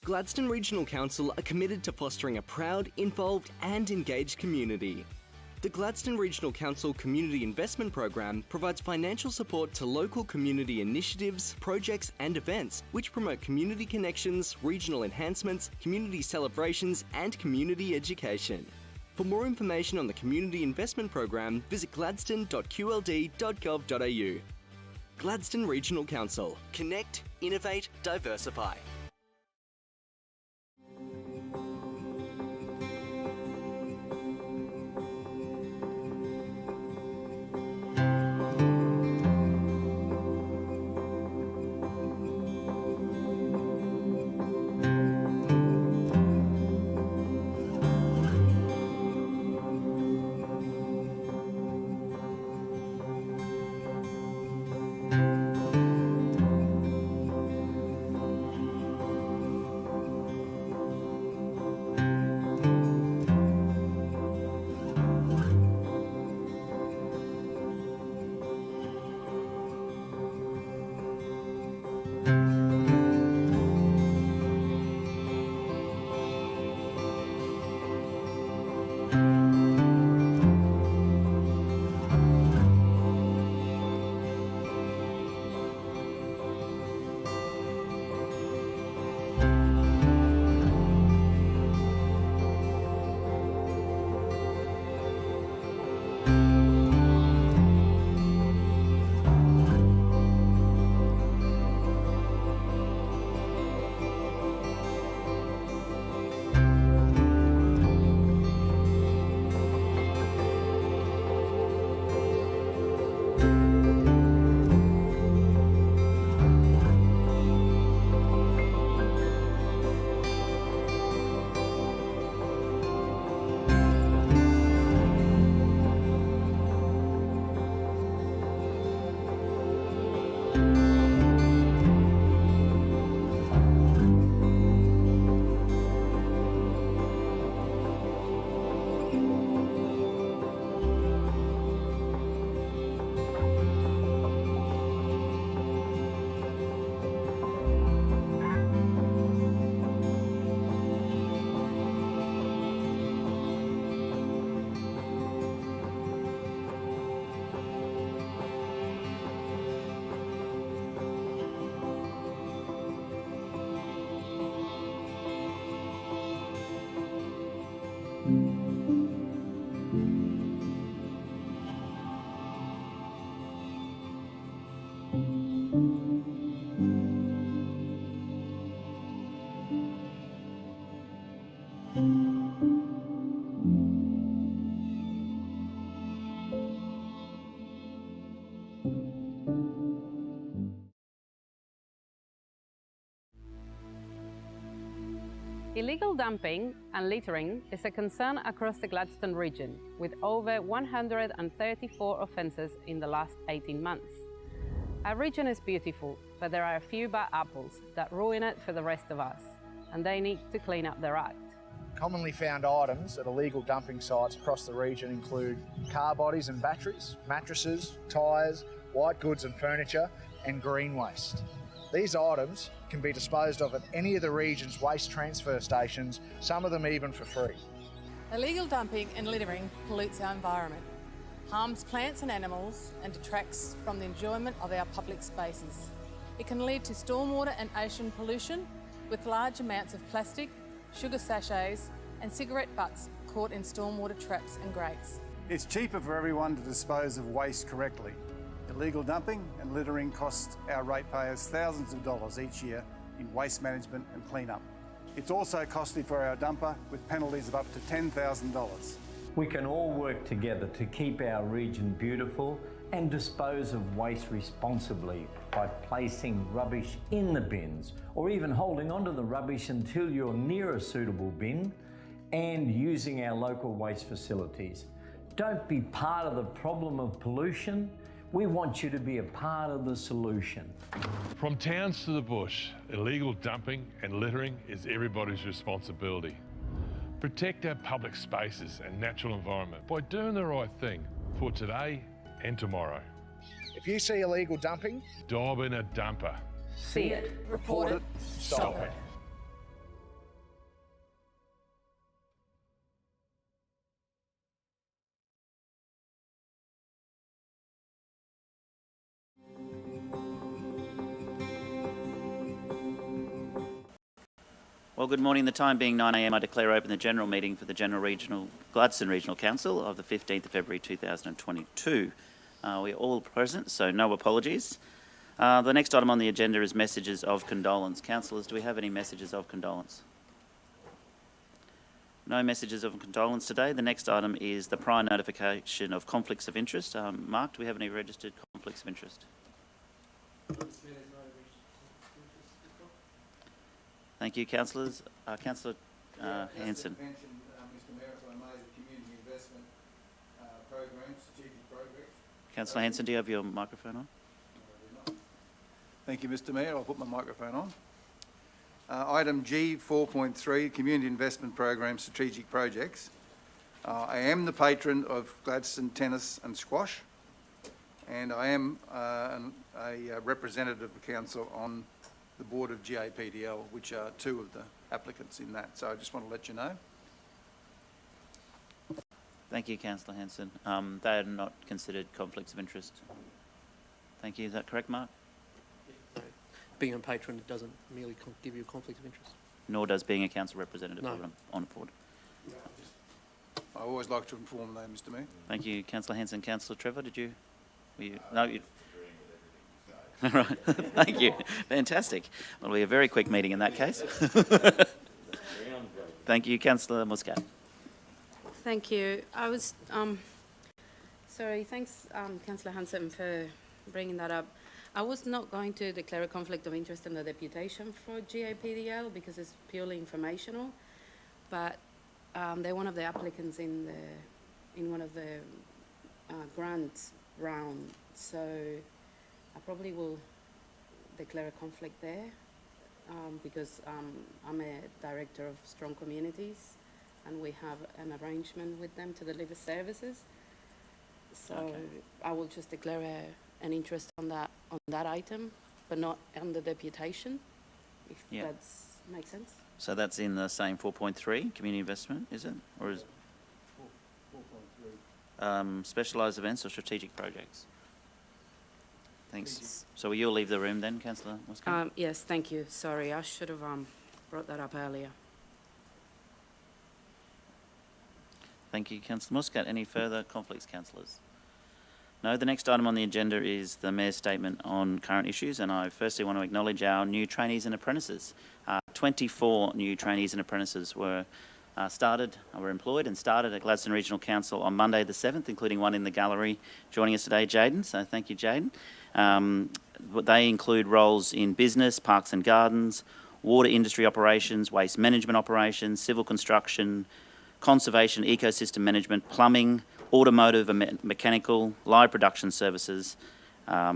Gladstone Regional Council are committed to fostering a proud, involved and engaged community. The Gladstone Regional Council Community Investment Program provides financial support to local community initiatives, projects and events which promote community connections, regional enhancements, community celebrations and community education. For more information on the Community Investment Program, visit gladstone.qld.gov.au. Gladstone Regional Council. Connect, innovate, diversify. Illegal dumping and littering is a concern across the Gladstone region, with over 134 offences in the last 18 months. Our region is beautiful, but there are a few bad apples that ruin it for the rest of us, and they need to clean up their act. Commonly found items at illegal dumping sites across the region include car bodies and batteries, mattresses, tyres, white goods and furniture, and green waste. These items can be disposed of at any of the region's waste transfer stations, some of them even for free. Illegal dumping and littering pollutes our environment, harms plants and animals, and detracts from the enjoyment of our public spaces. It can lead to stormwater and ocean pollution, with large amounts of plastic, sugar sachets, and cigarette butts caught in stormwater traps and grates. It's cheaper for everyone to dispose of waste correctly. Illegal dumping and littering cost our ratepayers thousands of dollars each year in waste management and clean-up. It's also costly for our dumper, with penalties of up to $10,000. We can all work together to keep our region beautiful and dispose of waste responsibly by placing rubbish in the bins, or even holding onto the rubbish until you're near a suitable bin, and using our local waste facilities. Don't be part of the problem of pollution. We want you to be a part of the solution. From towns to the bush, illegal dumping and littering is everybody's responsibility. Protect our public spaces and natural environment by doing the right thing for today and tomorrow. If you see illegal dumping, Dob in a dumper. See it, report it, stop it. Well, good morning. The time being 9 a.m, I declare open the general meeting for the Gladstone Regional Council of the 15th of February 2022. We're all present, so no apologies. The next item on the agenda is messages of condolence. Councillors, do we have any messages of condolence? No messages of condolence today. The next item is the prior notification of conflicts of interest. Mark, do we have any registered conflicts of interest? Thank you, councillors. Councillor Hanson. Mentioned, Mr Mayor, if I may, the community investment program, strategic programs. Councillor Hanson, do you have your microphone on? Thank you, Mr Mayor. I'll put my microphone on. Item G 4.3, community investment program, strategic projects. I am the patron of Gladstone Tennis and Squash, and I am a representative of the council on the board of GAPDL, which are two of the applicants in that. So I just want to let you know. Thank you, Councillor Hanson. They are not considered conflicts of interest. Thank you. Is that correct, Mark? Being a patron, it doesn't merely give you a conflict of interest. Nor does being a council representative on a board. I always like to inform though, Mr Mayor. Thank you, Councillor Hanson. Councillor Trevor, no, you... Right. Thank you. Fantastic. Well, it'll be a very quick meeting in that case. Thank you, Councillor Muscat. Thank you. I was, sorry, thanks, Councillor Hanson, for bringing that up. I was not going to declare a conflict of interest in the deputation for GAPDL because it's purely informational, but they're one of the applicants in one of the grants round, so I probably will declare a conflict there because I'm a director of Strong Communities and we have an arrangement with them to deliver services. So okay. I will just declare an interest on that item, but not on the deputation, if that makes sense. So that's in the same 4.3, community investment, is it? Or is 4.3. Specialised events or strategic projects? Thanks. So will you leave the room then, Councillor Muscat? Yes, thank you. Sorry, I should have brought that up earlier. Thank you, Councillor Muscat. Any further conflicts, councillors? No, the next item on the agenda is the Mayor's statement on current issues, and I firstly want to acknowledge our new trainees and apprentices. 24 new trainees and apprentices were employed and started at Gladstone Regional Council on Monday the 7th, including one in the gallery joining us today, Jaden. So thank you, Jaden. They include roles in business, parks and gardens, water industry operations, waste management operations, civil construction, conservation, ecosystem management, plumbing, automotive and mechanical, live production services,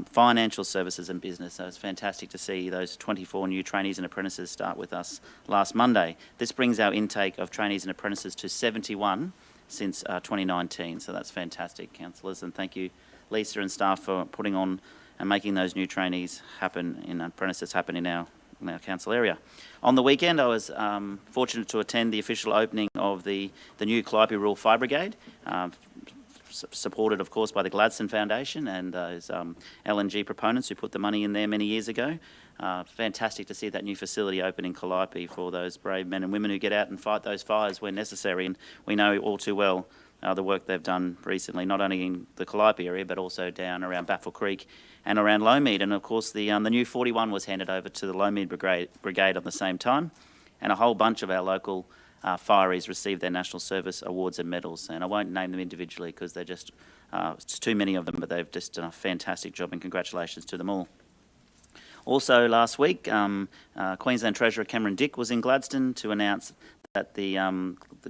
financial services and business. So it's fantastic to see those 24 new trainees and apprentices start with us last Monday. This brings our intake of trainees and apprentices to 71 since 2019. So that's fantastic, councillors, and thank you, Lisa and staff, for putting on and making those new trainees happen and apprentices happen in our council area. On the weekend, I was fortunate to attend the official opening of the new Calliope Rural Fire Brigade, supported, of course, by the Gladstone Foundation and those LNG proponents who put the money in there many years ago. Fantastic to see that new facility open in Calliope for those brave men and women who get out and fight those fires when necessary. And we know all too well the work they've done recently, not only in the Calliope area, but also down around Baffle Creek and around Lowmead. And of course, the new 41 was handed over to the Lowmead Brigade at the same time. And a whole bunch of our local fireys received their National Service Awards and medals. And I won't name them individually because they're just, it's too many of them, but they've just done a fantastic job, and congratulations to them all. Also last week, Queensland Treasurer Cameron Dick was in Gladstone to announce that the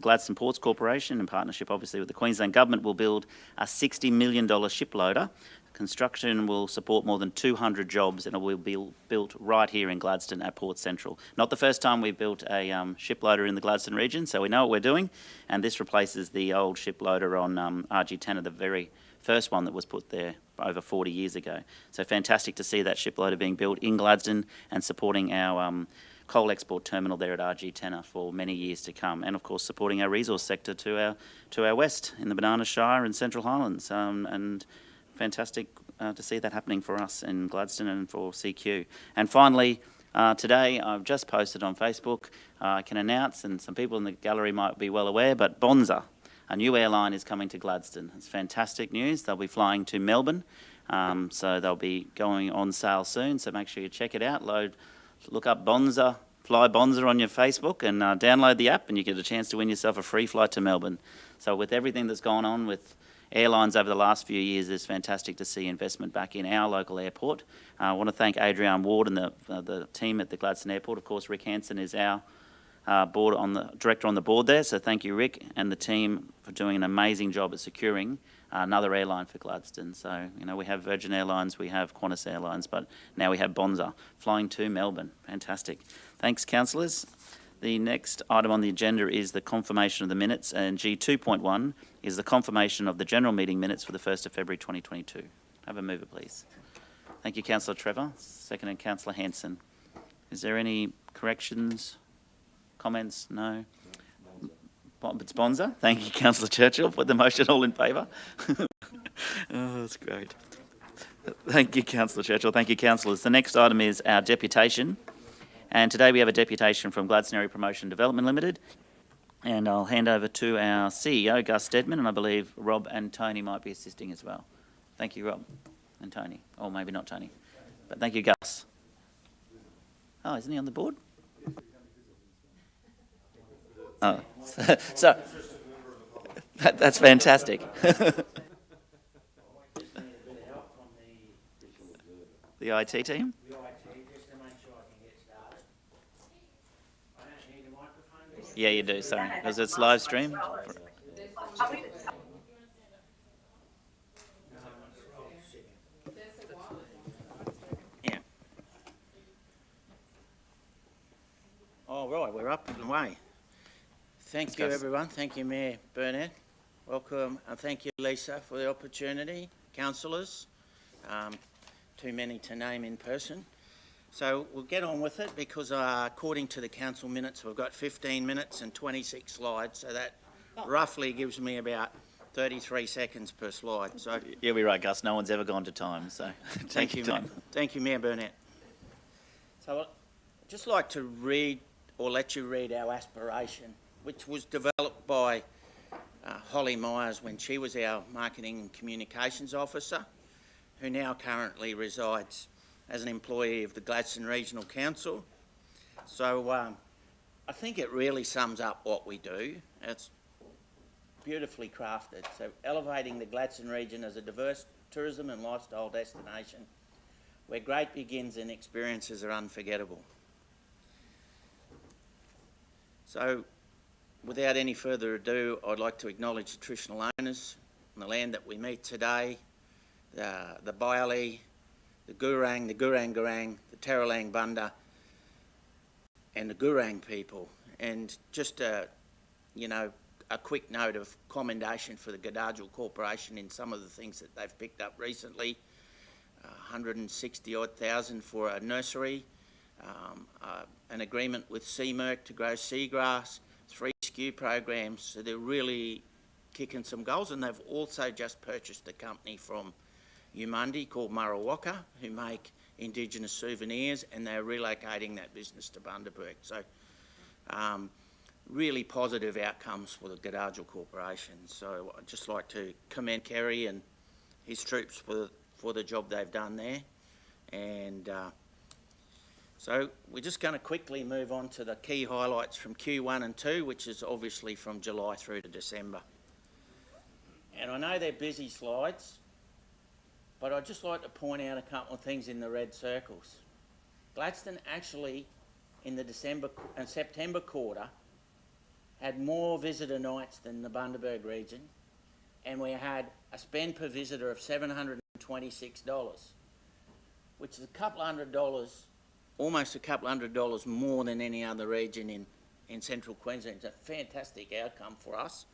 Gladstone Ports Corporation, in partnership obviously with the Queensland Government, will build a $60 million ship loader Construction will support more than 200 jobs and it will be built right here in Gladstone at Port Central. Not the first time we've built a ship loader in the Gladstone region, so we know what we're doing, and this replaces the old ship loader on RG10, the very first one that was put there over 40 years ago. So fantastic to see that ship loader being built in Gladstone and supporting our coal export terminal there at RG10 for many years to come, and of course supporting our resource sector to our west in the Banana Shire and Central Highlands, and fantastic to see that happening for us in Gladstone and for CQ. And finally, today I've just posted on Facebook, I can announce, and some people in the gallery might be well aware, but Bonza, a new airline, is coming to Gladstone. It's fantastic news. They'll be flying to Melbourne, so they'll be going on sale soon, so make sure you check it out. Look up Bonza, Fly Bonza on your Facebook, and download the app, and you get a chance to win yourself a free flight to Melbourne. So with everything that's gone on with airlines over the last few years, it's fantastic to see investment back in our local airport. I want to thank Adrian Ward and the team at the Gladstone Airport. Of course, Rick Hansen is our director on the board there, so thank you, Rick, and the team for doing an amazing job at securing another airline for Gladstone. So, you know, we have Virgin Airlines, we have Qantas Airlines, but now we have Bonza flying to Melbourne. Fantastic. Thanks, councillors. The next item on the agenda is the confirmation of the minutes, and G2.1 is the confirmation of the general meeting minutes for the 1st of February 2022. Have a mover, please. Thank you, Councillor Trevor. Seconded, Councillor Hanson. Is there any corrections, comments? No? It's Bonza. Thank you, Councillor Churchill. Put the motion. All in favour? Oh, that's great. Thank you, Councillor Churchill. Thank you, councillors. The next item is our deputation. And today we have a deputation from Gladstone Area Promotion Development Limited. And I'll hand over to our CEO, Gus Stedman, and I believe Rob and Tony might be assisting as well. Thank you, Rob and Tony. Or maybe not Tony. But thank you, Gus. Oh, isn't he on the board? Oh, so that's fantastic. The IT team? Yeah, you do, sorry. Because it's live stream. Yeah. All right, we're up and away. Thank you, everyone. Thank you, Mayor Burnett. Welcome, and thank you, Lisa, for the opportunity. Councillors, too many to name in person. So we'll get on with it because according to the council minutes, we've got 15 minutes and 26 slides, so that roughly gives me about 33 seconds per slide. So You'll be right, Gus. No one's ever gone to time, so thank you, time. Thank you, Mayor Burnett. So I'd just like to read, or let you read, our aspiration, which was developed by Holly Myers when she was our Marketing and Communications Officer, who now currently resides as an employee of the Gladstone Regional Council. So I think it really sums up what we do. It's beautifully crafted. So elevating the Gladstone region as a diverse tourism and lifestyle destination where great begins and experiences are unforgettable. So without any further ado, I'd like to acknowledge the traditional owners on the land that we meet today, the Byali, the Gurang, the Gurang-Gurang, the Taralang Bunda, and the Gurang people. And just a quick note of commendation for the Gadajal Corporation in some of the things that they've picked up recently. 160-odd thousand for a nursery, an agreement with CMERC to grow seagrass, 3 SKU programs, so they're really kicking some goals. And they've also just purchased a company from Umundi called Murawaka, who make Indigenous souvenirs, and they're relocating that business to Bundaberg. So really positive outcomes for the Gadajal Corporation. So I'd just like to commend Kerry and his troops for the job they've done there. And so we're just going to quickly move on to the key highlights from Q1 and 2, which is obviously from July through to December. And I know they're busy slides, but I'd just like to point out a couple of things in the red circles. Gladstone actually, in the December and September quarter, had more visitor nights than the Bundaberg region, and we had a spend per visitor of $720 $126, which is a couple $100, almost a couple $100 more than any other region in central Queensland. It's a fantastic outcome for us.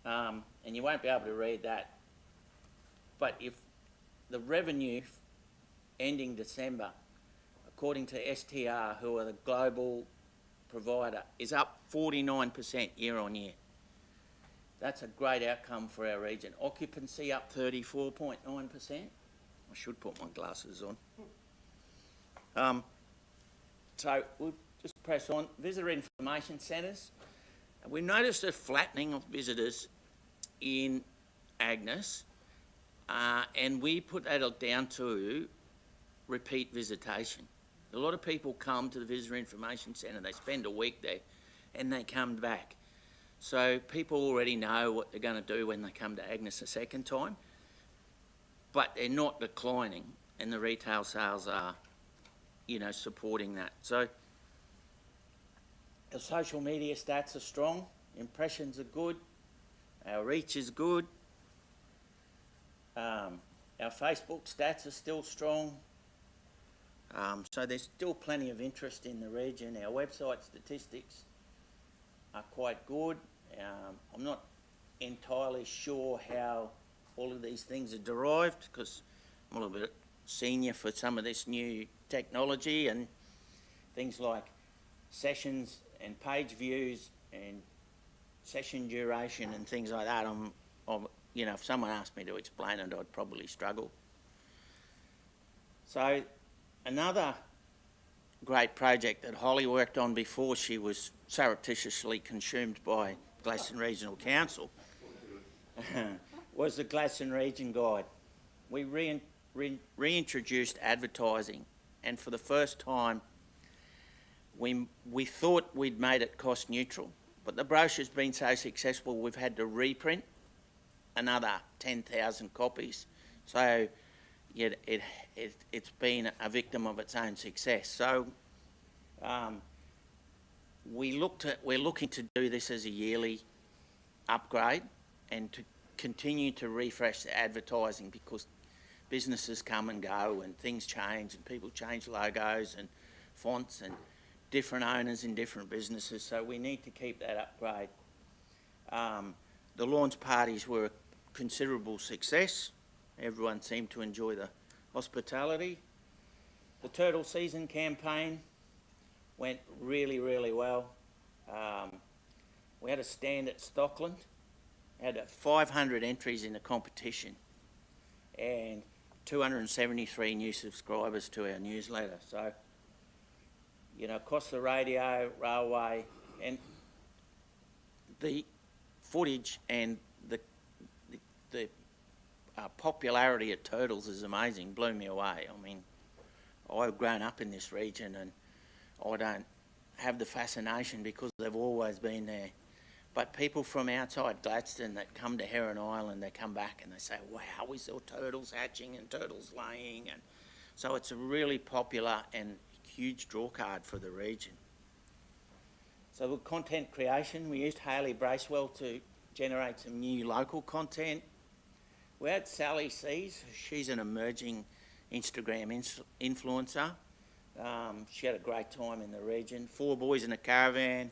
And you won't be able to read that. But if the revenue ending December, according to STR, who are the global provider, is up 49% year on year. That's a great outcome for our region. Occupancy up 34.9%. I should put my glasses on. So we'll just press on. Visitor information centres. We noticed a flattening of visitors in Agnes, and we put that down to repeat visitation. A lot of people come to the Visitor Information Centre, they spend a week there, and they come back. So people already know what they're going to do when they come to Agnes a second time, but they're not declining, and the retail sales are, you know, supporting that. So our social media stats are strong, impressions are good, our reach is good, our Facebook stats are still strong. So there's still plenty of interest in the region. Our website statistics are quite good. I'm not entirely sure how all of these things are derived, because I'm a little bit senior for some of this new technology, and things like sessions and page views and session duration and things like that. You know, if someone asked me to explain it, I'd probably struggle. So another great project that Holly worked on before she was surreptitiously consumed by Gladstone Regional Council was the Gladstone Region Guide. We reintroduced advertising, and for the first time we thought we'd made it cost neutral, but the brochure's been so successful we've had to reprint another 10,000 copies. So yeah, it's been a victim of its own success. So we're looking to do this as a yearly upgrade and to continue to refresh the advertising, because businesses come and go and things change and people change logos and fonts and different owners in different businesses, so we need to keep that upgrade. The launch parties were a considerable success. Everyone seemed to enjoy the hospitality. The turtle season campaign went really, really well. We had a stand at Stockland, had 500 entries in the competition and 273 new subscribers to our newsletter. So, you know, across the radio, railway, and the footage and the popularity of turtles is amazing, blew me away. I mean, I've grown up in this region and I don't have the fascination because they've always been there. But people from outside Gladstone that come to Heron Island, they come back and they say, wow, we saw turtles hatching and turtles laying. And so it's a really popular and huge draw card for the region. So with content creation, we used Hayley Bracewell to generate some new local content. We had Sally Sees. She's an emerging Instagram influencer. She had a great time in the region. 4 Boys in a Caravan.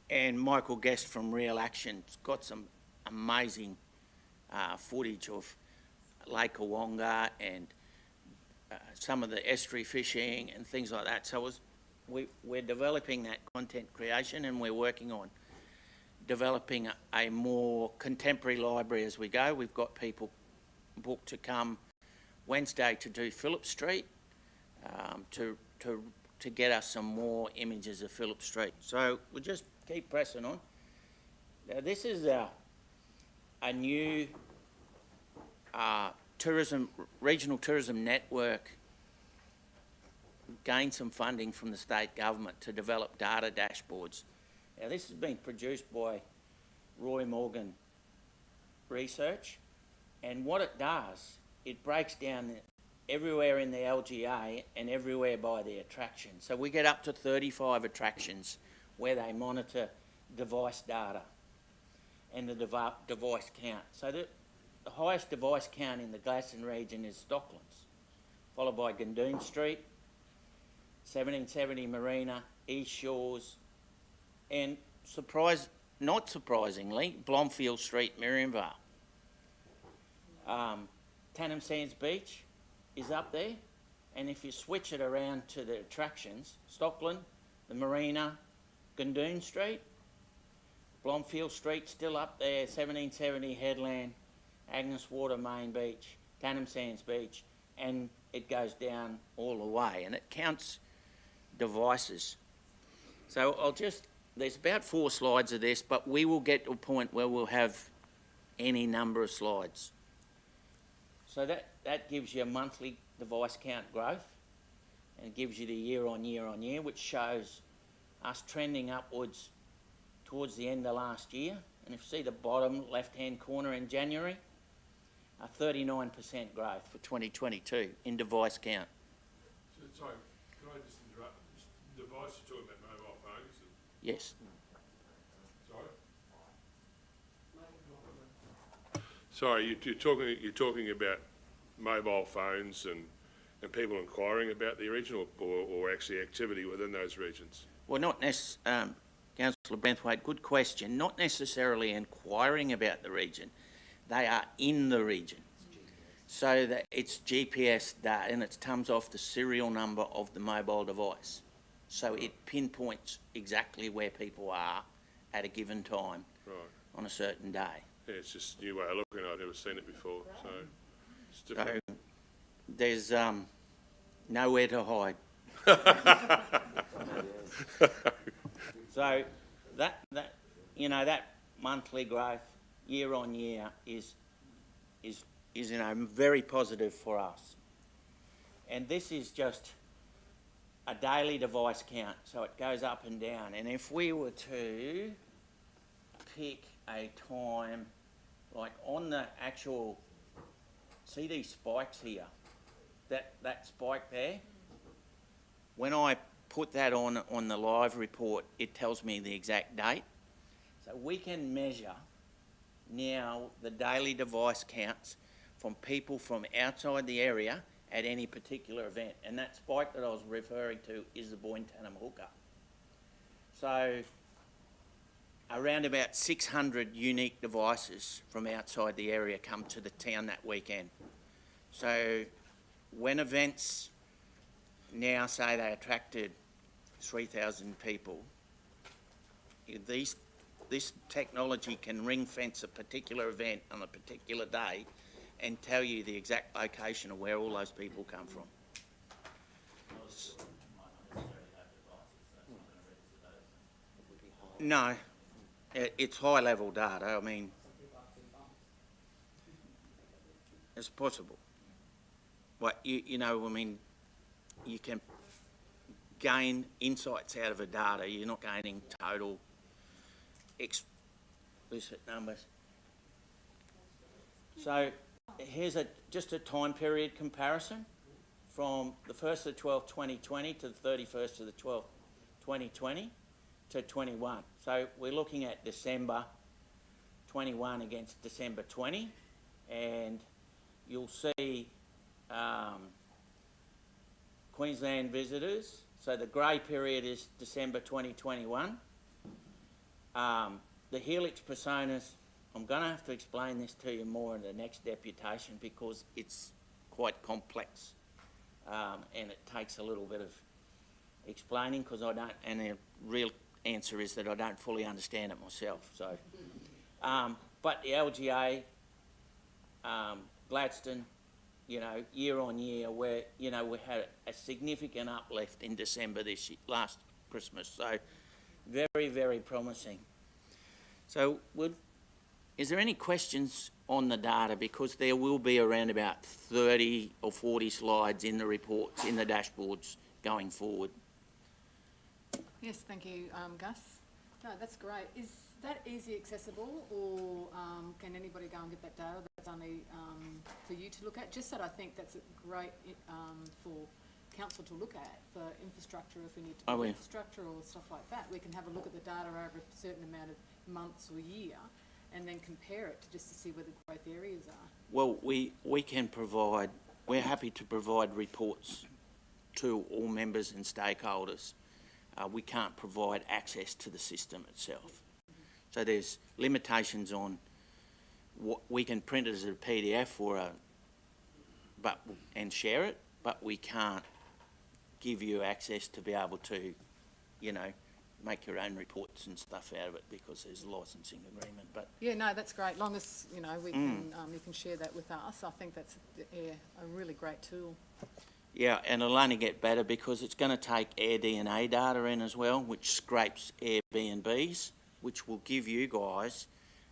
And Michael Guest from Real Action's got some amazing footage of Lake Awonga and some of the estuary fishing and things like that. So we're developing that content creation, and we're working on developing a more contemporary library as we go. We've got people booked to come Wednesday to do Phillip Street, to get us some more images of Phillip Street. So we'll just keep pressing on. Now this is a new regional tourism network. Gained some funding from the state government to develop data dashboards. Now this has been produced by Roy Morgan Research, and what it does, it breaks down everywhere in the LGA and everywhere by the attraction. So we get up to 35 attractions where they monitor device data and the device count. So that the highest device count in the Glaston region is Stocklands, followed by Gundoon Street, 1770 Marina, East Shores, and not surprisingly, Blomfield Street, Miriamvale. Tannum Sands Beach is up there, and if you switch it around to the attractions, Stockland, the Marina, Gundoon Street, Blomfield Street still up there, 1770 Headland, Agnes Water Main Beach, Tannum Sands Beach, and it goes down all the way, and it counts devices. So there's about 4 slides of this, but we will get to a point where we'll have any number of slides. So that gives you a monthly device count growth, and it gives you the year on year, which shows us trending upwards towards the end of last year. And if you see the bottom left-hand corner in January, a 39% growth for 2022 in device count. So, sorry, can I just interrupt? Device, you're talking about mobile phones? Yes. Sorry, you're talking about mobile phones and people inquiring about the region, or actually activity within those regions? Well, not necessarily, Councillor Branthwaite, good question. Not necessarily inquiring about the region. They are in the region. So that it's GPS data, and it comes off the serial number of the mobile device. So it pinpoints exactly where people are at a given time on a certain day. Yeah, it's just a new way of looking. I've never seen it before, so it's different. So there's nowhere to hide. So that monthly growth year on year is very positive for us. And this is just a daily device count, so it goes up and down. And if we were to pick a time, like on the actual, see these spikes here, that spike there, when I put that on the live report, it tells me the exact date. So we can measure now the daily device counts from people from outside the area at any particular event. And that spike that I was referring to is the Boyne-Tannum hookup. So around about 600 unique devices from outside the area come to the town that weekend. So when events now say they attracted 3,000 people, this technology can ring fence a particular event on a particular day and tell you the exact location of where all those people come from. No, it's high level data. I mean, it's possible. But you can gain insights out of the data. You're not gaining total explicit numbers. So here's just a time period comparison from the 1st of the 12th, 2020 to the 31st of the 12th, 2020 to 21. So we're looking at December 21 against December 20, and you'll see Queensland visitors. So the grey period is December 2021. The helix personas, I'm going to have to explain this to you more in the next deputation because it's quite complex and it takes a little bit of explaining because I don't, and the real answer is that I don't fully understand it myself. So, but the LGA, Gladstone, year on year, where we had a significant uplift in December this year, last Christmas. So, very, very promising. So, is there any questions on the data? Because there will be around about 30 or 40 slides in the reports, in the dashboards going forward. Yes, thank you, Gus. No, that's great. Is that easy accessible, or can anybody go and get that data? That's only for you to look at. Just that I think that's great for council to look at for infrastructure. If we need to do infrastructure or stuff like that, we can have a look at the data over a certain amount of months or year, and then compare it just to see where the growth areas are? Well, we can provide, we're happy to provide reports to all members and stakeholders. We can't provide access to the system itself. So there's limitations on what we can print it as a PDF and share it, but we can't give you access to be able to, you know, make your own reports and stuff out of it because there's a licensing agreement. But yeah, no, that's great. Long as you know we can, you can share that with us. I think that's a really great tool. yeah, and it'll only get better because it's going to take Air DNA data in as well, which scrapes Airbnbs, which will give you guys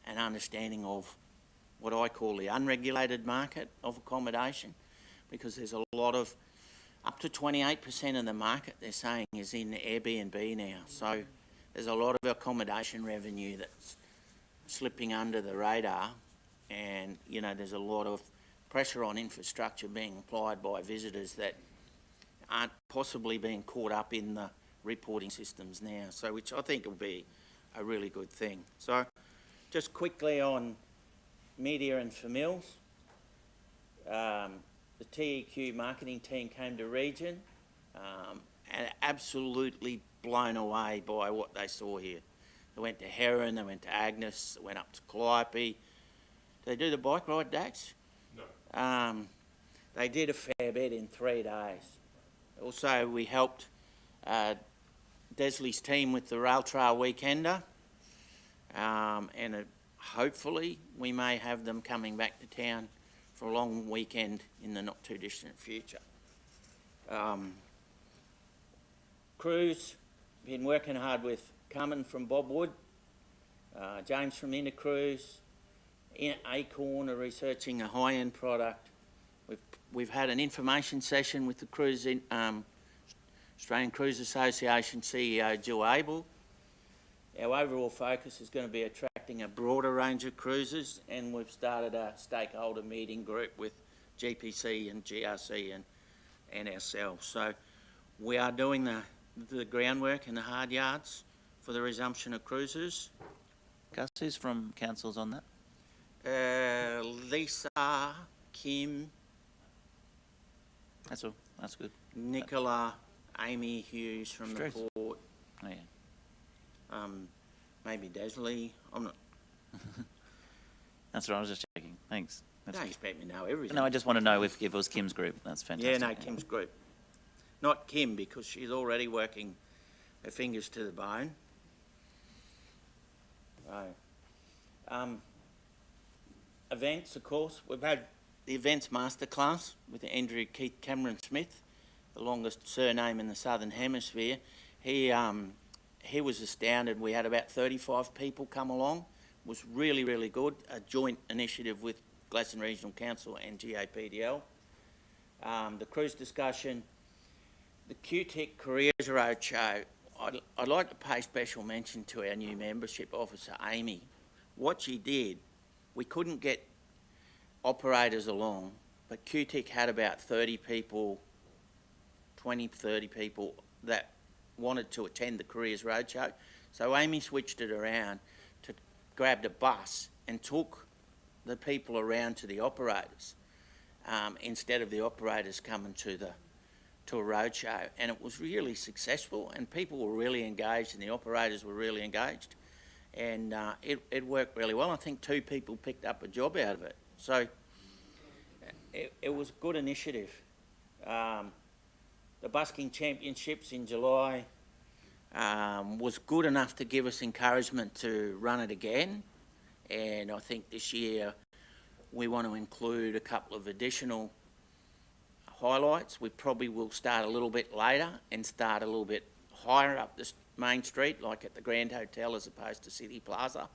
an understanding of what I call the unregulated market of accommodation, because there's a lot of, up to 28% of the market they're saying is in Airbnb now. So there's a lot of accommodation revenue that's slipping under the radar, and you know there's a lot of pressure on infrastructure being applied by visitors that aren't possibly being caught up in the reporting systems now. So which I think will be a really good thing. So just quickly on media and Famils. The TEQ marketing team came to Region and absolutely blown away by what they saw here. They went to Heron, they went to Agnes, they went up to Calliope. Did they do the bike ride, Dax? No. They did a fair bit in 3 days. Also, we helped Desley's team with the Rail Trail Weekender, and hopefully we may have them coming back to town for a long weekend in the not too distant future. Cruise, been working hard with Carmen from Bobwood, James from Intercruise, Acorn are researching a high-end product. We've had an information session with the Australian Cruise Association CEO Jill Abel. Our overall focus is going to be attracting a broader range of cruisers, and we've started a stakeholder meeting group with GPC and GRC and ourselves. So we are doing the groundwork and the hard yards for the resumption of cruises. Gus, who's from councils on that? Lisa, Kim. That's all. That's good. Nicola, Amy Hughes from the port. Oh, yeah. Maybe Desley. I'm not. That's right. I was just checking. Thanks. Don't expect me to know everything. No, I just want to know if it was Kim's group. That's fantastic. Yeah, no, Kim's group. Not Kim, because she's already working her fingers to the bone. Right. Events, of course. We've had the events masterclass with Andrew Keith Cameron Smith, the longest surname in the Southern Hemisphere. He was astounded. We had about 35 people come along. It was really, really good. A joint initiative with Glaston Regional Council and GAPDL. The cruise discussion, the QTIC Careers Roadshow. I'd like to pay special mention to our new membership officer, Amy. What she did, we couldn't get operators along, but QTIC had about 30 people, 20, 30 people that wanted to attend the Careers Roadshow. So Amy switched it around to grabbed a bus and took the people around to the operators instead of the operators coming to a roadshow. And it was really successful, and people were really engaged, and the operators were really engaged, and it worked really well. I think 2 people picked up a job out of it. So it was a good initiative. The Busking Championships in July was good enough to give us encouragement to run it again, and I think this year we want to include a couple of additional highlights. We probably will start a little bit later and start a little bit higher up the main street, like at the Grand Hotel as opposed to City Plaza,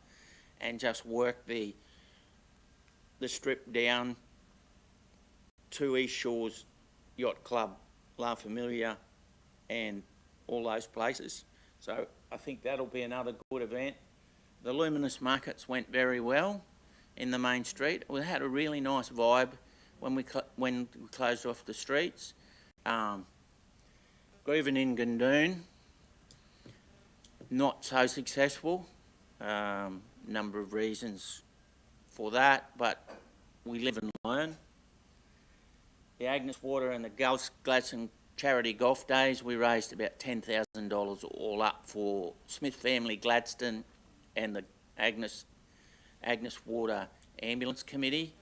and just work the strip down to East Shores Yacht Club, La Familia, and all those places. So I think that'll be another good event. The Luminous Markets went very well in the main street. We had a really nice vibe when we closed off the streets. Grievin in Gundoon, not so successful. number of reasons for that, but we live and learn. The Agnes Water and the Gladstone Charity Golf Days, we raised about $10,000 all up for Smith Family Gladstone and the Agnes Water Ambulance Committee.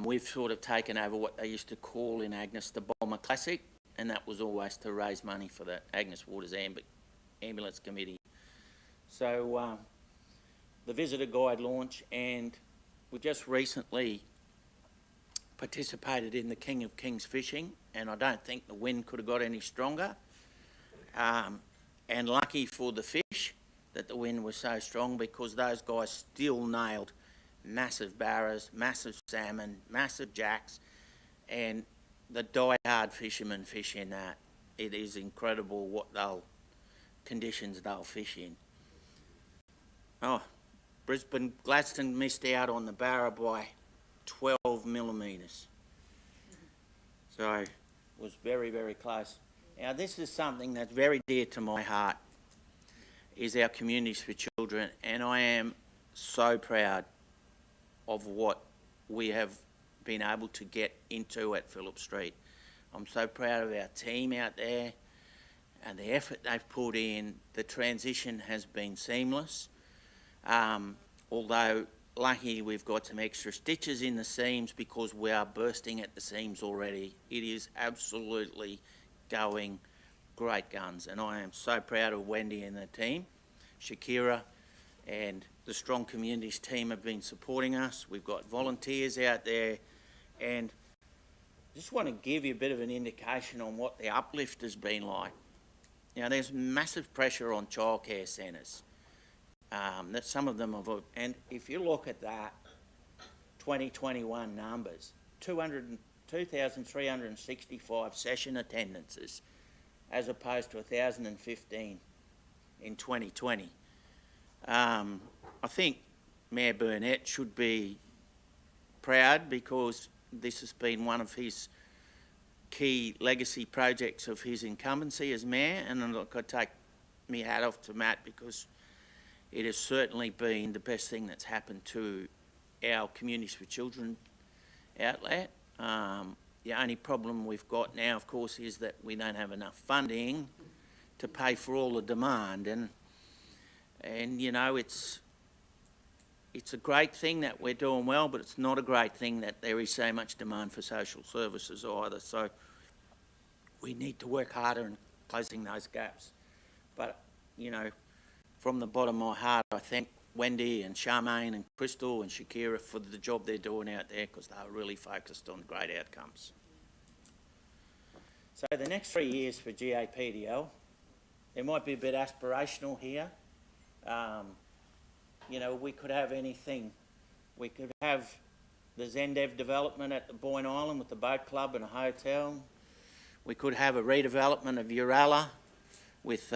We've sort of taken over what they used to call in Agnes the Bomber Classic, and that was always to raise money for the Agnes Waters Ambulance Committee. So the visitor guide launch, and we just recently participated in the King of Kings fishing, and I don't think the wind could have got any stronger. And lucky for the fish that the wind was so strong, because those guys still nailed massive barras, massive salmon, massive jacks, and the die-hard fishermen fish in that. It is incredible what conditions they'll fish in. Oh, Brisbane Gladstone missed out on the barra by 12 millimetres. So it was very, very close. Now this is something that's very dear to my heart, is our communities for children, and I am so proud of what we have been able to get into at Phillip Street. I'm so proud of our team out there and the effort they've put in. The transition has been seamless. Although lucky we've got some extra stitches in the seams because we are bursting at the seams already. It is absolutely going great guns, and I am so proud of Wendy and the team. Shakira and the Strong Communities team have been supporting us. We've got volunteers out there, and I just want to give you a bit of an indication on what the uplift has been like. Now, there's massive pressure on childcare centres. That some of them have, and if you look at that 2021 numbers, 2,365 session attendances as opposed to 1,015 in 2020. I think Mayor Burnett should be proud, because this has been one of his key legacy projects of his incumbency as mayor, and I've got to take my hat off to Matt, because it has certainly been the best thing that's happened to our Communities for Children outlet. The only problem we've got now, of course, is that we don't have enough funding to pay for all the demand, and you know, it's a great thing that we're doing well, but it's not a great thing that there is so much demand for social services either. So we need to work harder in closing those gaps. But, you know, from the bottom of my heart, I thank Wendy and Charmaine and Crystal and Shakira for the job they're doing out there, because they're really focused on great outcomes. So the next 3 years for GAPDL, it might be a bit aspirational here. You know, we could have anything. We could have the Zendev development at the Boyne Island with the boat club and a hotel. We could have a redevelopment of Uralla with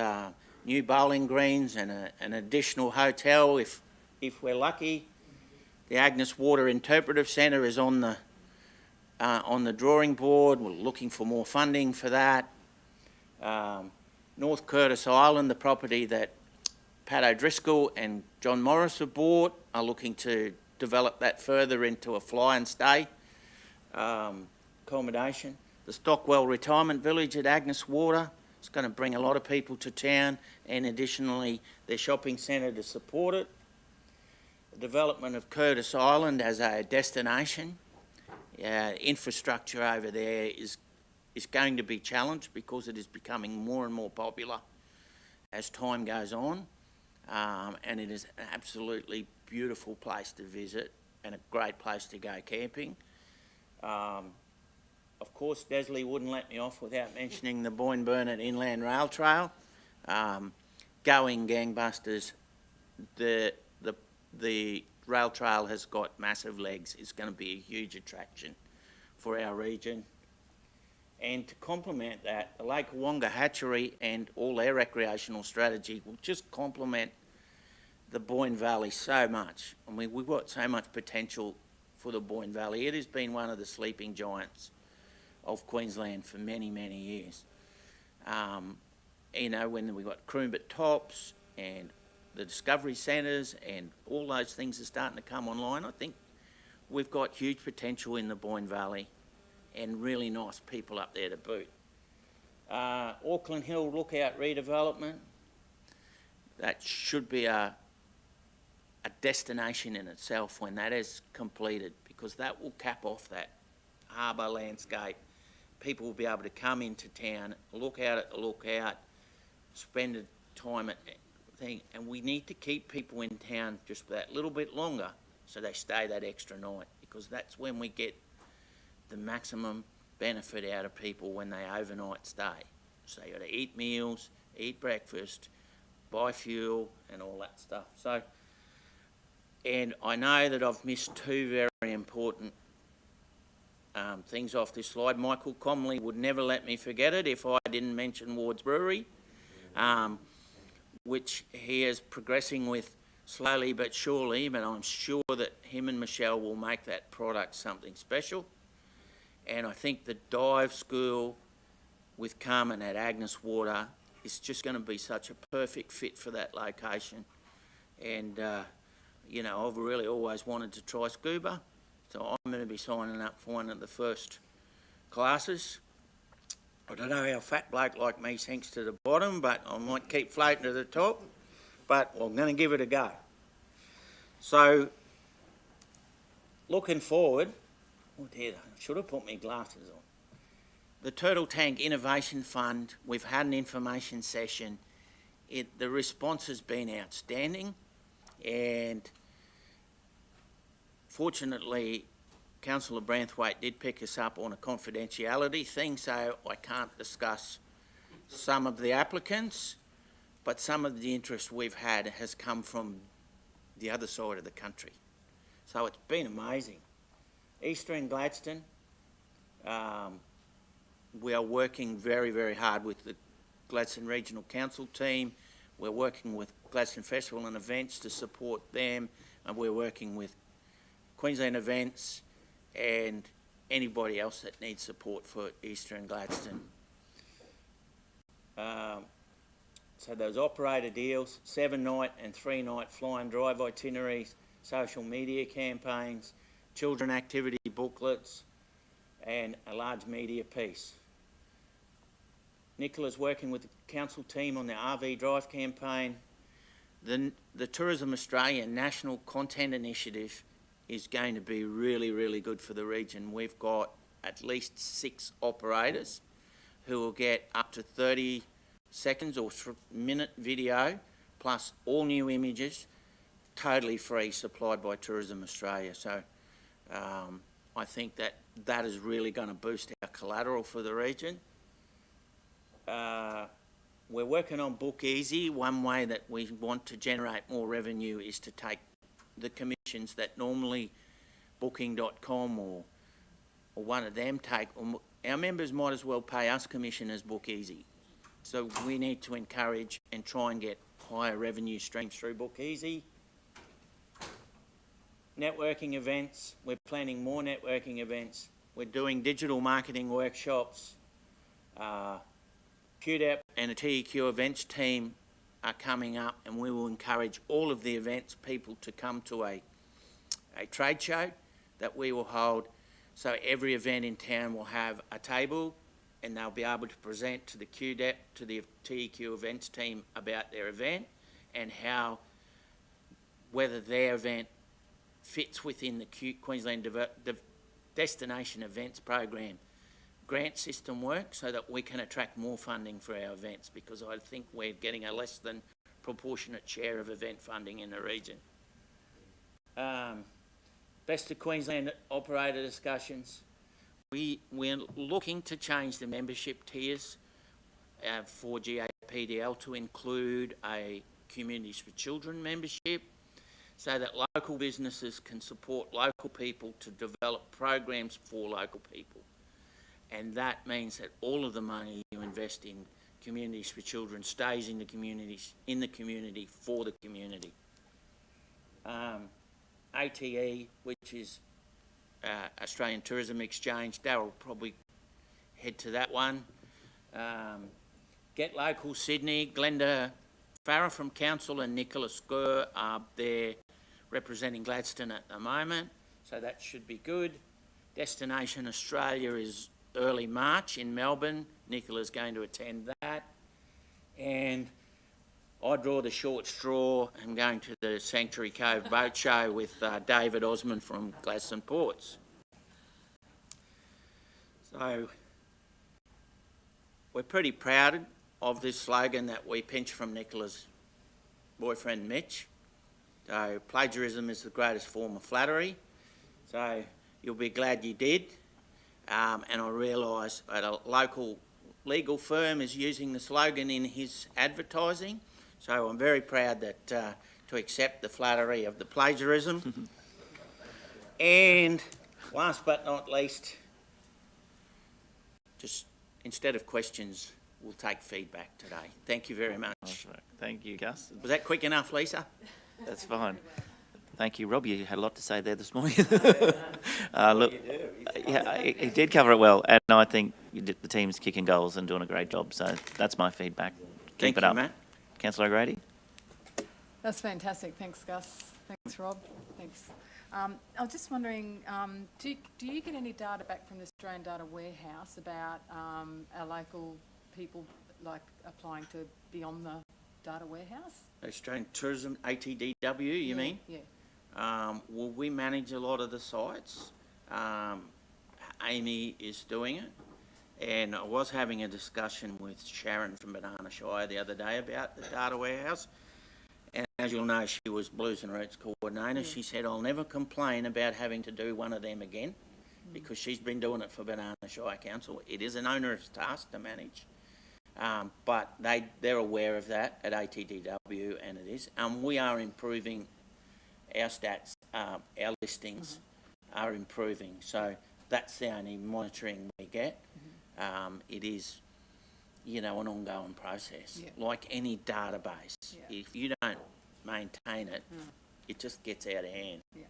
new bowling greens and an additional hotel if we're lucky. The Agnes Water Interpretive Centre is on the drawing board. We're looking for more funding for that. North Curtis Island, the property that Pat O'Driscoll and John Morris have bought, are looking to develop that further into a fly and stay accommodation. The Stockwell Retirement Village at Agnes Water, it's going to bring a lot of people to town, and additionally their shopping centre to support it. The development of Curtis Island as a destination. Infrastructure over there is going to be challenged because it is becoming more and more popular as time goes on, and it is an absolutely beautiful place to visit and a great place to go camping. Of course, Desley wouldn't let me off without mentioning the Boyne Burnett Inland Rail Trail. Going gangbusters. The rail trail has got massive legs. It's going to be a huge attraction for our region. And to complement that, the Lake Wonga hatchery and all their recreational strategy will just complement the Boyne Valley so much. I mean, we've got so much potential for the Boyne Valley. It has been one of the sleeping giants of Queensland for many, many years. You know, when we've got Croombit Tops and the Discovery Centres and all those things are starting to come online, I think we've got huge potential in the Boyne Valley and really nice people up there to boot. Auckland Hill Lookout redevelopment, that should be a destination in itself when that is completed, because that will cap off that harbour landscape. People will be able to come into town, look out at the lookout, spend time at thing, and we need to keep people in town just that little bit longer so they stay that extra night, because that's when we get the maximum benefit out of people when they overnight stay. So you got to eat meals, eat breakfast, buy fuel and all that stuff. So, and I know that I've missed two very important things off this slide. Michael Comley would never let me forget it if I didn't mention Ward's Brewery, which he is progressing with slowly but surely, but I'm sure that him and Michelle will make that product something special. And I think the dive school with Carmen at Agnes Water is just going to be such a perfect fit for that location. And, you know, I've really always wanted to try scuba, so I'm going to be signing up for one of the first classes. I don't know how a fat bloke like me sinks to the bottom, but I might keep floating to the top, but I'm going to give it a go. So, looking forward, oh dear, I should have put my glasses on. The Turtle Tank Innovation Fund, we've had an information session. The response has been outstanding, and fortunately, Councillor Branthwaite did pick us up on a confidentiality thing, so I can't discuss some of the applicants, but some of the interest we've had has come from the other side of the country. So it's been amazing. Easter and Gladstone, we are working very, very hard with the Gladstone Regional Council team. We're working with Gladstone Festival and Events to support them, and we're working with Queensland Events and anybody else that needs support for Easter and Gladstone. So those operator deals, 7-night and 3-night fly and drive itineraries, social media campaigns, children activity booklets, and a large media piece. Nicola's working with the council team on the RV Drive campaign. The Tourism Australia National Content Initiative is going to be really, really good for the region. We've got at least 6 operators who will get up to 30 seconds or minute video, plus all new images, totally free, supplied by Tourism Australia. So I think that is really going to boost our collateral for the region. We're working on Book Easy. One way that we want to generate more revenue is to take the commissions that normally Booking.com or one of them take. Our members might as well pay us commission as Book Easy. So we need to encourage and try and get higher revenue streams through Book Easy. Networking events, we're planning more networking events. We're doing digital marketing workshops. QDEP and a TEQ events team are coming up, and we will encourage all of the events people to come to a trade show that we will hold. So every event in town will have a table, and they'll be able to present to the QDEP, to the TEQ events team about their event and whether their event fits within the Queensland Destination Events Program grant system work, so that we can attract more funding for our events, because I think we're getting a less than proportionate share of event funding in the region. Best of Queensland operator discussions. We're looking to change the membership tiers for GAPDL to include a Communities for Children membership, so that local businesses can support local people to develop programs for local people. And that means that all of the money you invest in Communities for Children stays in the communities, for the community. ATE, which is Australian Tourism Exchange, Darryl will probably head to that one. Get Local Sydney, Glenda Farah from Council and Nicholas Skur are there representing Gladstone at the moment, so that should be good. Destination Australia is early March in Melbourne. Nicola's going to attend that. And I draw the short straw and going to the Sanctuary Cove Boat Show with David Osmond from Gladstone Ports. So we're pretty proud of this slogan that we pinched from Nicola's boyfriend Mitch. So plagiarism is the greatest form of flattery. So you'll be glad you did. And I realise that a local legal firm is using the slogan in his advertising. So I'm very proud that to accept the flattery of the plagiarism. And last but not least, just instead of questions, we'll take feedback today. Thank you very much. Right. Thank you, Gus. Was that quick enough, Lisa? That's fine. Thank you, Rob. You had a lot to say there this morning. Look, yeah, he did cover it well, and I think the team's kicking goals and doing a great job. So that's my feedback. Keep it up, Matt. Councillor O'Grady. That's fantastic. Thanks, Gus. Thanks, Rob. Thanks. I was just wondering, do you get any data back from the Australian Data Warehouse about our local people applying to be on the data warehouse? Australian Tourism, ATDW, you mean? Yeah. Well, we manage a lot of the sites. Amy is doing it. And I was having a discussion with Sharon from Banana Shire the other day about the data warehouse. And as you'll know, she was Blues and Roots coordinator. She said, I'll never complain about having to do one of them again because she's been doing it for Banana Shire Council. It is an onerous task to manage. But they're aware of that at ATDW, and it is. We are improving our stats, our listings are improving. So that's the only monitoring we get. It is, an ongoing process. Yeah. Like any database, if you don't maintain it, it just gets out of hand. Yeah.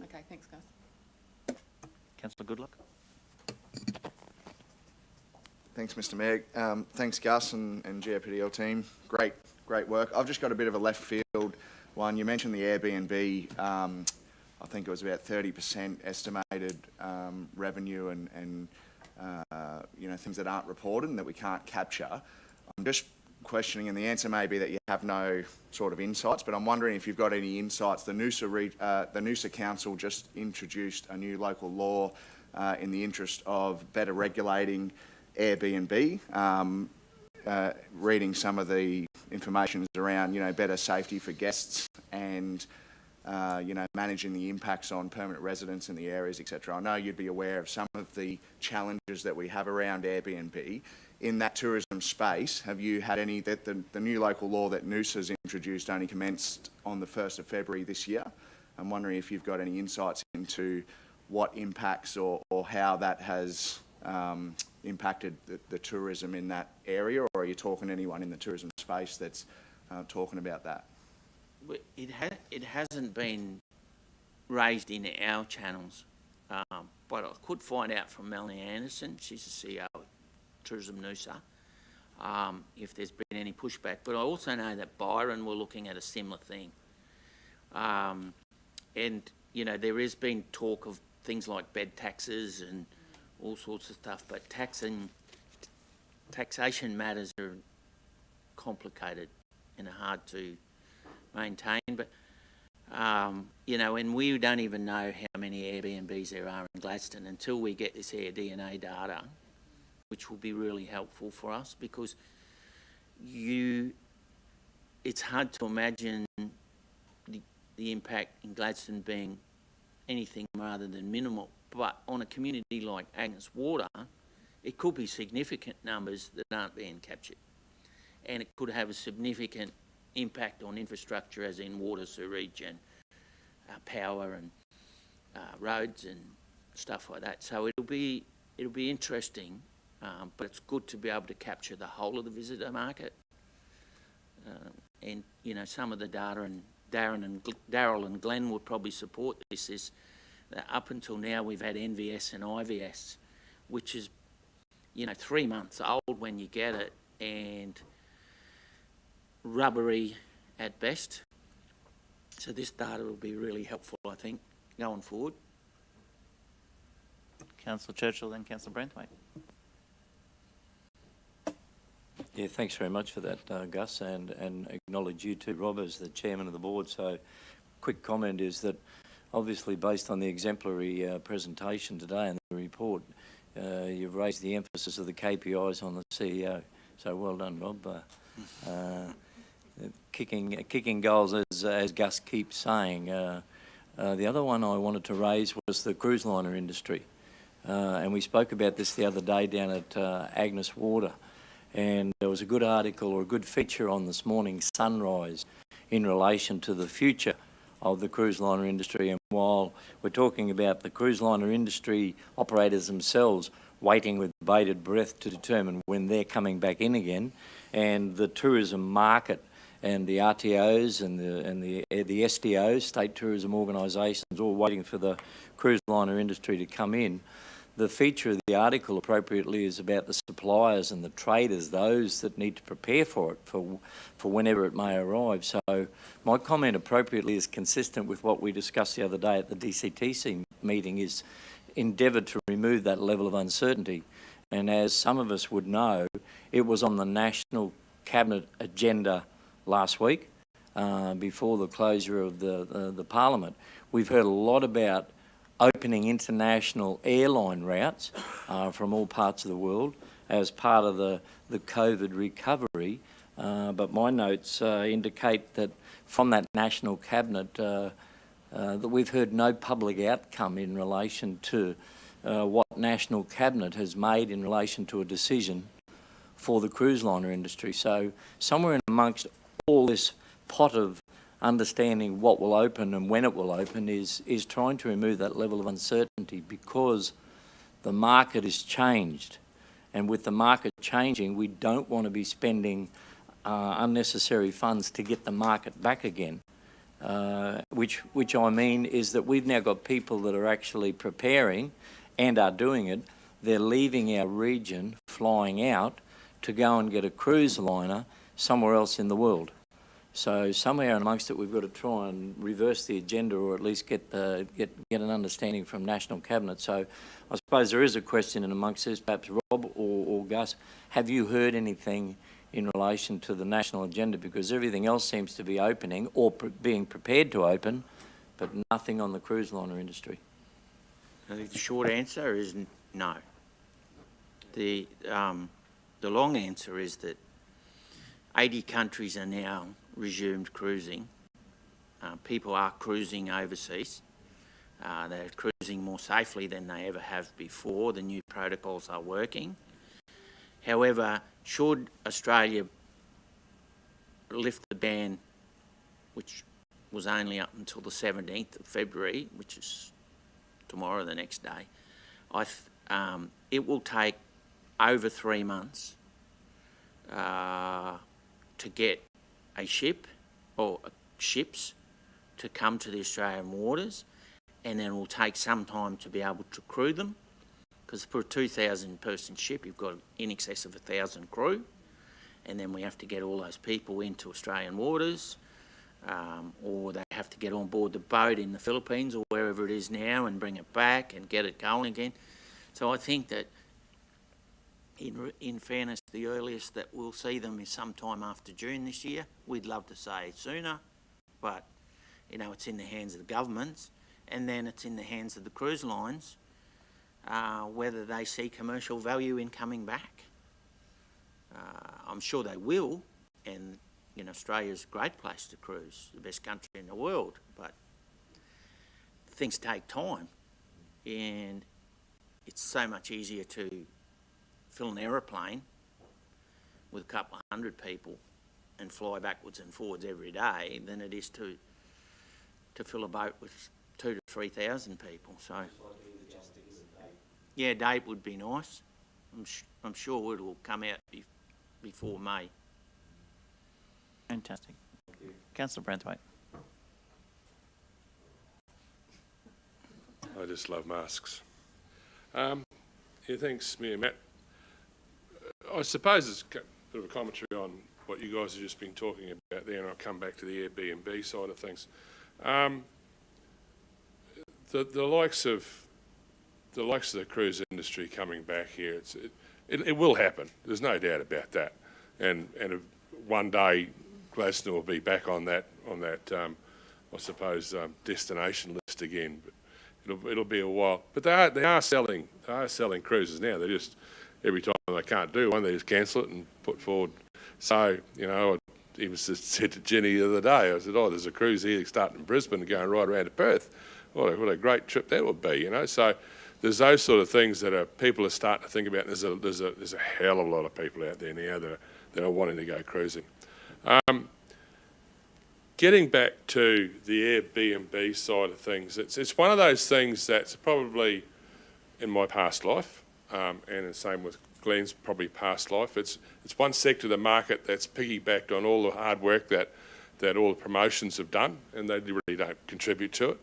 Okay, thanks, guys. Councillor Goodluck. Thanks, Mr Mayor. Thanks, Gus and GAPDL team. Great work. I've just got a bit of a left field one. You mentioned the Airbnb. I think it was about 30% estimated revenue and things that aren't reported and that we can't capture. I'm just questioning, and the answer may be that you have no sort of insights, but I'm wondering if you've got any insights. The Noosa Council just introduced a new local law in the interest of better regulating Airbnb. Reading some of the information around, better safety for guests and, managing the impacts on permanent residents in the areas, etc. I know you'd be aware of some of the challenges that we have around Airbnb. In that tourism space, have you had any, that the new local law that Noosa's introduced only commenced on the 1st of February this year? I'm wondering if you've got any insights into what impacts or how that has impacted the tourism in that area, or are you talking to anyone in the tourism space that's talking about that? It hasn't been raised in our channels, but I could find out from Melanie Anderson, she's the CEO of Tourism Noosa, if there's been any pushback. But I also know that Byron were looking at a similar thing. And, there has been talk of things like bed taxes and all sorts of stuff, but taxation matters are complicated and hard to maintain. But, and we don't even know how many Airbnbs there are in Gladstone until we get this Air DNA data, which will be really helpful for us, because it's hard to imagine the impact in Gladstone being anything rather than minimal. But on a community like Agnes Water, it could be significant numbers that aren't being captured. And it could have a significant impact on infrastructure, as in water, sewerage and power and roads and stuff like that. So it'll be interesting, but it's good to be able to capture the whole of the visitor market. And some of the data, and Daryl and Glenn would probably support this, is that up until now we've had NVS and IVS, which is 3 months old when you get it, and rubbery at best. So this data will be really helpful, I think, going forward. Councillor Churchill, then Councillor Branthwaite. Yeah, thanks very much for that, Gus, and acknowledge you too, Rob, as the chairman of the board. So, quick comment is that obviously based on the exemplary presentation today and the report, you've raised the emphasis of the KPIs on the CEO. So well done, Rob. Kicking goals, as Gus keeps saying. The other one I wanted to raise was the cruise liner industry. And we spoke about this the other day down at Agnes Water. And there was a good article or a good feature on this morning's Sunrise in relation to the future of the cruise liner industry. And while we're talking about the cruise liner industry operators themselves waiting with bated breath to determine when they're coming back in again, and the tourism market and the RTOs and the STOs, state tourism organisations, all waiting for the cruise liner industry to come in, the feature of the article appropriately is about the suppliers and the traders, those that need to prepare for it, for whenever it may arrive. So my comment appropriately is consistent with what we discussed the other day at the DCTC meeting, is endeavour to remove that level of uncertainty. And as some of us would know, it was on the National Cabinet agenda last week, before the closure of the Parliament. We've heard a lot about opening international airline routes from all parts of the world as part of the COVID recovery. But my notes indicate that from that National Cabinet that we've heard no public outcome in relation to what National Cabinet has made in relation to a decision for the cruise liner industry. So somewhere in amongst all this pot of understanding what will open and when it will open is trying to remove that level of uncertainty, because the market has changed. And with the market changing, we don't want to be spending unnecessary funds to get the market back again. Which I mean is that we've now got people that are actually preparing and are doing it. They're leaving our region, flying out to go and get a cruise liner somewhere else in the world. So somewhere amongst it, we've got to try and reverse the agenda, or at least get an understanding from National Cabinet. So I suppose there is a question in amongst this, perhaps Rob or Gus, have you heard anything in relation to the national agenda? Because everything else seems to be opening or being prepared to open, but nothing on the cruise liner industry. I think the short answer is no. The long answer is that 80 countries are now resumed cruising. People are cruising overseas. They're cruising more safely than they ever have before. The new protocols are working. However, should Australia lift the ban, which was only up until the 17th of February, which is tomorrow, the next day, it will take over 3 months to get a ship or ships to come to the Australian waters, and then it will take some time to be able to crew them, because for a 2,000 person ship you've got in excess of 1,000 crew, and then we have to get all those people into Australian waters, or they have to get on board the boat in the Philippines or wherever it is now and bring it back and get it going again. So I think that in fairness, the earliest that we'll see them is sometime after June this year. We'd love to say sooner, but you know, it's in the hands of the governments, and then it's in the hands of the cruise lines whether they see commercial value in coming back. I'm sure they will, and you know, Australia's a great place to cruise, the best country in the world, but things take time, and it's so much easier to fill an aeroplane with a couple of hundred people and fly backwards and forwards every day than it is to fill a boat with 2,000 to 3,000 people. So yeah, date would be nice. I'm sure it will come out before May. Fantastic. Councillor Branthwaite. I just love masks. Yeah, thanks, Mayor Matt. I suppose it's a bit of a commentary on what you guys have just been talking about there, and I'll come back to the Airbnb side of things. The likes of the cruise industry coming back here, it will happen. There's no doubt about that. And one day Gladstone will be back on that I suppose destination list again. But it'll be a while. But they are selling cruises now. They just every time they can't do one, they just cancel it and put forward. So I even said to Jenny the other day, I said, "Oh, there's a cruise here starting in Brisbane and going right around to Perth. What a great trip that would be, So there's those sort of things that people are starting to think about. There's a hell of a lot of people out there now that are wanting to go cruising. Getting back to the Airbnb side of things, it's one of those things that's probably in my past life, and the same with Glenn's probably past life. It's one sector of the market that's piggybacked on all the hard work that all the promotions have done, and they really don't contribute to it.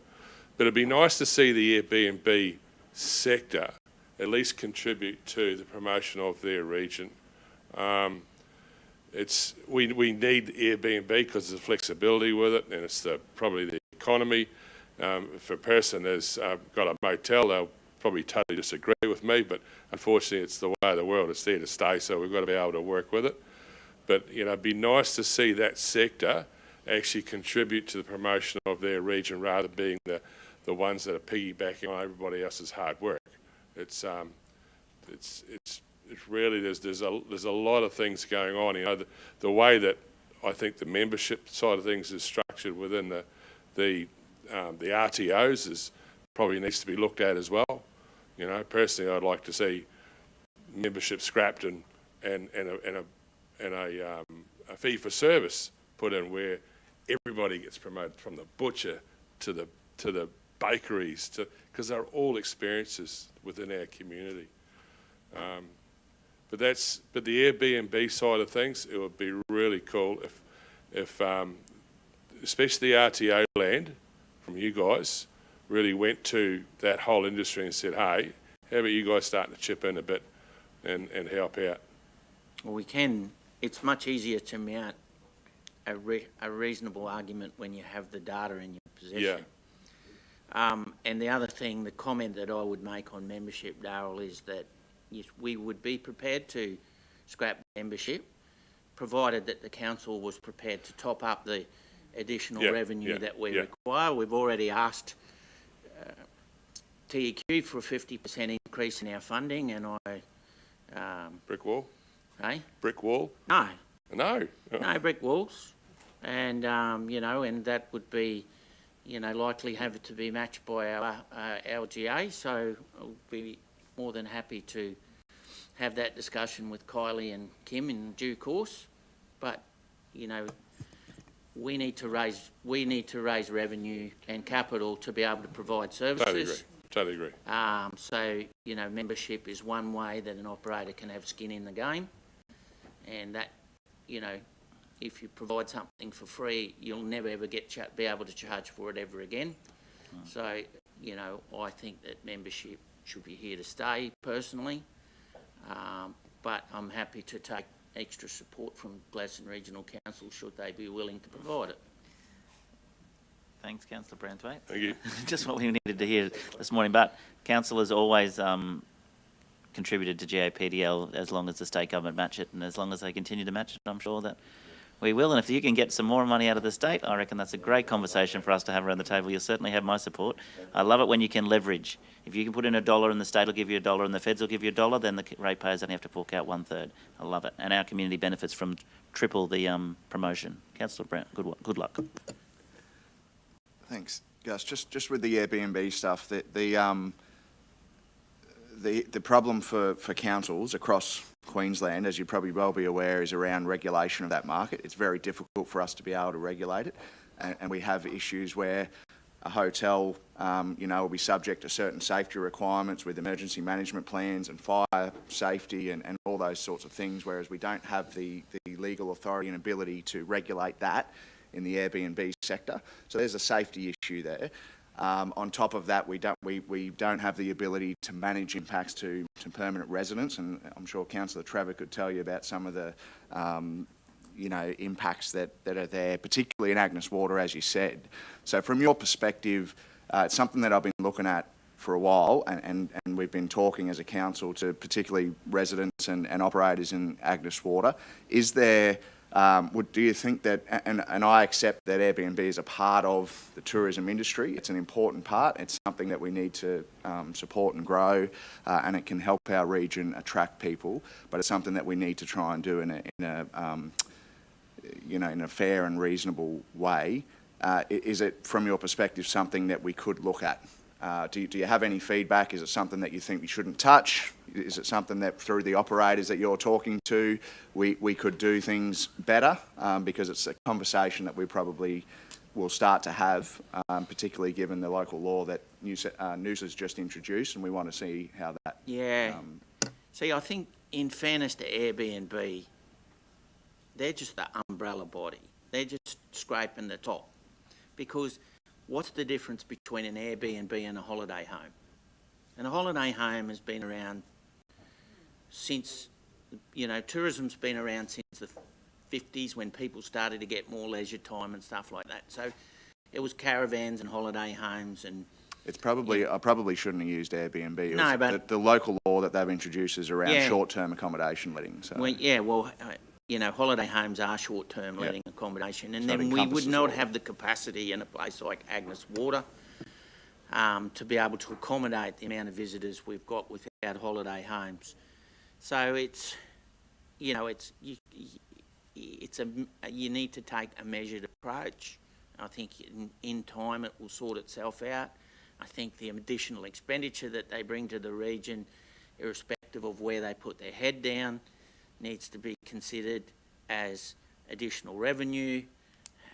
But it'd be nice to see the Airbnb sector at least contribute to the promotion of their region. We need Airbnb because there's flexibility with it, and it's probably the economy. If a person has got a motel, they'll probably totally disagree with me, but unfortunately it's the way of the world. It's there to stay, so we've got to be able to work with it. But it'd be nice to see that sector actually contribute to the promotion of their region rather than being the ones that are piggybacking on everybody else's hard work. It's really there's a lot of things going on. The way that I think the membership side of things is structured within the RTOs probably needs to be looked at as well. Personally, I'd like to see membership scrapped and a fee for service put in where everybody gets promoted, from the butcher to the bakeries, because they're all experiences within our community. But the Airbnb side of things, it would be really cool if especially the RTO land from you guys really went to that whole industry and said, hey, how about you guys starting to chip in a bit and help out? Well, we can. It's much easier to mount a reasonable argument when you have the data in your possession. Yeah. And the other thing, the comment that I would make on membership, Darryl, is that yes, we would be prepared to scrap membership, provided that the council was prepared to top up the additional revenue that we require. We've already asked TEQ for a 50% increase in our funding, and brick wall? Eh? Brick wall? No. No? No brick walls. And, and that would be, likely have to be matched by our LGA, so I'll be more than happy to have that discussion with Kylie and Kim in due course. But, we need to raise revenue and capital to be able to provide services. Totally agree. So, membership is one way that an operator can have skin in the game, and that, if you provide something for free, you'll never ever be able to charge for it ever again. So, I think that membership should be here to stay personally, but I'm happy to take extra support from Gladstone Regional Council should they be willing to provide it. Thanks, Councillor Branthwaite. Thank you. Just what we needed to hear this morning. But Council has always contributed to GAPDL as long as the state government match it, and as long as they continue to match it, I'm sure that we will. And if you can get some more money out of the state, I reckon that's a great conversation for us to have around the table. You'll certainly have my support. I love it when you can leverage. If you can put in $1 and the state will give you $1 and the feds will give you $1, then the ratepayers only have to fork out 1/3. I love it. And our community benefits from triple the promotion. Councillor Brown, good luck. Thanks, Gus. Just with the Airbnb stuff, the problem for councils across Queensland, as you probably well be aware, is around regulation of that market. It's very difficult for us to be able to regulate it, and we have issues where a hotel, will be subject to certain safety requirements with emergency management plans and fire safety and all those sorts of things, whereas we don't have the legal authority and ability to regulate that in the Airbnb sector. So there's a safety issue there. On top of that, we don't have the ability to manage impacts to permanent residents, and I'm sure Councillor Trevor could tell you about some of the impacts that are there, particularly in Agnes Water, as you said. So from your perspective, it's something that I've been looking at for a while, and we've been talking as a council to particularly residents and operators in Agnes Water. Is there, do you think that, and I accept that Airbnb is a part of the tourism industry, it's an important part, it's something that we need to support and grow, and it can help our region attract people, but it's something that we need to try and do in a fair and reasonable way. Is it, from your perspective, something that we could look at? Do you have any feedback? Is it something that you think we shouldn't touch? Is it something that through the operators that you're talking to, we could do things better? Because it's a conversation that we probably will start to have, particularly given the local law that Noosa's just introduced, and we want to see how that... Yeah. See, I think in fairness to Airbnb, they're just the umbrella body. They're just scraping the top. Because what's the difference between an Airbnb and a holiday home? And a holiday home has been around since, tourism's been around since the 50s when people started to get more leisure time and stuff like that. So it was caravans and holiday homes and... It's probably, I probably shouldn't have used Airbnb. No, but... The local law that they've introduced is around short-term accommodation letting. So. Well, holiday homes are short-term letting accommodation, and then we would not have the capacity in a place like Agnes Water to be able to accommodate the amount of visitors we've got without holiday homes. So you need to take a measured approach. I think in time it will sort itself out. I think the additional expenditure that they bring to the region, irrespective of where they put their head down, needs to be considered as additional revenue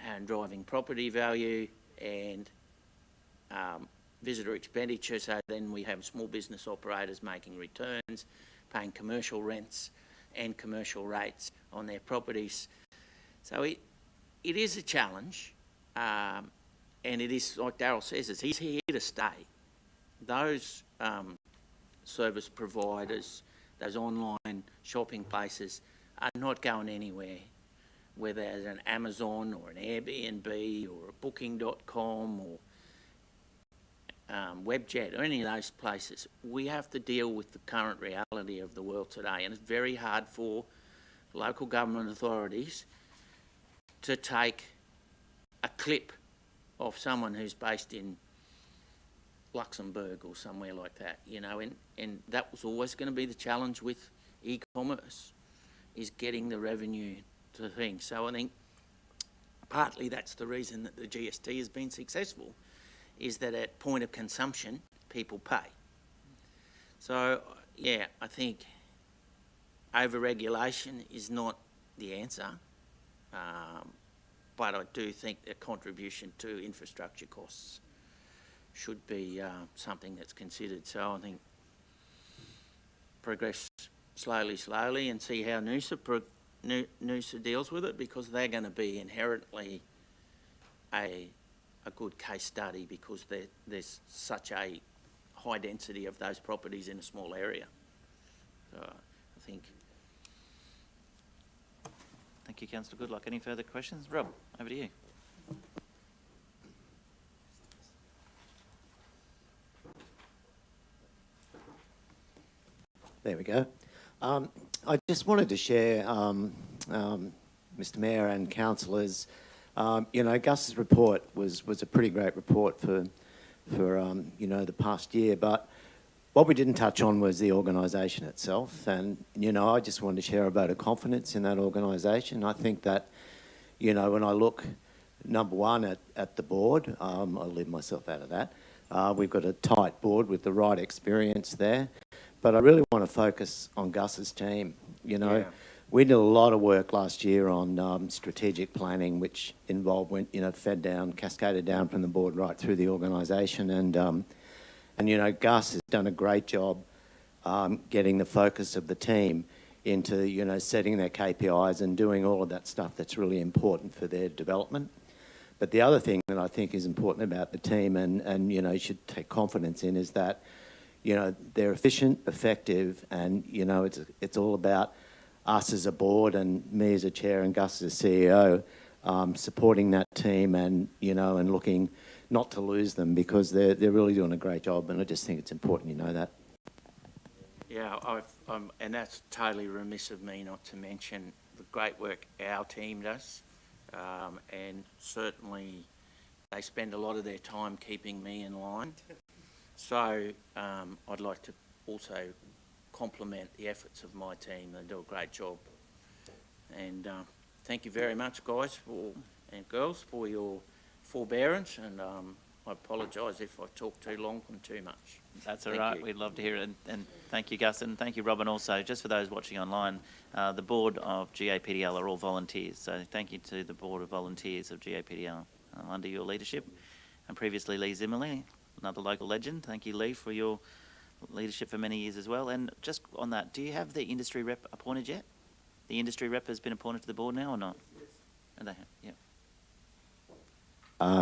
and driving property value and visitor expenditure. So then we have small business operators making returns, paying commercial rents and commercial rates on their properties. So it is a challenge, and it is, like Darryl says, he's here to stay. Those service providers, those online shopping places are not going anywhere, whether it's an Amazon or an Airbnb or a Booking.com or Webjet or any of those places. We have to deal with the current reality of the world today, and it's very hard for local government authorities to take a clip of someone who's based in Luxembourg or somewhere like that, and that was always going to be the challenge with e-commerce, is getting the revenue to things. So I think partly that's the reason that the GST has been successful, is that at point of consumption, people pay. So, yeah, I think over-regulation is not the answer, but I do think a contribution to infrastructure costs should be something that's considered. So I think progress slowly and see how Noosa deals with it, because they're going to be inherently a good case study, because there's such a high density of those properties in a small area. So I think... Thank you, Councillor Goodluck. Any further questions? Rob, over to you. There we go. I just wanted to share, Mr Mayor and councillors, Gus's report was a pretty great report for the past year, but what we didn't touch on was the organisation itself, and I just wanted to share a vote of confidence in that organisation. I think that when I look, number one, at the board, I'll leave myself out of that. We've got a tight board with the right experience there. But I really want to focus on Gus's team. We did a lot of work last year on strategic planning, which involved, cascaded down from the board right through the organisation. And Gus has done a great job getting the focus of the team into, setting their KPIs and doing all of that stuff that's really important for their development. But the other thing that I think is important about the team and you should take confidence in is that, they're efficient, effective, and, it's all about us as a board and me as a chair and Gus as a CEO supporting that team and, and looking not to lose them because they're really doing a great job, and I just think it's important you know that. Yeah, and that's totally remiss of me not to mention the great work our team does, and certainly they spend a lot of their time keeping me in line. So I'd like to also compliment the efforts of my team. They do a great job. And thank you very much, guys and girls, for your forbearance, and I apologise if I talk too long and too much. That's all right. We'd love to hear it. And thank you, Gus, and thank you, Robin. Also, just for those watching online, the board of GAPDL are all volunteers. So thank you to the board of volunteers of GAPDL under your leadership. And previously, Lee Zimmerly, another local legend. Thank you, Lee, for your leadership for many years as well. And just on that, do you have the industry rep appointed yet? The industry rep has been appointed to the board now or not? Yes. And they have, yeah.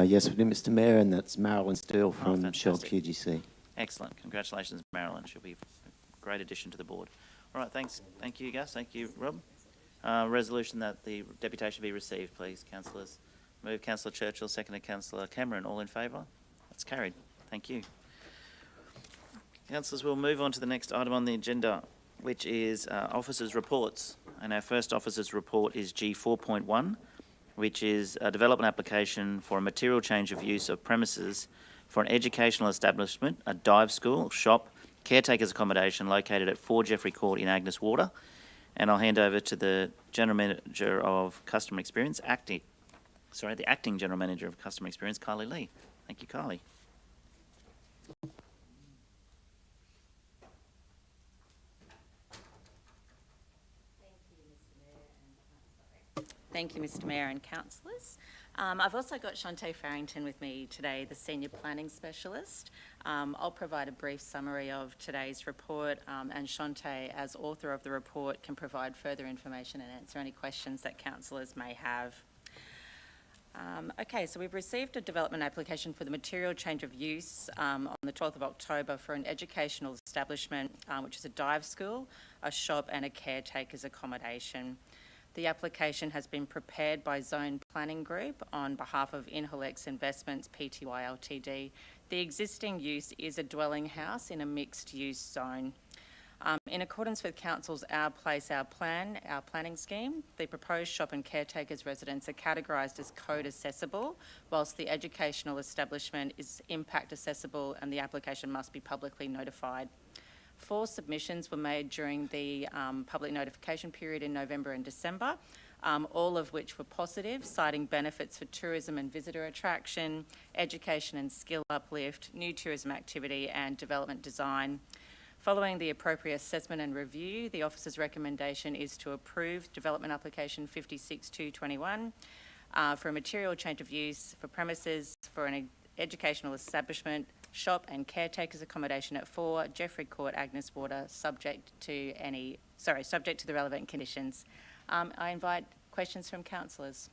Yes, we do, Mr. Mayor, and that's Marilyn Steele from Shell QGC. Excellent. Congratulations, Marilyn. She'll be a great addition to the board. All right, thanks. Thank you, Gus. Thank you, Rob. Resolution that the deputation be received, please, councillors. Move Councillor Churchill, seconded Councillor Cameron. All in favour? That's carried. Thank you. Councillors, we'll move on to the next item on the agenda, which is officers' reports. And our first officers' report is G4.1, which is a development application for a material change of use of premises for an educational establishment, a dive school, shop, caretaker's accommodation located at 4 Jeffrey Court in Agnes Water. And I'll hand over to the General Manager of Customer Experience, the Acting General Manager of Customer Experience, Kylie Lee. Thank you, Kylie. Thank you, Mr. Mayor and councillors. I've also got Shante Farrington with me today, the Senior Planning Specialist. I'll provide a brief summary of today's report, and Shante, as author of the report, can provide further information and answer any questions that councillors may have. Okay, so we've received a development application for the material change of use on the 12th of October for an educational establishment, which is a dive school, a shop and a caretaker's accommodation. The application has been prepared by Zone Planning Group on behalf of Inhalex Investments Pty Ltd. The existing use is a dwelling house in a mixed-use zone. In accordance with Council's Our Place, Our planning scheme, the proposed shop and caretaker's residence are categorised as code accessible, whilst the educational establishment is impact accessible and the application must be publicly notified. 4 submissions were made during the public notification period in November and December, all of which were positive, citing benefits for tourism and visitor attraction, education and skill uplift, new tourism activity and development design. Following the appropriate assessment and review, the officer's recommendation is to approve development application 56221 for a material change of use for premises for an educational establishment, shop and caretaker's accommodation at 4 Jeffrey Court, Agnes Water, subject to the relevant conditions. I invite questions from councillors.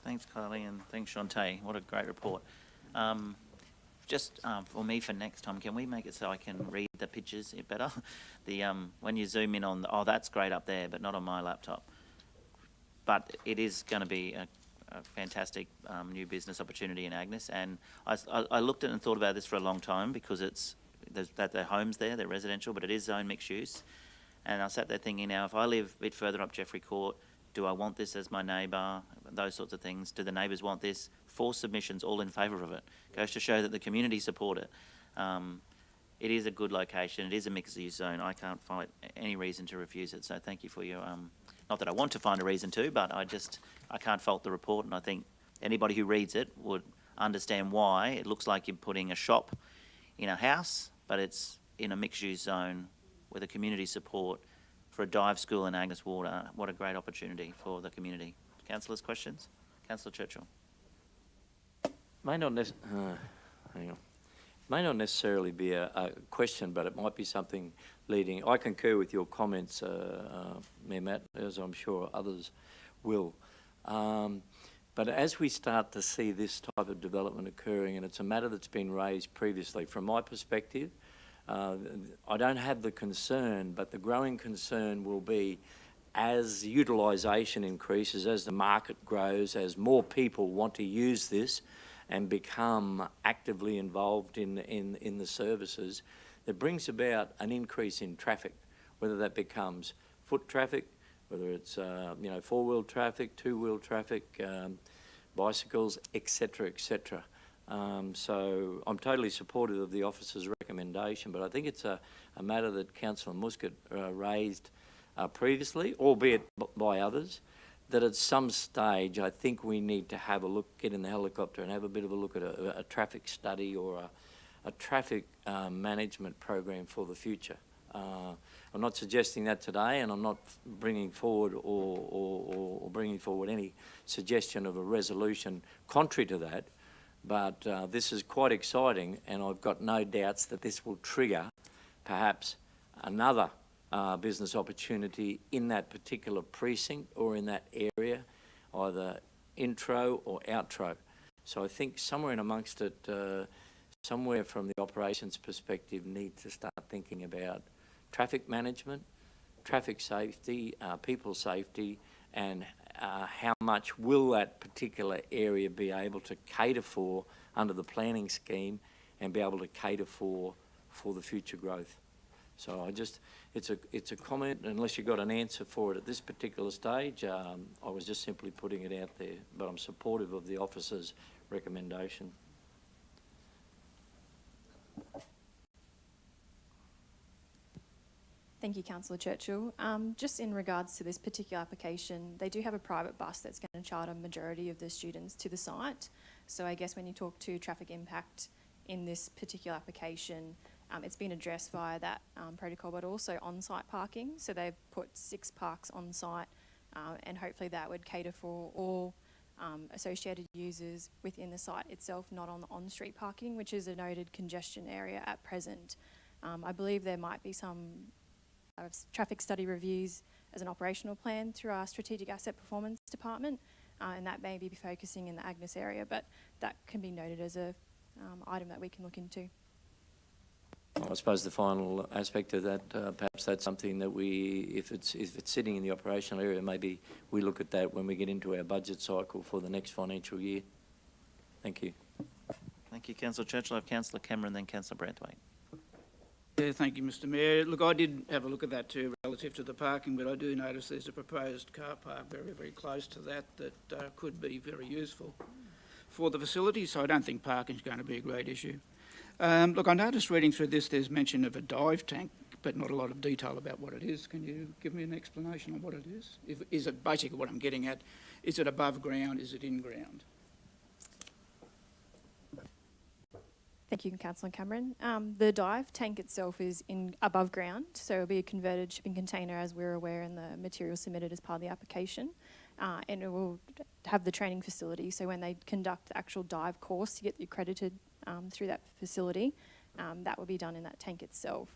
Thanks, Kylie, and thanks, Shante. What a great report. Just for me for next time, can we make it so I can read the pictures better? When you zoom in on, that's great up there, but not on my laptop. But it is going to be a fantastic new business opportunity in Agnes, and I looked at it and thought about this for a long time because their homes there, they're residential, but it is zone mixed use. And I sat there thinking, now if I live a bit further up Jeffrey Court, do I want this as my neighbour? Those sorts of things. Do the neighbours want this? 4 submissions, all in favour of it. Goes to show that the community support it. It is a good location. It is a mixed use zone. I can't find any reason to refuse it. So thank you for your. Not that I want to find a reason to, but I can't fault the report, and I think anybody who reads it would understand why it looks like you're putting a shop in a house, but it's in a mixed-use zone with a community support for a dive school in Agnes Water. What a great opportunity for the community. Councillors, questions? Councillor Churchill. May not necessarily be a question, but it might be something leading. I concur with your comments, Mayor Matt, as I'm sure others will. But as we start to see this type of development occurring, and it's a matter that's been raised previously, from my perspective, I don't have the concern, but the growing concern will be as utilisation increases, as the market grows, as more people want to use this and become actively involved in the services, that brings about an increase in traffic, whether that becomes foot traffic, whether it's four-wheel traffic, two-wheel traffic, bicycles, etc., etc. So I'm totally supportive of the officer's recommendation, but I think it's a matter that Councillor Muscat raised previously, albeit by others, that at some stage I think we need to have a look, get in the helicopter and have a bit of a look at a traffic study or a traffic management program for the future. I'm not suggesting that today, and I'm not bringing forward or bringing forward any suggestion of a resolution contrary to that, but this is quite exciting, and I've got no doubts that this will trigger perhaps another business opportunity in that particular precinct or in that area, either intro or outro. So I think somewhere in amongst it, somewhere from the operations perspective, need to start thinking about traffic management, traffic safety, people safety, and how much will that particular area be able to cater for under the planning scheme and be able to cater for the future growth. So it's a comment, unless you've got an answer for it at this particular stage. I was just simply putting it out there, but I'm supportive of the officer's recommendation. Thank you, Councillor Churchill. Just in regards to this particular application, they do have a private bus that's going to charter a majority of the students to the site. So I guess when you talk to traffic impact in this particular application, it's been addressed via that protocol, but also on-site parking. So they've put 6 parks on site, and hopefully that would cater for all associated users within the site itself, not on the on-street parking, which is a noted congestion area at present. I believe there might be some traffic study reviews as an operational plan through our Strategic Asset Performance Department, and that may be focusing in the Agnes area, but that can be noted as a item that we can look into. I suppose the final aspect of that, perhaps that's something that if it's sitting in the operational area, maybe we look at that when we get into our budget cycle for the next financial year. Thank you. Thank you, Councillor Churchill. I have Councillor Cameron, then Councillor Braithwaite. Yeah, thank you, Mr Mayor. Look, I did have a look at that too, relative to the parking, but I do notice there's a proposed car park very, very close to that could be very useful for the facility, so I don't think parking is going to be a great issue. Look, I noticed reading through this, there's mention of a dive tank, but not a lot of detail about what it is. Can you give me an explanation on what it is? Is it basically what I'm getting at? Is it above ground? Is it in ground? Thank you, Councillor Cameron. The dive tank itself is above ground, so it'll be a converted shipping container, as we're aware in the material submitted as part of the application, and it will have the training facility. So when they conduct the actual dive course to get accredited through that facility, that will be done in that tank itself.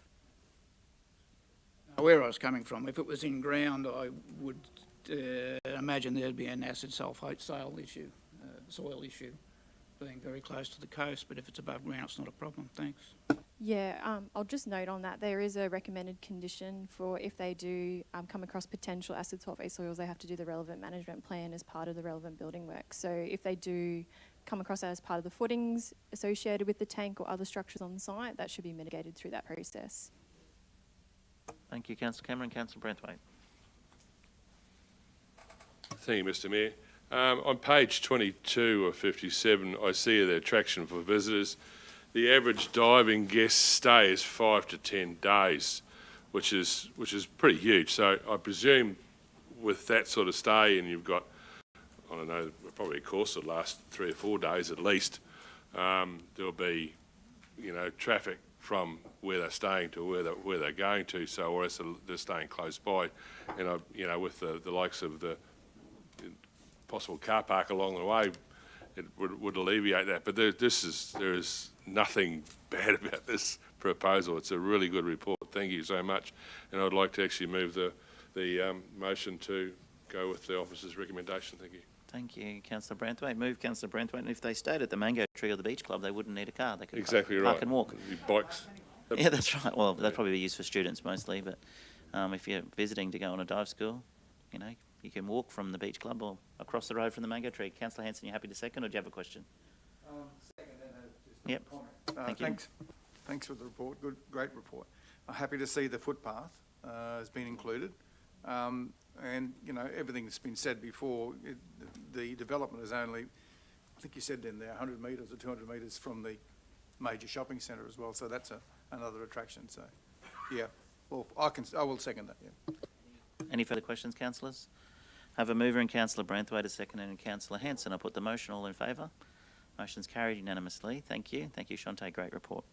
Where I was coming from, if it was in ground, I would imagine there'd be an acid sulphate soil issue, being very close to the coast, but if it's above ground, it's not a problem. Thanks. Yeah, I'll just note on that there is a recommended condition for if they do come across potential acid sulphate soils, they have to do the relevant management plan as part of the relevant building work. So if they do come across that as part of the footings associated with the tank or other structures on site, that should be mitigated through that process. Thank you, Councillor Cameron. Councillor Braithwaite. Thank you, Mr Mayor. On page 22 of 57, I see the attraction for visitors. The average diving guest stay is 5 to 10 days, which is pretty huge. So I presume with that sort of stay, and you've got, I don't know, probably a course that lasts 3 or 4 days at least, there'll be, traffic from where they're staying to where they're going to. So, or else they're staying close by, and with the likes of the possible car park along the way, it would alleviate that. But there is nothing bad about this proposal. It's a really good report. Thank you so much. And I'd like to actually move the motion to go with the officer's recommendation. Thank you. Thank you, Councillor Braithwaite. Move, Councillor Braithwaite. And if they stayed at the Mango Tree or the Beach Club, they wouldn't need a car. They could exactly park right. and walk. Bikes. Yeah, that's right. Well, that'd probably be used for students mostly, but if you're visiting to go on a dive school, you know, you can walk from the beach club or across the road from the mango tree. Councillor Hanson, you happy to second, or do you have a question? Second, just Yep. comment. Thank you. Thanks for the report. Great report. I'm happy to see the footpath has been included. And, you know, everything that's been said before, the development is only, I think you said in there, 100 metres or 200 metres from the major shopping centre as well, so that's another attraction. So, yeah, well, I will second that, yeah. Any further questions, councillors? Have a mover in Councillor Branthwaite, a second, and Councillor Hanson. I put the motion. All in favour? Motion's carried unanimously. Thank you. Thank you, Shante. Great report.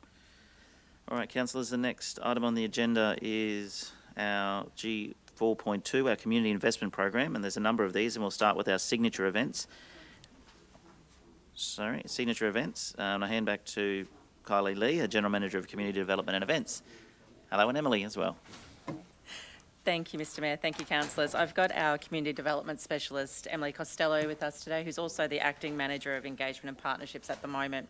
All right, councillors, the next item on the agenda is our G4.2, our Community Investment Program, and there's a number of these, and we'll start with our signature events. Signature events. And I hand back to Kylie Lee, a General Manager of Community Development and Events. Hello, and Emily as well. Thank you, Mr Mayor. Thank you, councillors. I've got our Community Development Specialist, Emily Costello, with us today, who's also the Acting Manager of Engagement and Partnerships at the moment.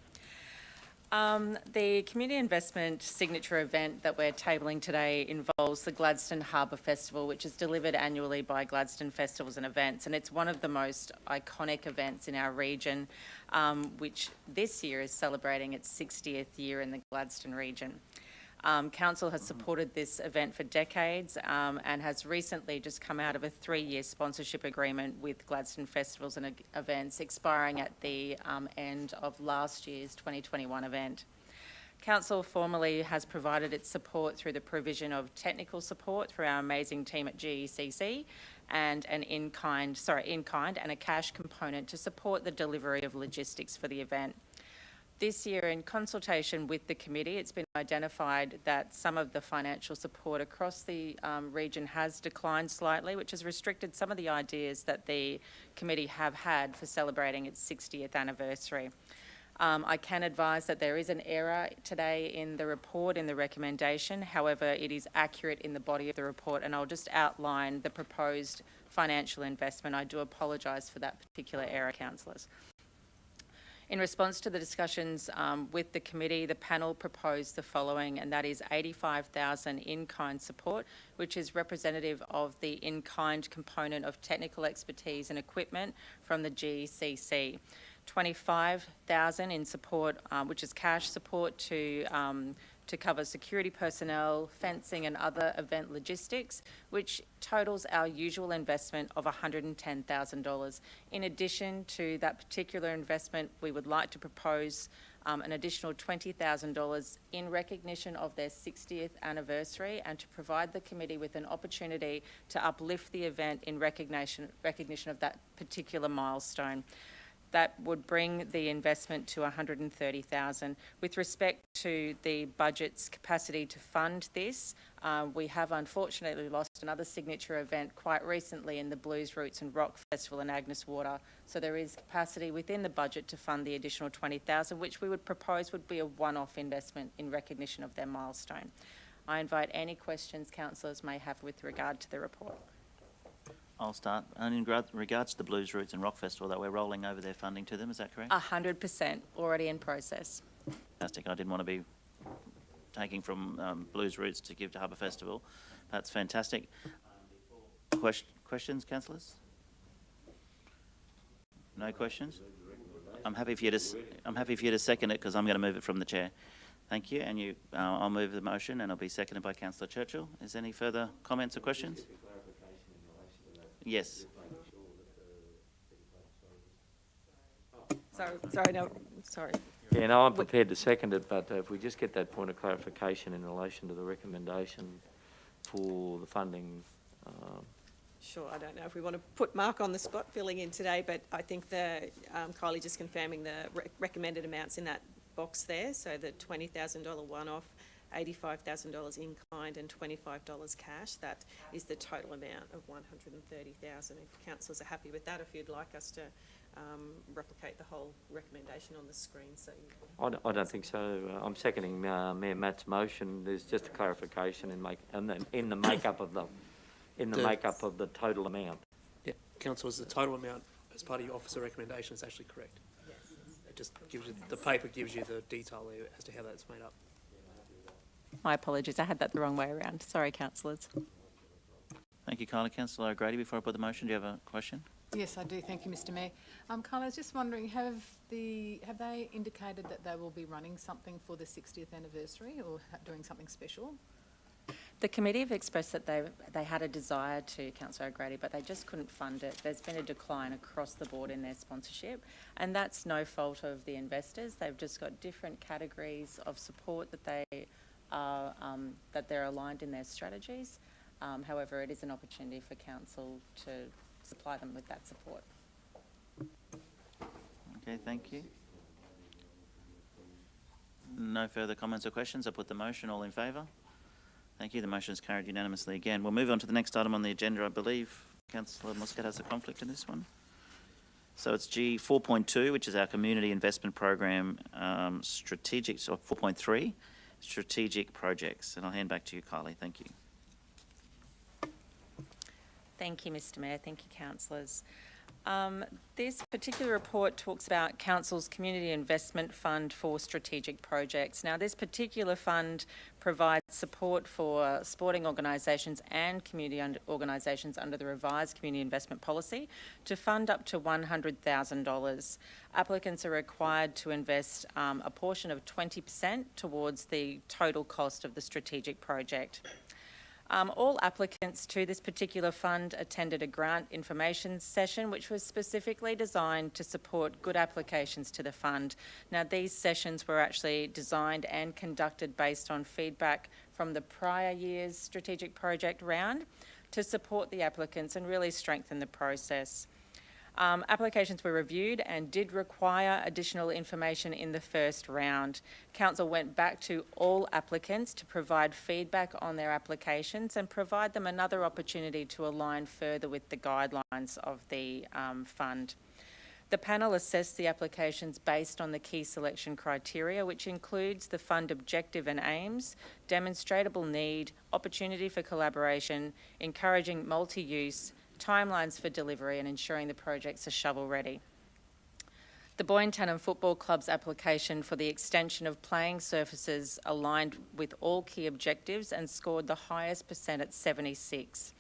The Community Investment Signature event that we're tabling today involves the Gladstone Harbour Festival, which is delivered annually by Gladstone Festivals and Events, and it's one of the most iconic events in our region, which this year is celebrating its 60th year in the Gladstone region. Council has supported this event for decades and has recently just come out of a 3-year sponsorship agreement with Gladstone Festivals and Events, expiring at the end of last year's 2021 event. Council formally has provided its support through the provision of technical support for our amazing team at GECC and an in-kind and a cash component to support the delivery of logistics for the event. This year, in consultation with the committee, it's been identified that some of the financial support across the region has declined slightly, which has restricted some of the ideas that the committee have had for celebrating its 60th anniversary. I can advise that there is an error today in the report, in the recommendation. However, it is accurate in the body of the report, and I'll just outline the proposed financial investment. I do apologise for that particular error, councillors. In response to the discussions with the committee, the panel proposed the following, and that is $85,000 in-kind support, which is representative of the in-kind component of technical expertise and equipment from the GCC. $25,000 in support, which is cash support to cover security personnel, fencing and other event logistics, which totals our usual investment of $110,000. In addition to that particular investment, we would like to propose an additional $20,000 in recognition of their 60th anniversary and to provide the committee with an opportunity to uplift the event in recognition of that particular milestone. That would bring the investment to $130,000. With respect to the budget's capacity to fund this, we have unfortunately lost another signature event quite recently in the Blues Roots and Rock Festival in Agnes Water. So there is capacity within the budget to fund the additional $20,000, which we would propose would be a one-off investment in recognition of their milestone. I invite any questions councillors may have with regard to the report. I'll start. And in regards to the Blues Roots and Rock Festival, that we're rolling over their funding to them, is that correct? 100%, already in process. Fantastic. I didn't want to be taking from Blues Roots to give to Harbour Festival. That's fantastic. Questions, councillors? No questions? I'm happy for you to second it, because I'm going to move it from the chair. Thank you. And I'll move the motion, and it'll be seconded by Councillor Churchill. Is there any further comments or questions? Yes. Sorry. Yeah, no, I'm prepared to second it, but if we just get that point of clarification in relation to the recommendation for the funding. Sure, I don't know if we want to put Mark on the spot filling in today, but I think Kylie just confirming the recommended amounts in that box there, so the $20,000 one-off, $85,000 in kind and $25 cash. That is the total amount of $130,000. If councillors are happy with that, if you'd like us to replicate the whole recommendation on the screen. So I don't think so. I'm seconding Mayor Matt's motion. There's just a clarification in the makeup of the total amount. Yeah, councillors, the total amount as part of your officer recommendation is actually correct. Yes. It just gives you the paper gives you the detail there as to how that's made up. My apologies, I had that the wrong way around. Sorry, councillors. Thank you, Kylie. Councillor O'Grady, before I put the motion, do you have a question? Yes, I do. Thank you, Mr. Mayor. Kylie, I was just wondering, have they indicated that they will be running something for the 60th anniversary or doing something special? The committee have expressed that they had a desire to, Councillor O'Grady, but they just couldn't fund it. There's been a decline across the board in their sponsorship, and that's no fault of the investors. They've just got different categories of support that they're aligned in their strategies. However, it is an opportunity for council to supply them with that support. Okay, thank you. No further comments or questions. I put the motion. All in favour? Thank you. The motion is carried unanimously again. We'll move on to the next item on the agenda. I believe Councillor Muscat has a conflict in this one. So it's G 4.2, which is our Community Investment Program strategic, so 4.3, strategic projects. And I'll hand back to you, Kylie. Thank you. Thank you, Mr. Mayor. Thank you, councillors. This particular report talks about Council's Community Investment Fund for strategic projects. Now, this particular fund provides support for sporting organisations and community organisations under the revised Community Investment Policy to fund up to $100,000. Applicants are required to invest a portion of 20% towards the total cost of the strategic project. All applicants to this particular fund attended a grant information session which was specifically designed to support good applications to the fund. Now, these sessions were actually designed and conducted based on feedback from the prior year's strategic project round to support the applicants and really strengthen the process. Applications were reviewed and did require additional information in the first round. Council went back to all applicants to provide feedback on their applications and provide them another opportunity to align further with the guidelines of the fund. The panel assessed the applications based on the key selection criteria, which includes the fund objective and aims, demonstrable need, opportunity for collaboration, encouraging multi-use, timelines for delivery and ensuring the projects are shovel ready. The Boyne Football Club's application for the extension of playing surfaces aligned with all key objectives and scored the highest percent at 76.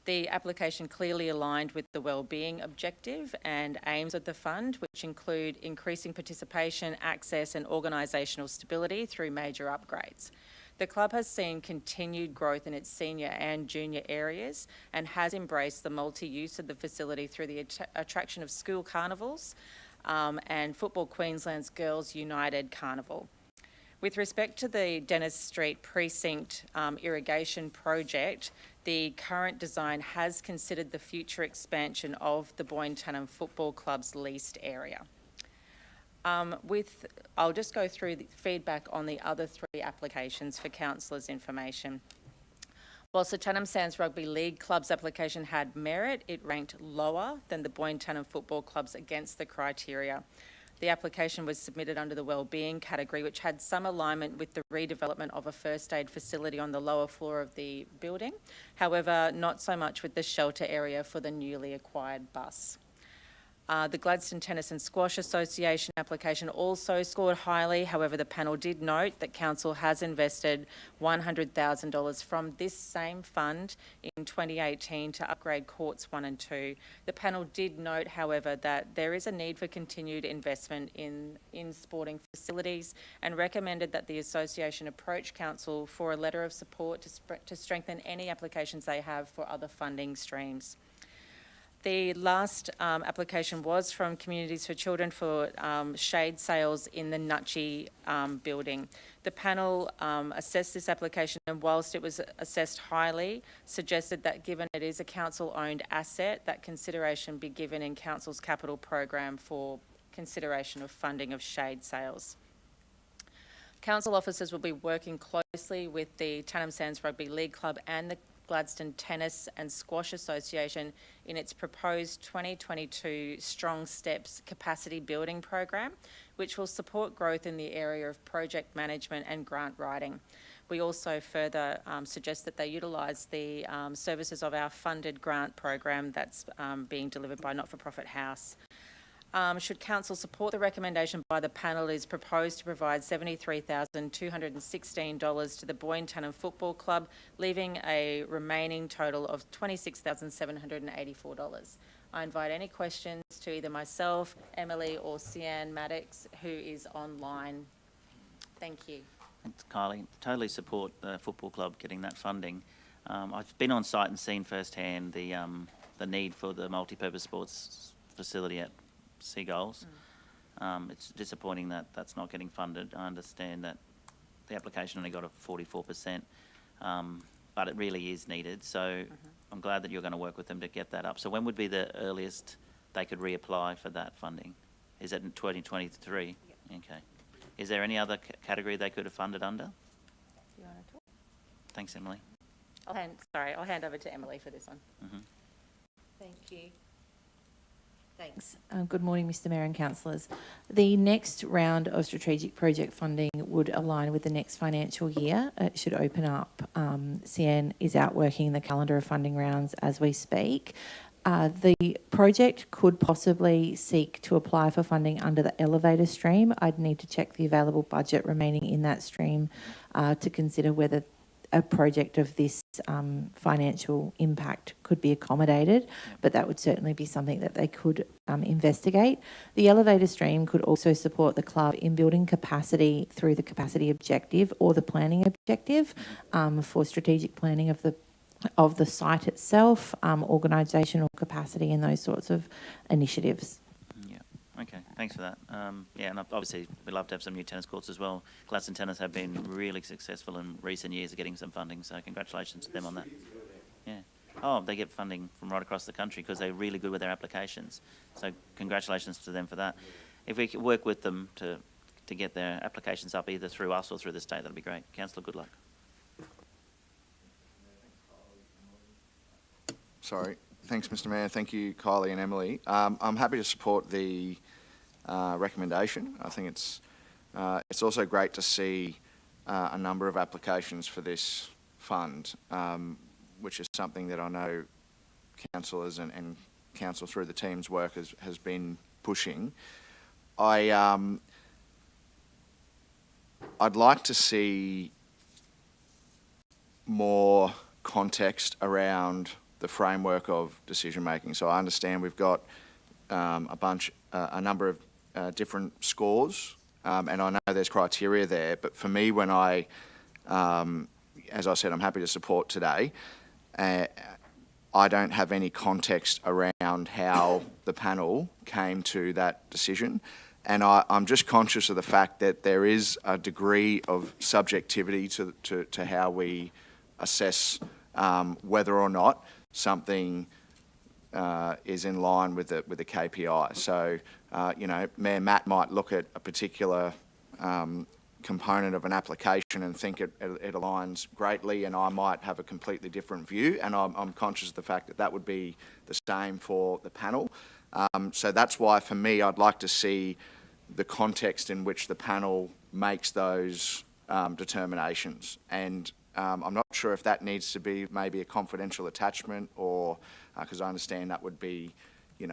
The application clearly aligned with the wellbeing objective and aims of the fund, which include increasing participation, access and organisational stability through major upgrades. The club has seen continued growth in its senior and junior areas and has embraced the multi-use of the facility through the attraction of school carnivals and Football Queensland's Girls United Carnival. With respect to the Dennis Street Precinct irrigation project, the current design has considered the future expansion of the Boyne Football Club's leased area. I'll just go through the feedback on the other three applications for councillors' information. Whilst the Chatham Sands Rugby League Club's application had merit, it ranked lower than the Boyne Football Club's against the criteria. The application was submitted under the wellbeing category, which had some alignment with the redevelopment of a first aid facility on the lower floor of the building. However, not so much with the shelter area for the newly acquired bus. The Gladstone Tennis and Squash Association application also scored highly. However, the panel did note that council has invested $100,000 from this same fund in 2018 to upgrade courts 1 and 2. The panel did note, however, that there is a need for continued investment in sporting facilities and recommended that the association approach council for a letter of support to strengthen any applications they have for other funding streams. The last application was from Communities for Children for shade sales in the Nutchie building. The panel assessed this application and whilst it was assessed highly, suggested that given it is a council-owned asset, that consideration be given in council's capital program for consideration of funding of shade sales. Council officers will be working closely with the Chatham Sands Rugby League Club and the Gladstone Tennis and Squash Association in its proposed 2022 Strong Steps capacity building program, which will support growth in the area of project management and grant writing. We also further suggest that they utilise the services of our funded grant program that's being delivered by Not-for-Profit House. Should Council support the recommendation by the panel, it is proposed to provide $73,216 to the Boyne Tannin Football Club, leaving a remaining total of $26,784. I invite any questions to either myself, Emily or Sian Maddox, who is online. Thank you. Thanks, Kylie. Totally support the football club getting that funding. I've been on site and seen firsthand the need for the multi-purpose sports facility at Seagulls. It's disappointing that that's not getting funded. I understand that the application only got a 44%, but it really is needed. So I'm glad that you're going to work with them to get that up. So when would be the earliest they could reapply for that funding? Is it in 2023? Yep. Okay. Is there any other category they could have funded under? You want to talk? Thanks, Emily. I'll hand over to Emily for this one. Thank you. Thanks. Good morning, Mr Mayor and councillors. The next round of strategic project funding would align with the next financial year. It should open up. CN is out working the calendar of funding rounds as we speak. The project could possibly seek to apply for funding under the elevator stream. I'd need to check the available budget remaining in that stream to consider whether a project of this financial impact could be accommodated, but that would certainly be something that they could investigate. The elevator stream could also support the club in building capacity through the capacity objective or the planning objective for strategic planning of the site itself, organisational capacity and those sorts of initiatives. Okay, thanks for that. Yeah, and obviously we'd love to have some new tennis courts as well. Glaston Tennis have been really successful in recent years of getting some funding, so congratulations to them on that. Yeah. Oh, they get funding from right across the country because they're really good with their applications. So congratulations to them for that. If we could work with them to get their applications up either through us or through the state, that'd be great. Councillor, good luck. Sorry. Thanks, Mr Mayor. Thank you, Kylie and Emily. I'm happy to support the recommendation. I think it's also great to see a number of applications for this fund, which is something that I know councillors and council through the team's work has been pushing. I'd like to see more context around the framework of decision making. So I understand we've got a number of different scores, and I know there's criteria there, but for me, when as I said, I'm happy to support today, I don't have any context around how the panel came to that decision. And I'm just conscious of the fact that there is a degree of subjectivity to how we assess whether or not something is in line with the KPI. So, Mayor Matt might look at a particular component of an application and think it aligns greatly, and I might have a completely different view, and I'm conscious of the fact that that would be the same for the panel. So that's why, for me, I'd like to see the context in which the panel makes those determinations. And I'm not sure if that needs to be maybe a confidential attachment, or because I understand that would be, we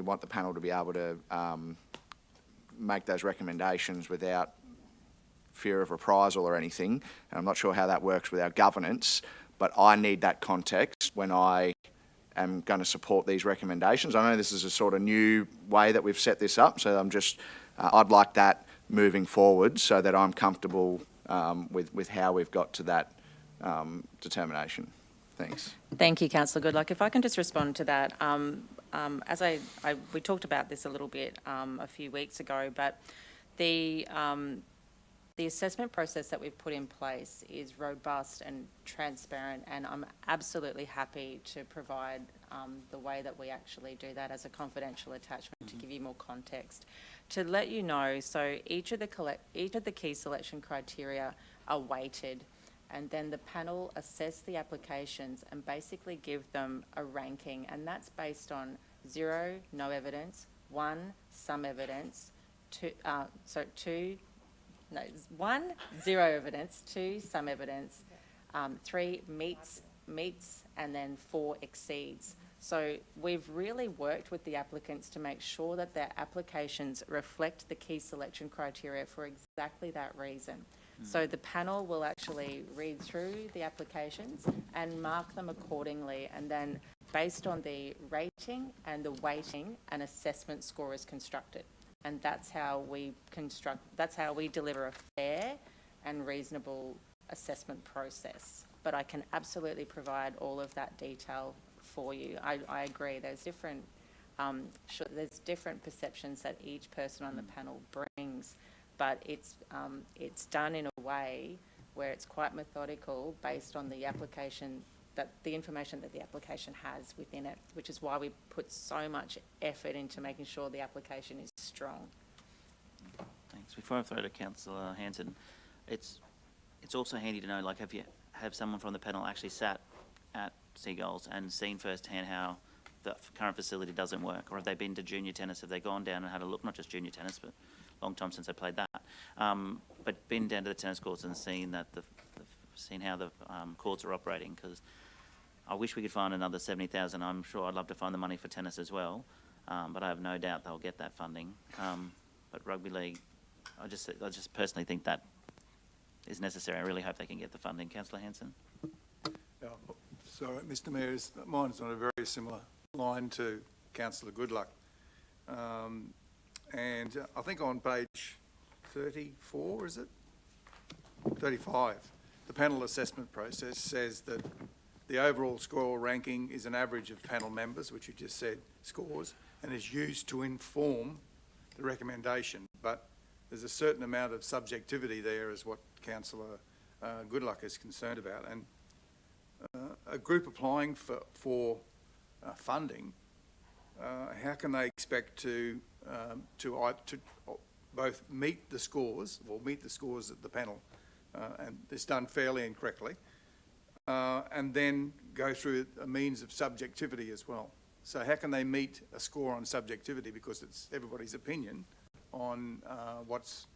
want the panel to be able to make those recommendations without fear of reprisal or anything. And I'm not sure how that works with our governance, but I need that context when I am going to support these recommendations. I know this is a sort of new way that we've set this up, so I'd like that moving forward so that I'm comfortable with how we've got to that determination. Thanks. Thank you, Councillor Goodluck. If I can just respond to that. As we talked about this a little bit a few weeks ago, but the assessment process that we've put in place is robust and transparent, and I'm absolutely happy to provide the way that we actually do that as a confidential attachment to give you more context. To let you know, so each of the key selection criteria are weighted, and then the panel assess the applications and basically give them a ranking, and that's based on 0, no evidence, 1, some evidence, 1, 0 evidence, 2, some evidence, 3, meets, and then 4, exceeds. So we've really worked with the applicants to make sure that their applications reflect the key selection criteria for exactly that reason. So the panel will actually read through the applications and mark them accordingly, and then based on the rating and the weighting, an assessment score is constructed. And that's how we deliver a fair and reasonable assessment process. But I can absolutely provide all of that detail for you. I agree, there's different perceptions that each person on the panel brings, but it's done in a way where it's quite methodical based on the application, the information that the application has within it, which is why we put so much effort into making sure the application is strong. Thanks. Before I throw to Councillor Hanson, it's also handy to know, like, have someone from the panel actually sat at Seagulls and seen firsthand how the current facility doesn't work, or have they been to junior tennis? Have they gone down and had a look, not just junior tennis, but a long time since they played that, but been down to the tennis courts and seen that seen how the courts are operating? Because I wish we could find another 70,000. I'm sure I'd love to find the money for tennis as well, but I have no doubt they'll get that funding. But rugby league, I just personally think that is necessary. I really hope they can get the funding. Councillor Hanson. Sorry, Mr Mayor, mine's on a very similar line to Councillor Goodluck. And I think on page 34, is it? 35, the panel assessment process says that the overall score ranking is an average of panel members, which you just said, scores, and is used to inform the recommendation. But there's a certain amount of subjectivity there, is what Councillor Goodluck is concerned about. And a group applying for funding, how can they expect to both meet the scores, that the panel, and it's done fairly and correctly, and then go through a means of subjectivity as well? So how can they meet a score on subjectivity, because it's everybody's opinion on what's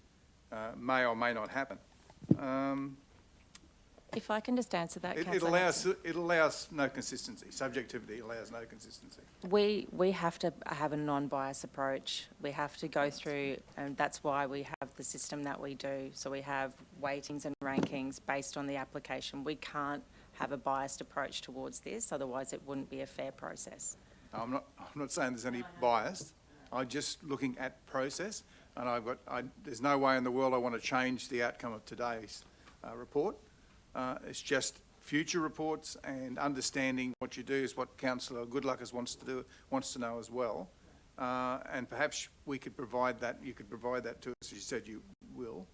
may or may not happen? If I can just answer that, it allows no consistency. Subjectivity allows no consistency. We have to have a non-biased approach. We have to go through, and that's why we have the system that we do. So we have weightings and rankings based on the application. We can't have a biased approach towards this, otherwise it wouldn't be a fair process. I'm not saying there's any bias. I'm just looking at process, and there's no way in the world I want to change the outcome of today's report. It's just future reports and understanding what you do is what Councillor Goodluck wants to know as well. And perhaps we could provide that, you could provide that to us, as you said you will,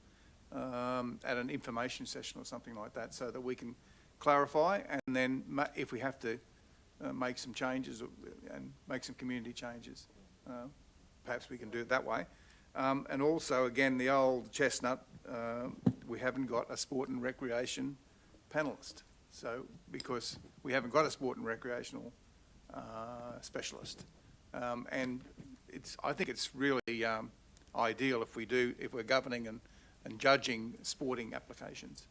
at an information session or something like that, so that we can clarify, and then if we have to make some changes and make some community changes, perhaps we can do it that way. And also, again, the old chestnut, we haven't got a sport and recreation panellist. So, because we haven't got a sport and recreational specialist. And I think it's really ideal if we're governing and judging sporting applications.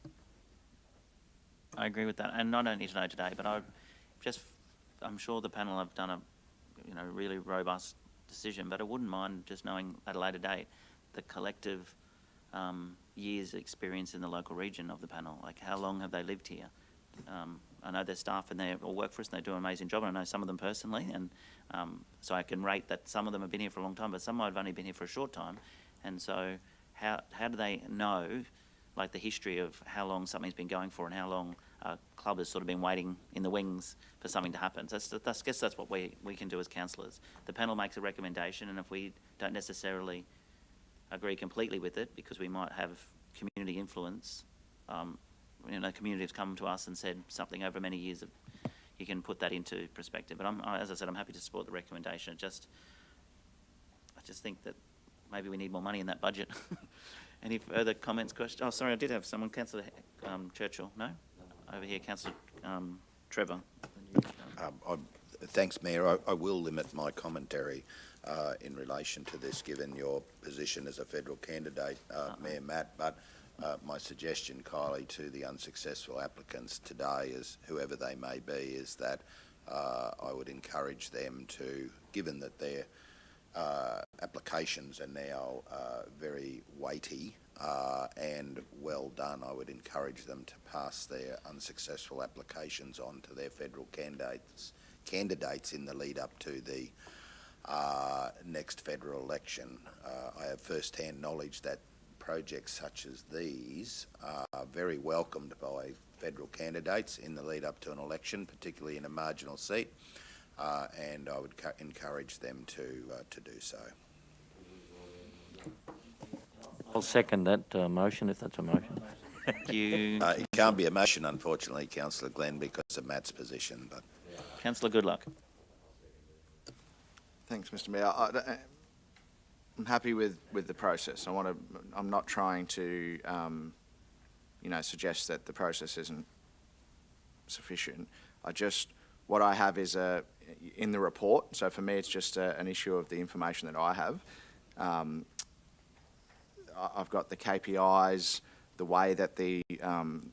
I agree with that, and I don't need to know today, but I'm sure the panel have done a really robust decision, but I wouldn't mind just knowing at a later date the collective years experience in the local region of the panel. Like, how long have they lived here? I know their staff and they all work for us and they do an amazing job, and I know some of them personally, and so I can rate that some of them have been here for a long time, but some might have only been here for a short time. And so how do they know, like, the history of how long something's been going for and how long a club has sort of been waiting in the wings for something to happen? So I guess that's what we can do as councillors. The panel makes a recommendation, and if we don't necessarily agree completely with it, because we might have community influence, community have come to us and said something over many years, you can put that into perspective. But as I said, I'm happy to support the recommendation. I just think that maybe we need more money in that budget. Any further comments, questions? Oh, sorry, I did have someone. Councillor Churchill, no? Over here, Councillor Trevor. Thanks, Mayor. I will limit my commentary in relation to this, given your position as a federal candidate, Mayor Matt. But my suggestion, Kylie, to the unsuccessful applicants today, is whoever they may be, is that I would encourage them to, given that their applications are now very weighty and well done, I would encourage them to pass their unsuccessful applications on to their federal candidates in the lead up to the next federal election. I have first-hand knowledge that projects such as these are very welcomed by federal candidates in the lead up to an election, particularly in a marginal seat, and I would encourage them to do so. I'll second that motion, if that's a motion. Thank you. It can't be a motion, unfortunately, Councillor Glenn, because of Matt's position. But Councillor Goodluck. Thanks, Mr. Mayor. I'm happy with the process. I'm not trying to, suggest that the process isn't sufficient. What I have is in the report. So for me, it's just an issue of the information that I have. I've got the KPIs, the way that the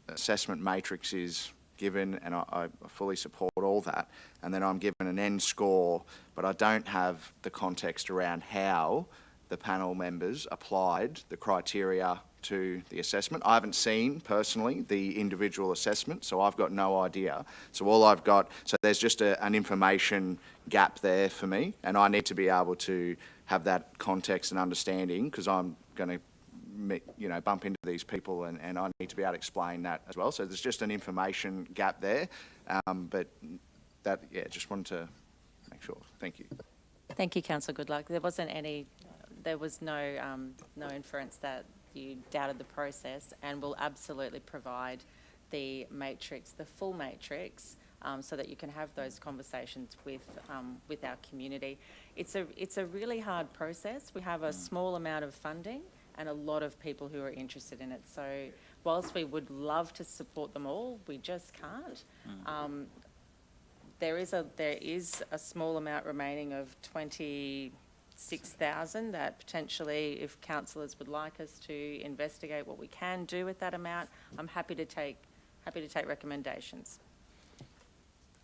assessment matrix is given, and I fully support all that. And then I'm given an end score, but I don't have the context around how the panel members applied the criteria to the assessment. I haven't seen, personally, the individual assessment, so I've got no idea. So there's just an information gap there for me, and I need to be able to have that context and understanding, because I'm going to bump into these people, and I need to be able to explain that as well. So there's just an information gap there, but just wanted to make sure. Thank you. Thank you, Councillor Goodluck. There was no inference that you doubted the process, and will absolutely provide the matrix, the full matrix, so that you can have those conversations with our community. It's a really hard process. We have a small amount of funding and a lot of people who are interested in it. So whilst we would love to support them all, we just can't. There is a small amount remaining of 26,000 that potentially, if councillors would like us to investigate what we can do with that amount, I'm happy to take recommendations.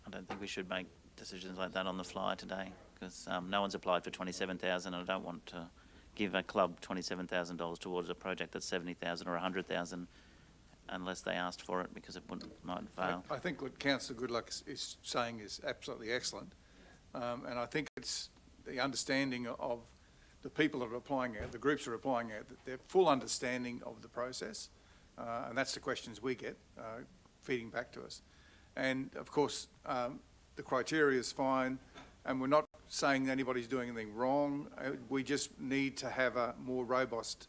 I don't think we should make decisions like that on the fly today, because no one's applied for 27,000, and I don't want to give a club $27,000 towards a project that's 70,000 or 100,000 unless they asked for it, because it might fail. I think what Councillor Goodluck is saying is absolutely excellent, and I think it's the understanding of the people that are applying it, the groups that are applying it, their full understanding of the process, and that's the questions we get feeding back to us. And of course, the criteria is fine, and we're not saying anybody's doing anything wrong. We just need to have a more robust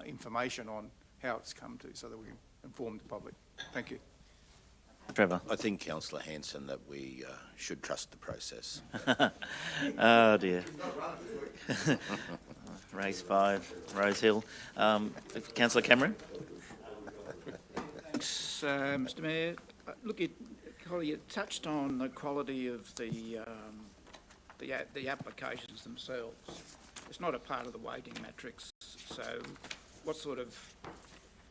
information on how it's come to, so that we can inform the public. Thank you. Trevor. I think, Councillor Hanson, that we should trust the process. Oh dear. Race 5, Rose Hill. Councillor Cameron. Thanks, Mr. Mayor. Look, Holly, you touched on the quality of the applications themselves. It's not a part of the weighting matrix, so what sort of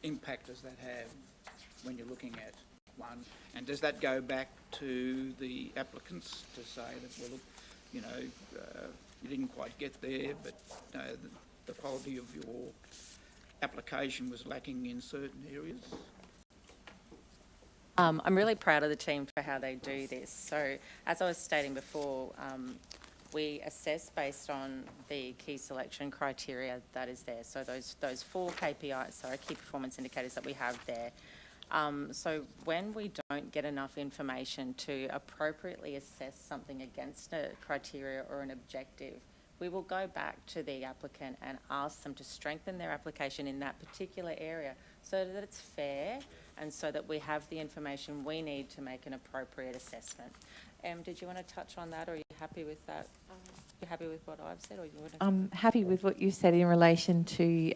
impact does that have when you're looking at one? And does that go back to the applicants to say that, well, look, you didn't quite get there, but the quality of your application was lacking in certain areas? I'm really proud of the team for how they do this. So, as I was stating before, we assess based on the key selection criteria that is there. So those 4 KPIs, key performance indicators that we have there. So when we don't get enough information to appropriately assess something against a criteria or an objective, we will go back to the applicant and ask them to strengthen their application in that particular area so that it's fair and so that we have the information we need to make an appropriate assessment. Did you want to touch on that, or are you happy with that? You happy with what I've said, or you want to? I'm happy with what you said in relation to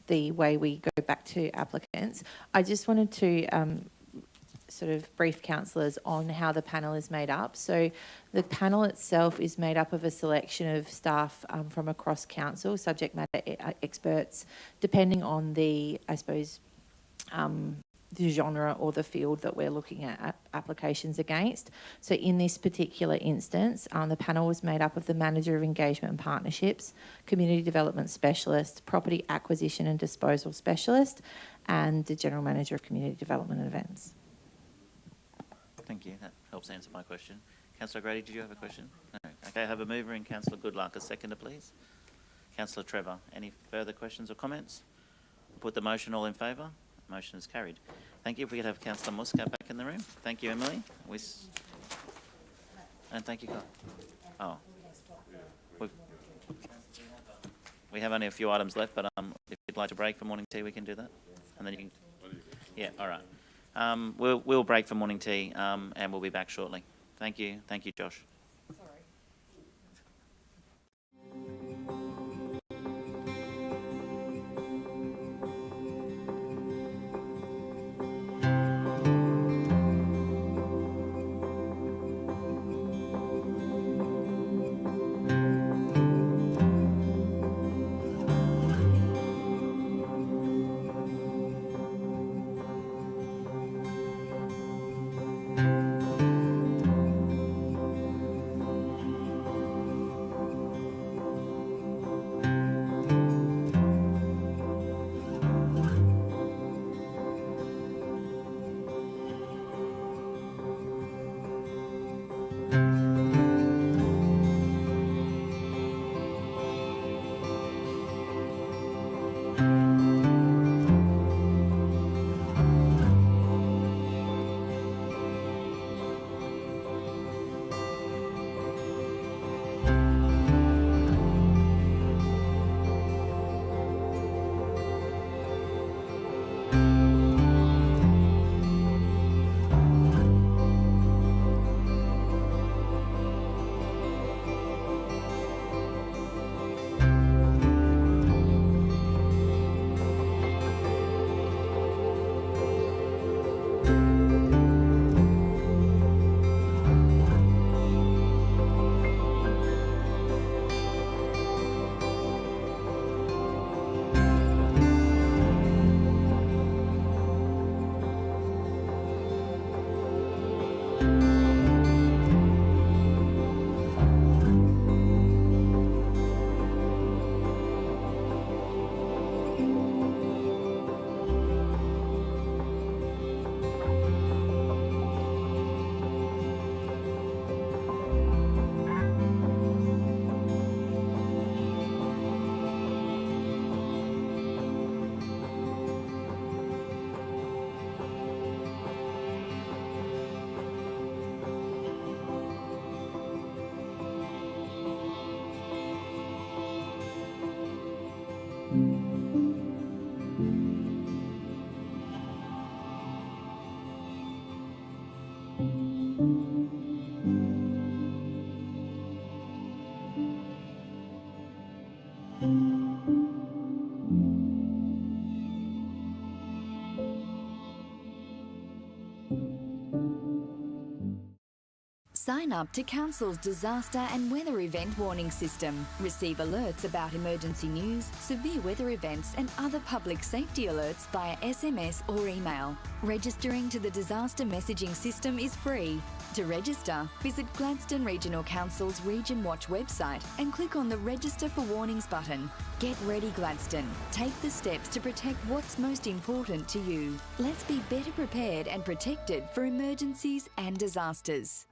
the way we go back to applicants. I just wanted to sort of brief councillors on how the panel is made up. So the panel itself is made up of a selection of staff from across council, subject matter experts, depending on the, I suppose, the genre or the field that we're looking at applications against. So in this particular instance, the panel was made up of the Manager of Engagement and Partnerships, Community Development Specialist, Property Acquisition and Disposal Specialist, and the General Manager of Community Development and Events. Thank you. That helps answer my question. Councillor Grady, did you have a question? No. Okay, I have a mover in Councillor Goodluck. A seconder, please. Councillor Trevor, any further questions or comments? Put the motion. All in favour? Motion is carried. Thank you. If we could have Councillor Muscat back in the room. Thank you, Emily. And thank you, Kyle. Oh. We have only a few items left, but if you'd like to break for morning tea, we can do that. And then you can... Yeah, all right. We'll break for morning tea and we'll be back shortly. Thank you. Thank you, Josh. Sign up to Council's disaster and weather event warning system. Receive alerts about emergency news, severe weather events and other public safety alerts via SMS or email. Registering to the disaster messaging system is free. To register, visit Gladstone Regional Council's Region Watch website and click on the Register for Warnings button. Get ready, Gladstone. Take the steps to protect what's most important to you. Let's be better prepared and protected for emergencies and disasters.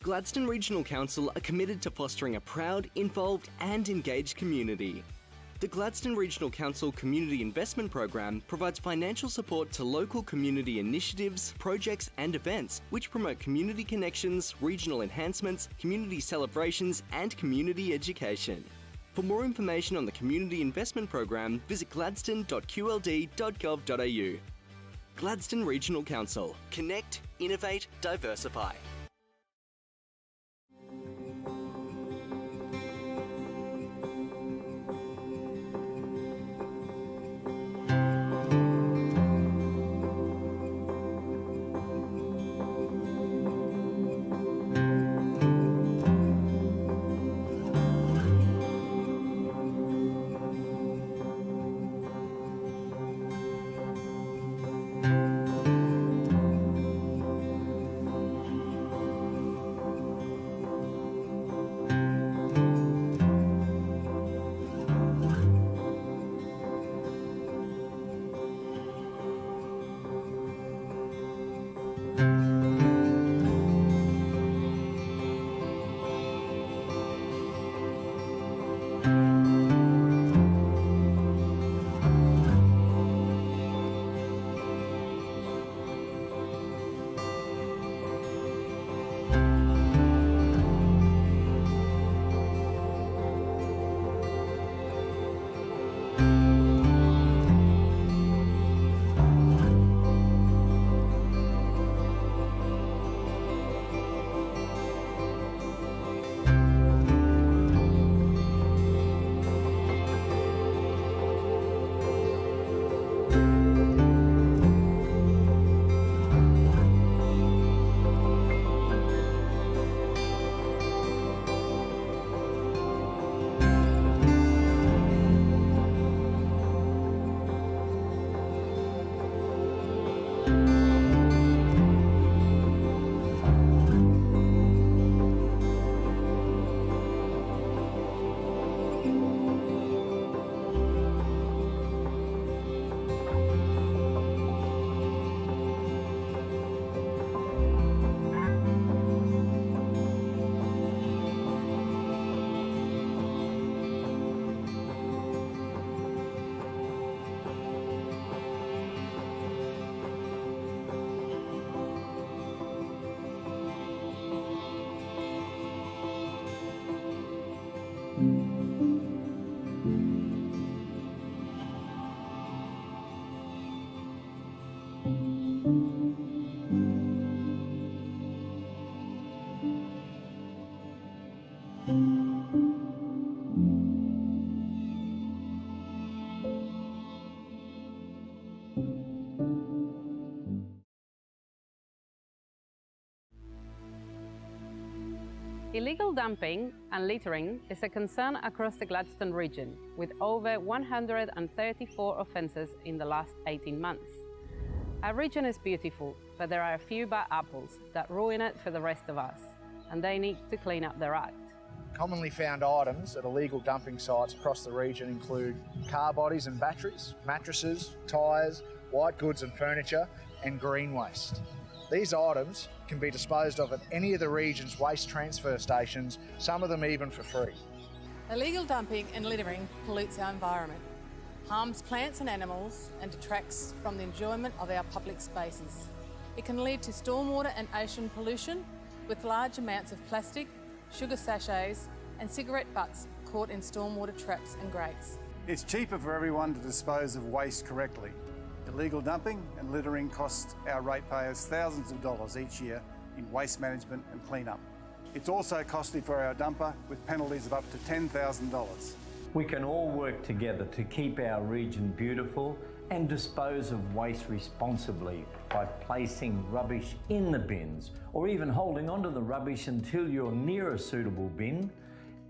Gladstone Regional Council are committed to fostering a proud, involved and engaged community. The Gladstone Regional Council Community Investment Program provides financial support to local community initiatives, projects and events which promote community connections, regional enhancements, community celebrations and community education. For more information on the Community Investment Program, visit gladstone.qld.gov.au. Gladstone Regional Council. Connect, innovate, diversify. Illegal dumping and littering is a concern across the Gladstone region, with over 134 offences in the last 18 months. Our region is beautiful, but there are a few bad apples that ruin it for the rest of us, and they need to clean up their act. Commonly found items at illegal dumping sites across the region include car bodies and batteries, mattresses, tyres, white goods and furniture, and green waste. These items can be disposed of at any of the region's waste transfer stations, some of them even for free. Illegal dumping and littering pollutes our environment, harms plants and animals, and detracts from the enjoyment of our public spaces. It can lead to stormwater and ocean pollution, with large amounts of plastic, sugar sachets, and cigarette butts caught in stormwater traps and grates. It's cheaper for everyone to dispose of waste correctly. Illegal dumping and littering cost our ratepayers thousands of dollars each year in waste management and clean-up. It's also costly for our dumper, with penalties of up to $10,000. We can all work together to keep our region beautiful and dispose of waste responsibly by placing rubbish in the bins, or even holding onto the rubbish until you're near a suitable bin,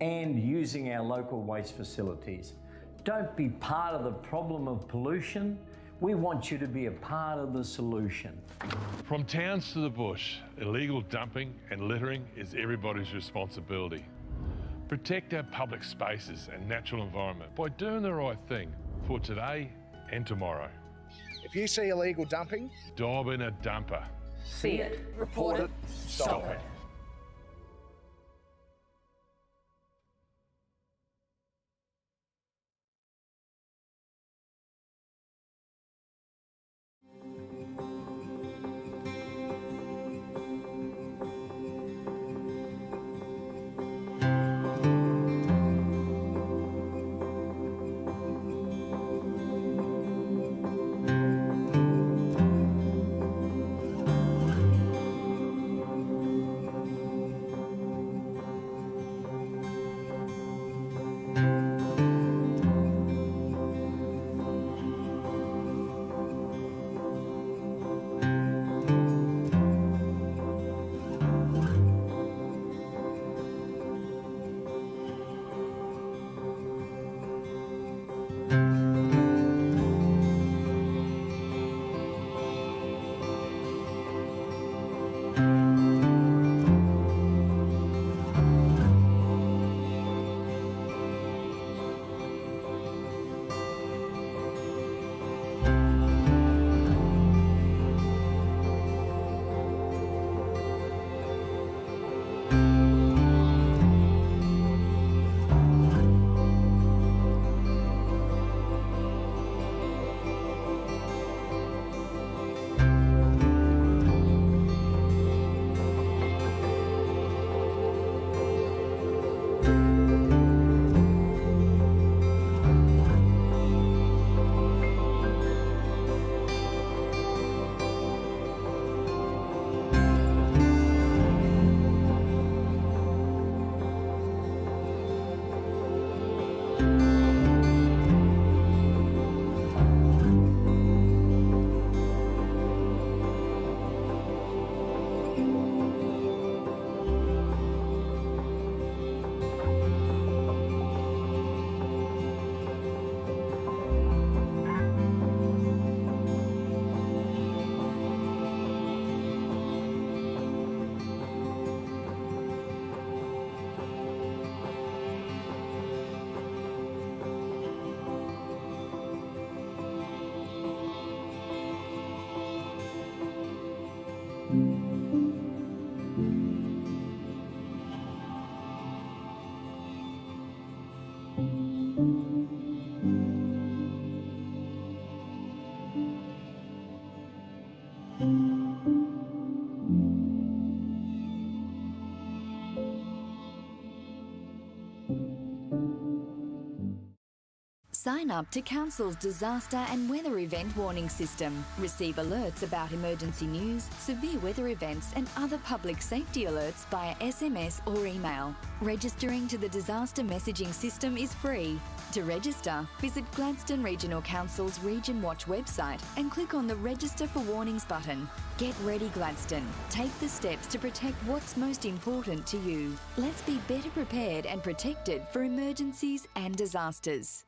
and using our local waste facilities. Don't be part of the problem of pollution. We want you to be a part of the solution. From towns to the bush, illegal dumping and littering is everybody's responsibility. Protect our public spaces and natural environment by doing the right thing for today and tomorrow. If you see illegal dumping, Dob in a dumper. See it, report it, stop it. Sign up to Council's disaster and weather event warning system. Receive alerts about emergency news, severe weather events and other public safety alerts via SMS or email. Registering to the disaster messaging system is free. To register, visit Gladstone Regional Council's Region Watch website and click on the Register for Warnings button. Get ready, Gladstone. Take the steps to protect what's most important to you. Let's be better prepared and protected for emergencies and disasters.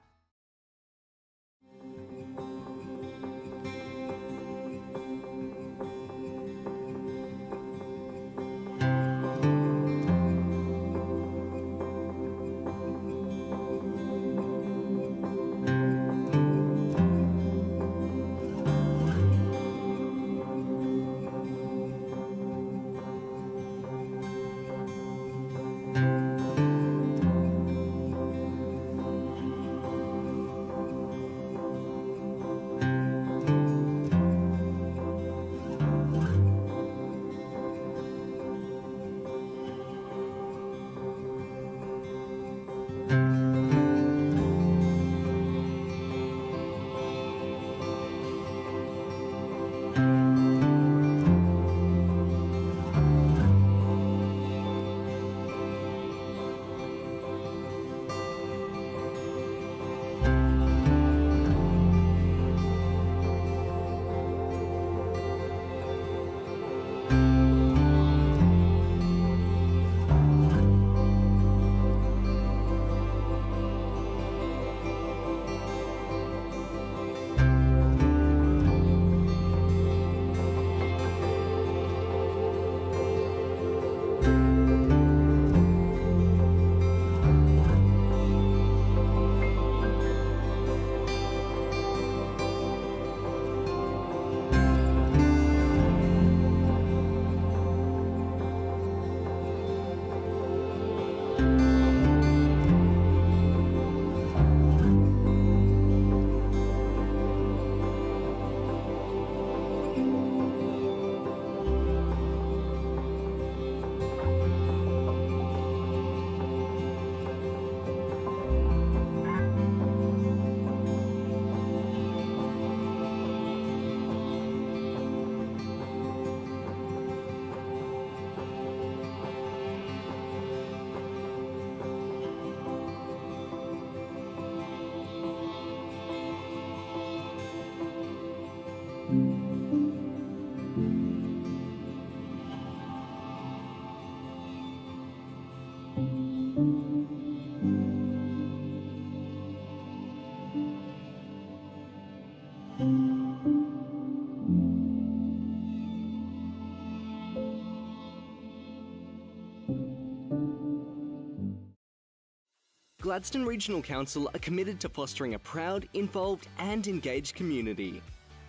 Gladstone Regional Council are committed to fostering a proud, involved and engaged community.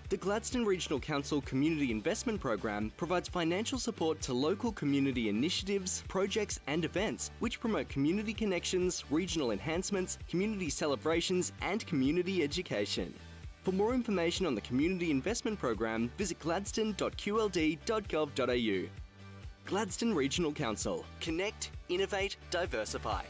The Gladstone Regional Council Community Investment Program provides financial support to local community initiatives, projects and events which promote community connections, regional enhancements, community celebrations and community education. For more information on the Community Investment Program, visit gladstone.qld.gov.au. Gladstone Regional Council. Connect, innovate, diversify.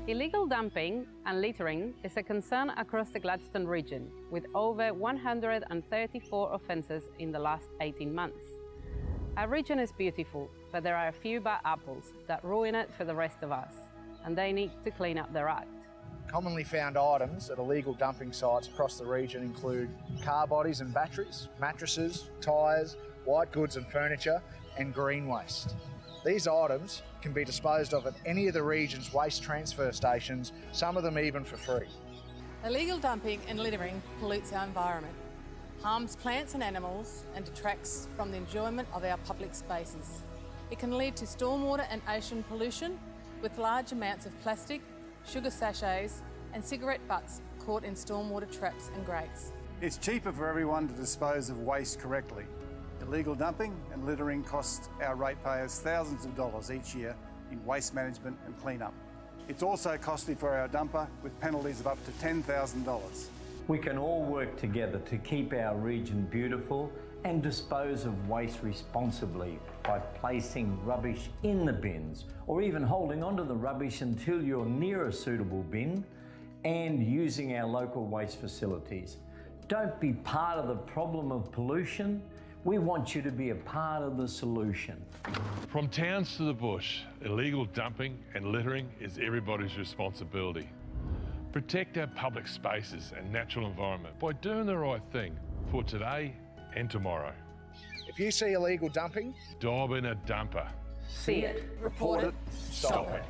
Illegal dumping and littering is a concern across the Gladstone region, with over 134 offences in the last 18 months. Our region is beautiful, but there are a few bad apples that ruin it for the rest of us, and they need to clean up their act. Commonly found items at illegal dumping sites across the region include car bodies and batteries, mattresses, tyres, white goods and furniture, and green waste. These items can be disposed of at any of the region's waste transfer stations, some of them even for free. Illegal dumping and littering pollutes our environment, harms plants and animals, and detracts from the enjoyment of our public spaces. It can lead to stormwater and ocean pollution, with large amounts of plastic, sugar sachets, and cigarette butts caught in stormwater traps and grates. It's cheaper for everyone to dispose of waste correctly. Illegal dumping and littering cost our ratepayers thousands of dollars each year in waste management and clean-up. It's also costly for our dumper, with penalties of up to $10,000. We can all work together to keep our region beautiful and dispose of waste responsibly by placing rubbish in the bins, or even holding onto the rubbish until you're near a suitable bin, and using our local waste facilities. Don't be part of the problem of pollution. We want you to be a part of the solution. From towns to the bush, illegal dumping and littering is everybody's responsibility. Protect our public spaces and natural environment by doing the right thing for today and tomorrow. If you see illegal dumping, Dob in a dumper. See it, report it, stop it.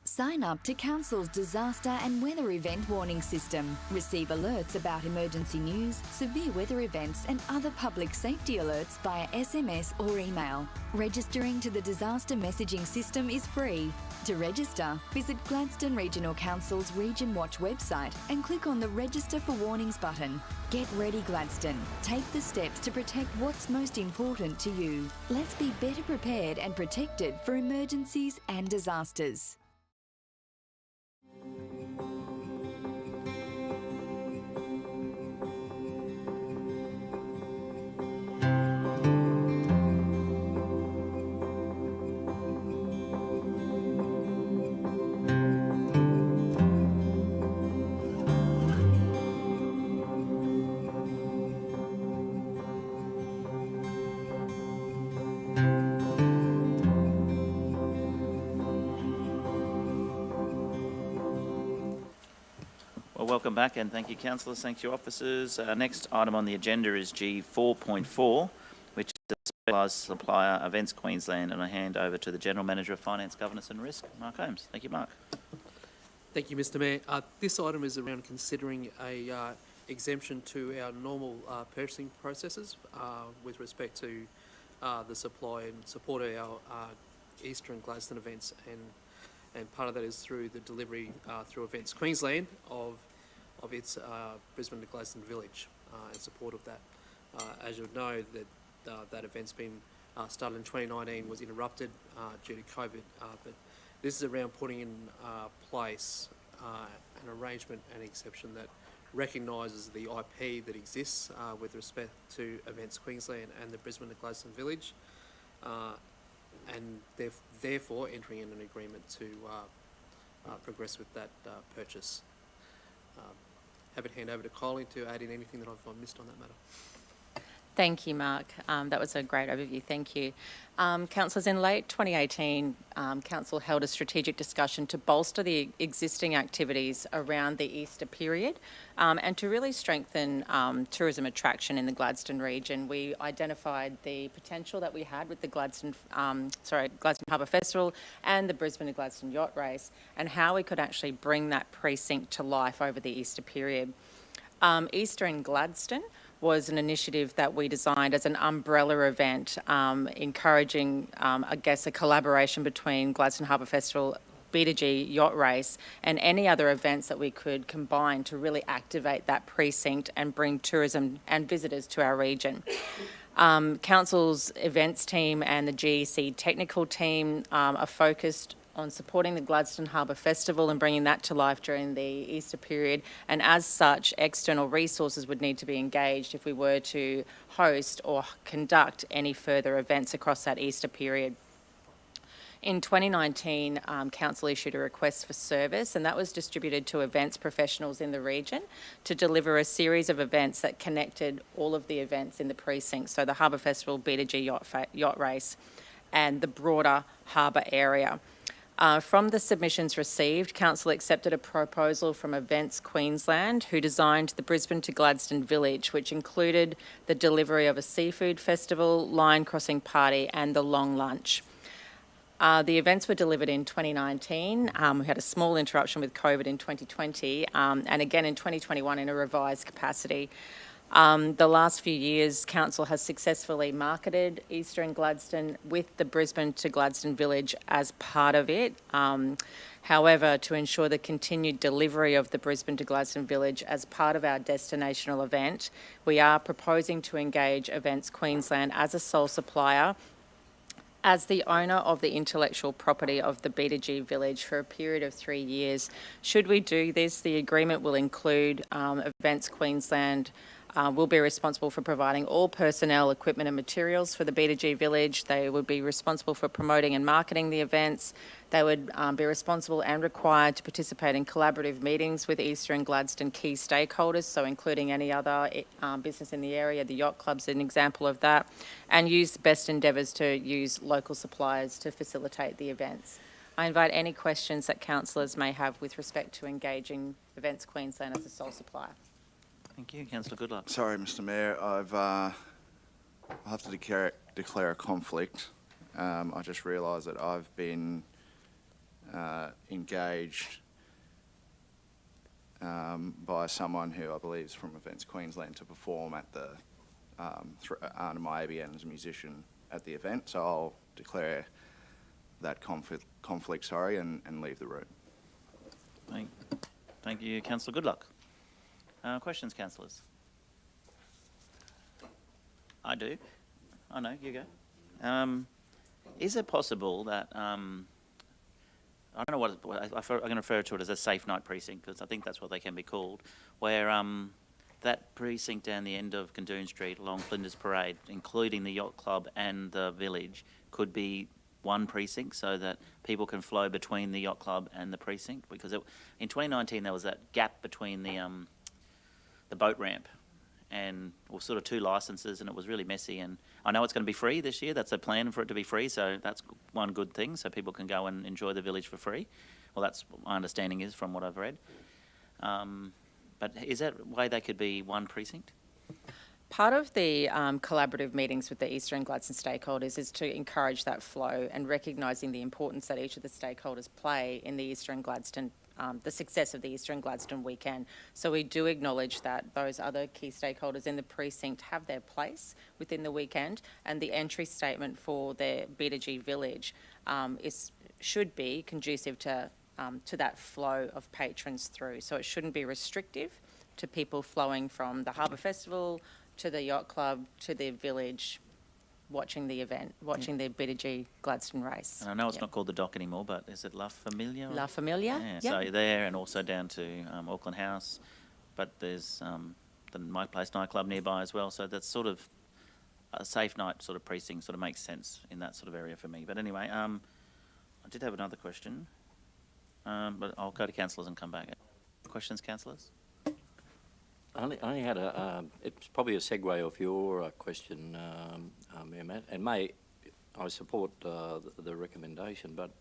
Sign up to Council's disaster and weather event warning system. Receive alerts about emergency news, severe weather events and other public safety alerts via SMS or email. Registering to the disaster messaging system is free. To register, visit Gladstone Regional Council's Region Watch website and click on the Register for Warnings button. Get ready, Gladstone. Take the steps to protect what's most important to you. Let's be better prepared and protected for emergencies and disasters. Welcome back and thank you councillors, thank you officers. Next item on the agenda is G4.4, which is the specialised supplier Events Queensland, and I hand over to the General Manager of Finance, Governance and Risk, Mark Holmes. Thank you, Mark. Thank you, Mr Mayor. This item is around considering a exemption to our normal purchasing processes with respect to the supply and support of our Eastern Glaston events, and part of that is through the delivery through Events Queensland of its Brisbane to Glaston Village in support of that. As you would know, that event's been started in 2019, was interrupted due to COVID, but this is around putting in place an arrangement and exception that recognises the IP that exists with respect to Events Queensland and the Brisbane to Glaston Village. and therefore entering in an agreement to progress with that purchase. Have it hand over to Kylie to add in anything that I've missed on that matter. Thank you, Mark. That was a great overview. Thank you. Councillors, in late 2018, Council held a strategic discussion to bolster the existing activities around the Easter period and to really strengthen tourism attraction in the Gladstone region. We identified the potential that we had with the Gladstone Harbour Festival and the Brisbane to Gladstone Yacht Race, and how we could actually bring that precinct to life over the Easter period. Easter in Gladstone was an initiative that we designed as an umbrella event, encouraging, I guess, a collaboration between Gladstone Harbour Festival, B2G Yacht Race, and any other events that we could combine to really activate that precinct and bring tourism and visitors to our region. Council's events team and the GEC technical team are focused on supporting the Gladstone Harbour Festival and bringing that to life during the Easter period. And as such, external resources would need to be engaged if we were to host or conduct any further events across that Easter period. In 2019, Council issued a request for service, and that was distributed to events professionals in the region to deliver a series of events that connected all of the events in the precinct, so the Harbour Festival, B2G Yacht Race, and the broader harbour area. From the submissions received, Council accepted a proposal from Events Queensland, who designed the Brisbane to Gladstone Village, which included the delivery of a seafood festival, line crossing party, and the long lunch. The events were delivered in 2019. We had a small interruption with COVID in 2020, and again in 2021 in a revised capacity. The last few years, Council has successfully marketed Easter in Gladstone with the Brisbane to Gladstone Village as part of it. However, to ensure the continued delivery of the Brisbane to Gladstone Village as part of our destinational event, we are proposing to engage Events Queensland as a sole supplier as the owner of the intellectual property of the B2G Village for a period of 3 years. Should we do this, the agreement will include Events Queensland will be responsible for providing all personnel, equipment and materials for the B2G Village. They would be responsible for promoting and marketing the events. They would be responsible and required to participate in collaborative meetings with Easter and Gladstone key stakeholders, so including any other business in the area. The yacht club's an example of that, and use best endeavours to use local suppliers to facilitate the events. I invite any questions that councillors may have with respect to engaging Events Queensland as a sole supplier. Thank you. Councillor Goodluck. Sorry, Mr Mayor, I'll have to declare a conflict. I just realised that I've been engaged by someone who I believe is from Events Queensland to perform at the under my ABN as a musician at the event. So I'll declare that conflict, and leave the room. Thank you, Councillor Goodluck. Questions, councillors? I do. Oh no, you go. Is it possible that I don't know what I'm going to refer to it as a safe night precinct, because I think that's what they can be called, where that precinct down the end of Kundoon Street along Flinders Parade, including the yacht club and the village, could be one precinct, so that people can flow between the yacht club and the precinct? Because in 2019 there was that gap between the boat ramp and sort of two licences, and it was really messy. And I know it's going to be free this year. That's a plan for it to be free, so that's one good thing, so people can go and enjoy the village for free. Well, that's what my understanding is from what I've read. But is that a way they could be one precinct? Part of the collaborative meetings with the Easter and Gladstone stakeholders is to encourage that flow and recognising the importance that each of the stakeholders play in the Easter and Gladstone, the success of the Easter and Gladstone weekend. So we do acknowledge that those other key stakeholders in the precinct have their place within the weekend, and the entry statement for the B2G Village should be conducive to that flow of patrons through. So it shouldn't be restrictive to people flowing from the Harbour Festival to the yacht club to the village, watching the event, watching the B2G Gladstone race. And I know it's not called the Dock anymore, but is it La Familia? La Familia, yeah. So you're there, and also down to Auckland House, but there's the My Place nightclub nearby as well. So that's sort of a safe night sort of precinct sort of makes sense in that sort of area for me. But anyway, I did have another question, but I'll go to councillors and come back. Questions, councillors? I had it's probably a segue off your question, Mayor Matt, and I support the recommendation, but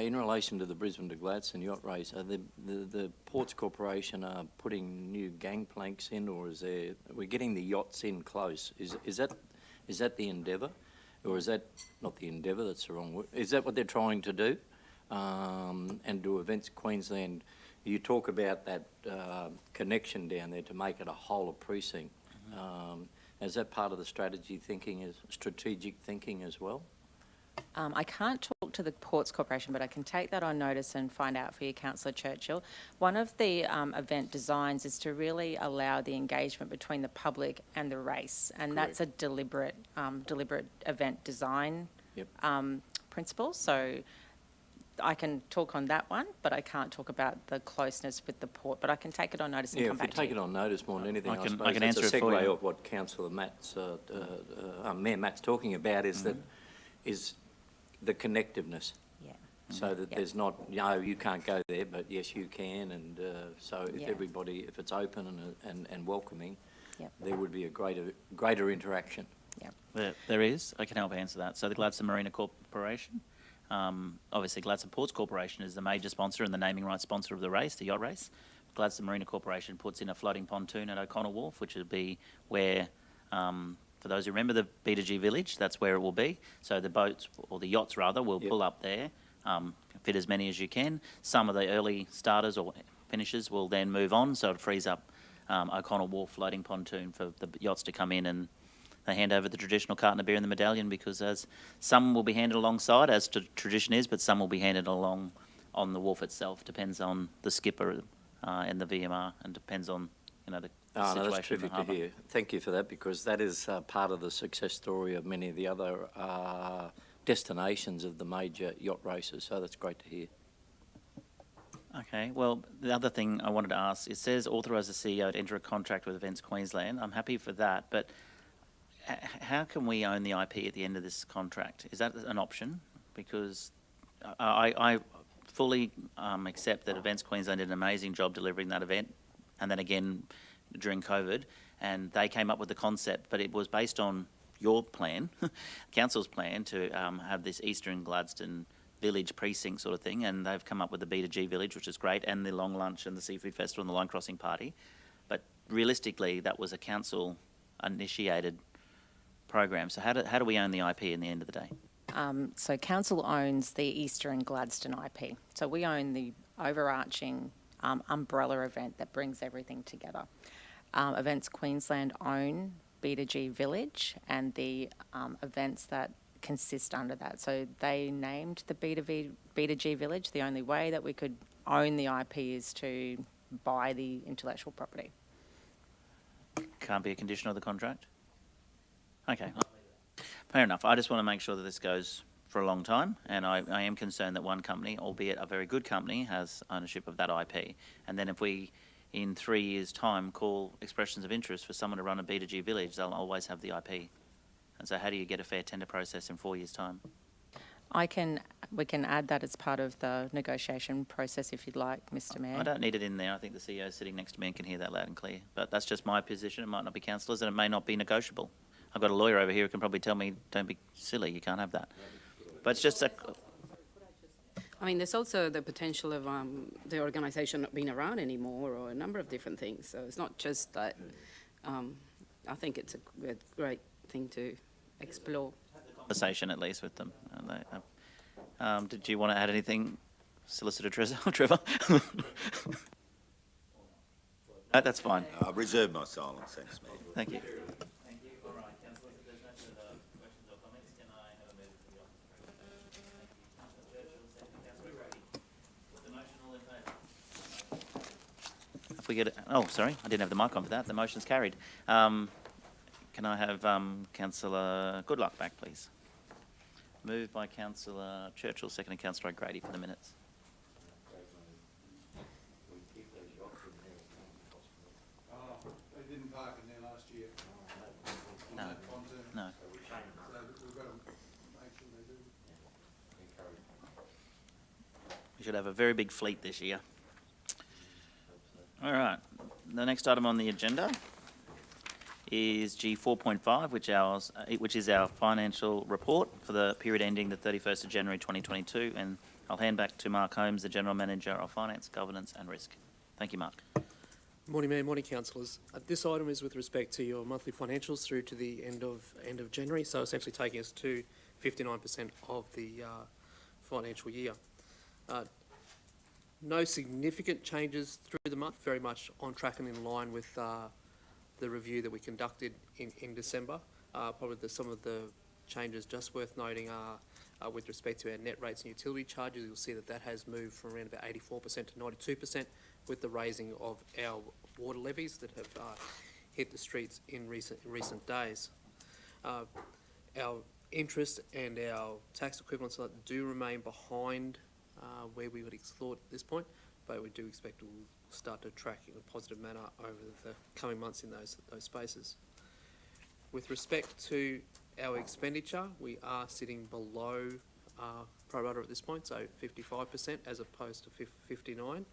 in relation to the Brisbane to Gladstone yacht race, are the Ports Corporation are putting new gangplanks in, or we're getting the yachts in close? Is that the endeavour, or is that not the endeavour? That's the wrong word. Is that what they're trying to do? And do Events Queensland? You talk about that connection down there to make it a whole of precinct. Is that part of the strategic thinking as well? I can't talk to the Ports Corporation, but I can take that on notice and find out for you, Councillor Churchill. One of the event designs is to really allow the engagement between the public and the race, and that's a deliberate event design principle. So I can talk on that one, but I can't talk about the closeness with the port. But I can take it on notice and come back to you. If you take it on notice more than anything, I suppose I can answer it's a it for segue you. of what Councillor Mayor Matt's talking about is the connectiveness. Yeah. So that there's not, no, you can't go there, but yes, you can. And so if everybody, if it's open and welcoming, there would be a greater interaction. There is. I can help answer that. So the Gladstone Marina Corporation, obviously Gladstone Ports Corporation is the major sponsor and the naming rights sponsor of the race, the yacht race. Gladstone Marina Corporation puts in a floating pontoon at O'Connell Wharf, which would be where, for those who remember the B2G Village, that's where it will be. So the boats, or the yachts rather, will pull up there, fit as many as you can. Some of the early starters or finishers will then move on, so it frees up O'Connell Wharf floating pontoon for the yachts to come in, and they hand over the traditional carton of beer and the medallion, because as some will be handed alongside, as tradition is, but some will be handed along on the wharf itself. Depends on the skipper and the VMR, and depends on the situation. No, that's terrific to hear. Thank you for that, because that is part of the success story of many of the other destinations of the major yacht races. So that's great to hear. Okay, well, the other thing I wanted to ask, it says authorise the CEO to enter a contract with Events Queensland. I'm happy for that, but how can we own the IP at the end of this contract? Is that an option? Because I fully accept that Events Queensland did an amazing job delivering that event, and then again during COVID, and they came up with the concept, but it was based on your plan, council's plan, to have this Eastern Gladstone village precinct sort of thing, and they've come up with the B2G village, which is great, and the long lunch and the seafood festival and the line crossing party. But realistically, that was a council initiated program. So how do we own the IP in the end of the day? So council owns the Eastern Gladstone IP. So we own the overarching umbrella event that brings everything together. Events Queensland own B2G Village and the events that consist under that. So they named the B2G Village. The only way that we could own the IP is to buy the intellectual property. Can't be a condition of the contract? Okay, fair enough. I just want to make sure that this goes for a long time, and I am concerned that one company, albeit a very good company, has ownership of that IP. And then if we, in 3 years' time, call expressions of interest for someone to run a B2G village, they'll always have the IP. And so how do you get a fair tender process in 4 years' time? We can add that as part of the negotiation process if you'd like, Mr. Mayor. I don't need it in there. I think the CEO is sitting next to me and can hear that loud and clear. But that's just my position. It might not be councillors, and it may not be negotiable. I've got a lawyer over here who can probably tell me, don't be silly, you can't have that. But it's just a... I mean, there's also the potential of the organisation not being around anymore, or a number of different things. So it's not just that. I think it's a great thing to explore. Conversation at least with them. Did you want to add anything, Solicitor Trevor? No, that's fine. I reserve my silence, thanks, Mayor. Thank you. We get it. Oh, sorry, I didn't have the mic on for that. The motion's carried. Can I have Councillor Goodluck back, please? Moved by Councillor Churchill, seconded Councillor O'Grady for the minutes. They didn't park in there last year. No. We should have a very big fleet this year. All right, the next item on the agenda is G4.5, which is our financial report for the period ending the 31st of January 2022, and I'll hand back to Mark Holmes, the General Manager of Finance, Governance and Risk. Thank you, Mark. Morning, Mayor. Morning, councillors. This item is with respect to your monthly financials through to the end of January, so essentially taking us to 59% of the financial year. No significant changes through the month, very much on track and in line with the review that we conducted in December. Probably some of the changes just worth noting are with respect to our net rates and utility charges. You'll see that has moved from around about 84% to 92% with the raising of our water levies that have hit the streets in recent days. Our interest and our tax equivalents do remain behind where we would have thought at this point, but we do expect it will start to track in a positive manner over the coming months in those spaces. With respect to our expenditure, we are sitting below pro rata at this point, so 55% as opposed to 59%.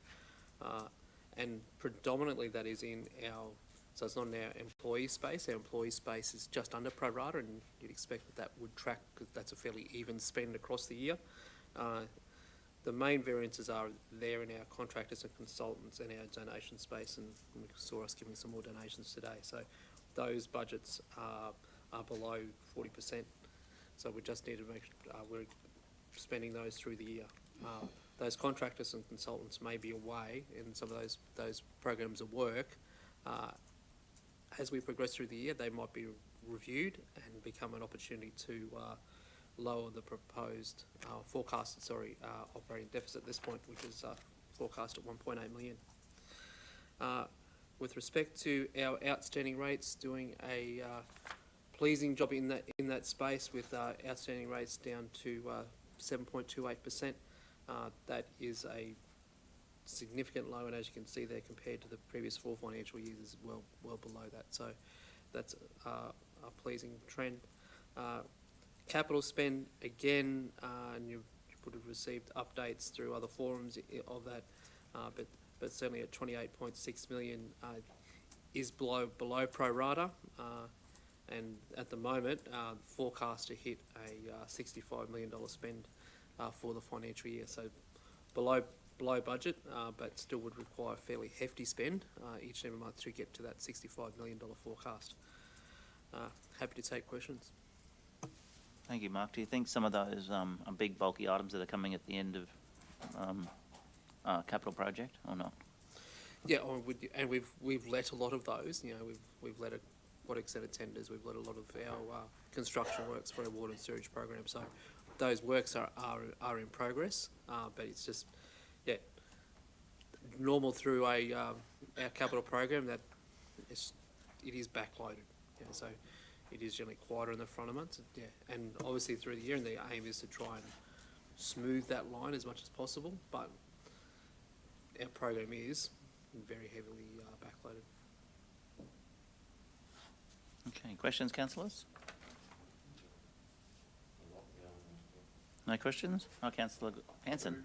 And predominantly that is in so it's not in our employee space. Our employee space is just under pro rata, and you'd expect that would track because that's a fairly even spend across the year. The main variances are there in our contractors and consultants and our donation space, and we saw us giving some more donations today. So those budgets are below 40%. So we just need to make sure we're spending those through the year. Those contractors and consultants may be away in some of those programs of work. As we progress through the year, they might be reviewed and become an opportunity to lower the proposed forecasted operating deficit at this point, which is forecast at 1.8 million. With respect to our outstanding rates, doing a pleasing job in that space with outstanding rates down to 7.28%. That is a significant low, and as you can see there, compared to the previous 4 financial years, is well below that. So that's a pleasing trend. Capital spend, again, and you would have received updates through other forums of that, but certainly at 28.6 million is below pro rata, and at the moment forecast to hit a $65 million spend for the financial year. So below budget, but still would require a fairly hefty spend each and every month to get to that $65 million forecast. Happy to take questions. Thank you, Mark. Do you think some of those are big, bulky items that are coming at the end of capital project, or not? Yeah, and we've let a lot of those. You know, we've let quite extended tenders. We've let a lot of our construction works for our water and sewage program. So those works are in progress, but it's just normal through our capital program that it is backloaded. Yeah, so it is generally quieter in the front of months. Yeah, and obviously through the year, and the aim is to try and smooth that line as much as possible. But our program is very heavily backloaded. Okay, questions, councillors? No questions? Oh, Councillor Hanson.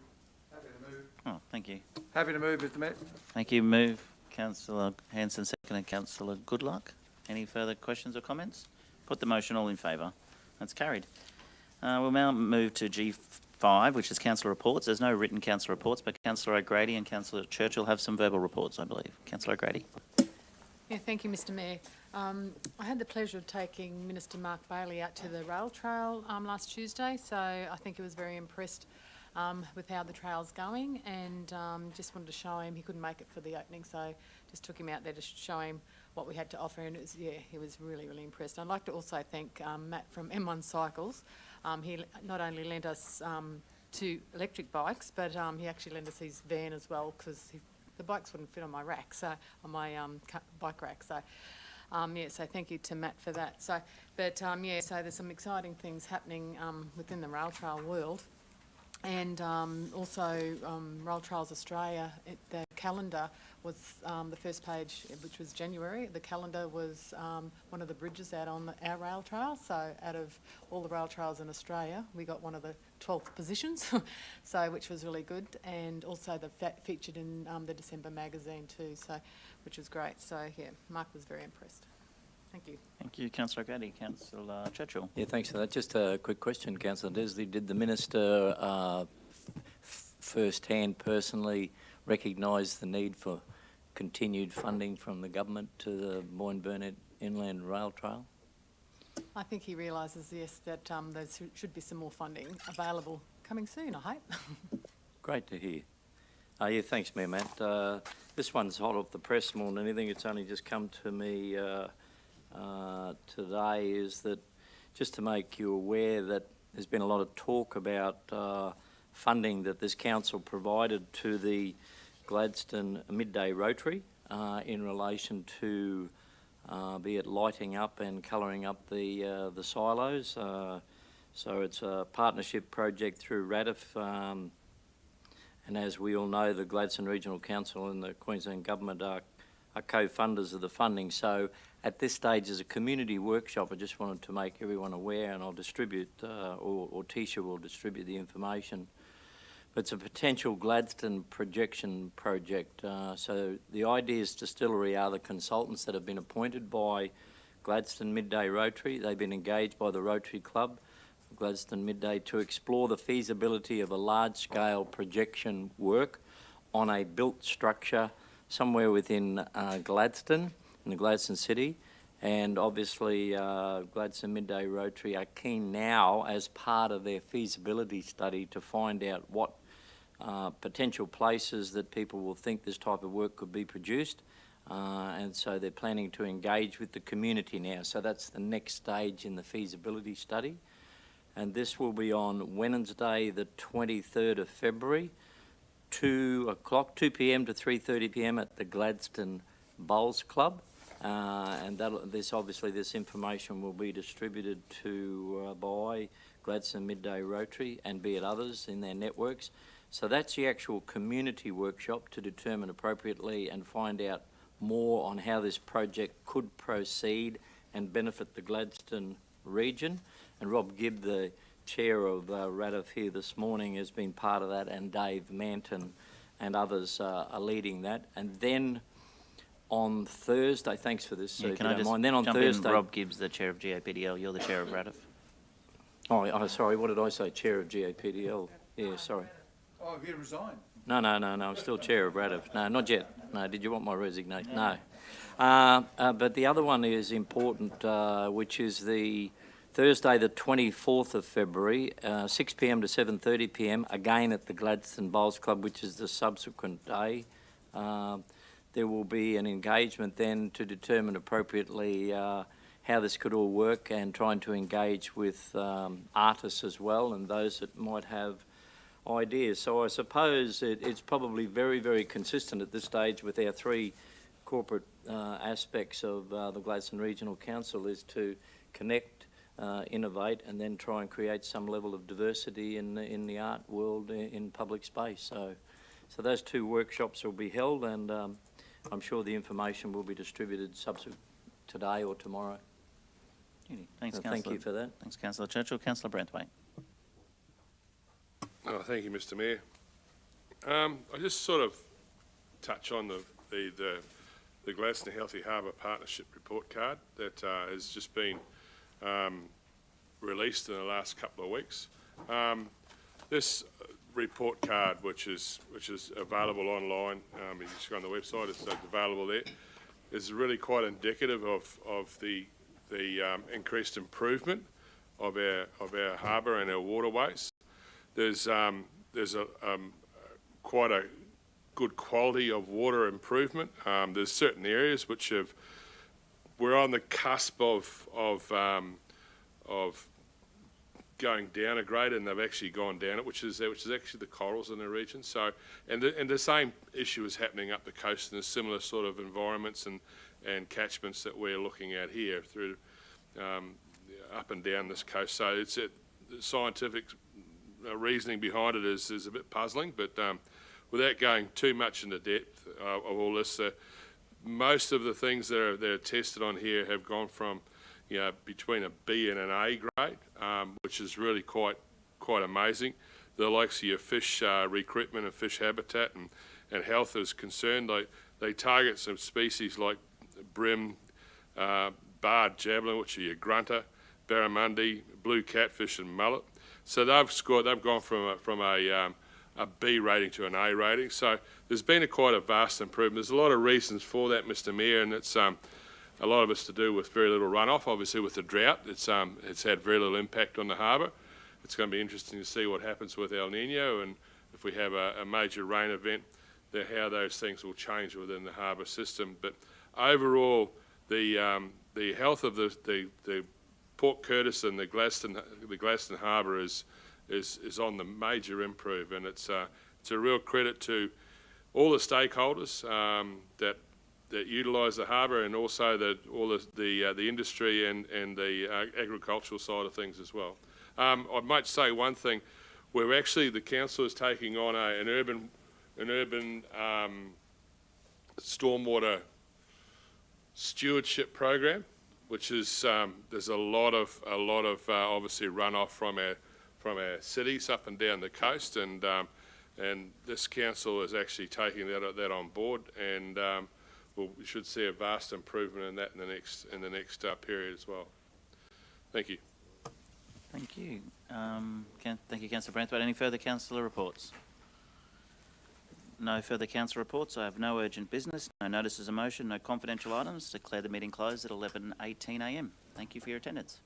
Happy to move. Oh, thank you. Happy to move, Mr. Mayor. Thank you. Move, Councillor Hanson, second, Councillor Goodluck. Any further questions or comments? Put the motion. All in favour. That's carried. We'll now move to G5, which is councillor reports. There's no written councillor reports, but Councillor O'Grady and Councillor Churchill have some verbal reports, I believe. Councillor O'Grady. Yeah, thank you, Mr. Mayor. I had the pleasure of taking Minister Mark Bailey out to the rail trail last Tuesday, so I think he was very impressed with how the trail's going, and just wanted to show him. He couldn't make it for the opening, so just took him out there to show him what we had to offer, and he was really, really impressed. I'd like to also thank Matt from M1 Cycles. He not only lent us 2 electric bikes, but he actually lent us his van as well, because the bikes wouldn't fit on my rack, so on my bike rack. So so thank you to Matt for that. So there's some exciting things happening within the rail trail world. And also Rail Trails Australia, the calendar was the first page, which was January. The calendar was one of the bridges out on our rail trail. So out of all the rail trails in Australia, we got one of the 12th positions, so which was really good. And also featured in the December magazine too, so which was great. So yeah, Mark was very impressed. Thank you. Thank you, Councillor Grady. Councillor Churchill. Yeah, thanks for that. Just a quick question, Councillor Desley. Did the Minister first-hand personally recognise the need for continued funding from the government to the Boyne-Burnett Inland Rail Trail? I think he realises, yes, that there should be some more funding available coming soon, I hope. Great to hear. Yeah, thanks, Mayor Matt. This one's hot off the press more than anything. It's only just come to me today, is that just to make you aware that there's been a lot of talk about funding that this council provided to the Gladstone Midday Rotary in relation to be it lighting up and colouring up the silos. So it's a partnership project through RADF, and as we all know, the Gladstone Regional Council and the Queensland Government are co-funders of the funding. So at this stage, as a community workshop, I just wanted to make everyone aware, and I'll distribute, or Tisha will distribute the information. But it's a potential Gladstone projection project. So the Ideas Distillery are the consultants that have been appointed by Gladstone Midday Rotary. They've been engaged by the Rotary Club, Gladstone Midday, to explore the feasibility of a large-scale projection work on a built structure somewhere within Gladstone, in the Gladstone city. And obviously Gladstone Midday Rotary are keen now, as part of their feasibility study, to find out what potential places that people will think this type of work could be produced. And so they're planning to engage with the community now. So that's the next stage in the feasibility study. And this will be on Wednesday, the 23rd of February, 2 p.m. to 3:30 p.m. at the Gladstone Bowls Club. And this information will be distributed to by Gladstone Midday Rotary and be it others in their networks. So that's the actual community workshop to determine appropriately and find out more on how this project could proceed and benefit the Gladstone region. And Rob Gibb, the chair of RADF here this morning, has been part of that, and Dave Manton and others are leading that. And then on Thursday, thanks for this. Yeah, can I just mind. Then on jump Thursday, in? Rob Gibbs, the chair of GAPDL. You're the chair of RADF. Oh, sorry. What did I say? Chair of GAPDL. Yeah, sorry. Oh, have you resigned? No. I'm still chair of RADF. No, not yet. No, did you want my resignation? No. But the other one is important, which is the Thursday, the 24th of February, 6 p.m. to 7:30 p.m, again at the Gladstone Bowls Club, which is the subsequent day. There will be an engagement then to determine appropriately how this could all work, and trying to engage with artists as well and those that might have ideas. So I suppose it's probably very, very consistent at this stage with our three corporate aspects of the Gladstone Regional Council, is to connect, innovate, and then try and create some level of diversity in the art world in public space. So those two workshops will be held, and I'm sure the information will be distributed today or tomorrow. Thanks, so Councillor. Thank you for that. Thanks, Councillor Churchill. Councillor Branthwaite. Oh, thank you, Mr. Mayor. I just sort of touch on the Gladstone Healthy Harbour Partnership report card that has just been released in the last couple of weeks. This report card, which is available online, you just go on the website, it's available there, is really quite indicative of the increased improvement of our harbour and our waterways. There's quite a good quality of water improvement. There's certain areas which we're on the cusp of going down a grade, and they've actually gone down it, which is actually the corals in the region. So, and the same issue is happening up the coast, and there's similar sort of environments and catchments that we're looking at here through up and down this coast. So it's scientific reasoning behind it is a bit puzzling, but without going too much into depth of all this, most of the things that are tested on here have gone from, between a B and an A grade, which is really quite amazing. The likes of your fish recruitment and fish habitat and health is concerned. They target some species like brim, barred javelin, which are your grunter, barramundi, blue catfish and mullet. So they've gone from a B rating to an A rating. So there's been quite a vast improvement. There's a lot of reasons for that, Mr. Mayor, and it's a lot of it's to do with very little runoff. Obviously, with the drought, it's had very little impact on the harbour. It's going to be interesting to see what happens with El Nino, and if we have a major rain event, how those things will change within the harbour system. But overall, the health of the Port Curtis and the Glaston Harbour is on the major improve, and it's a real credit to all the stakeholders that utilise the harbour, and also the industry and the agricultural side of things as well. I might say one thing: we're actually, the council is taking on an urban stormwater stewardship program, which is there's a lot of obviously runoff from our cities up and down the coast, and this council is actually taking that on board, and we should see a vast improvement in that in the next period as well. Thank you. Thank you. Thank you, Councillor Branthwaite. Any further councillor reports? No further council reports. I have no urgent business, no notices of motion, no confidential items. Declare the meeting closed at 11:18 a.m. Thank you for your attendance.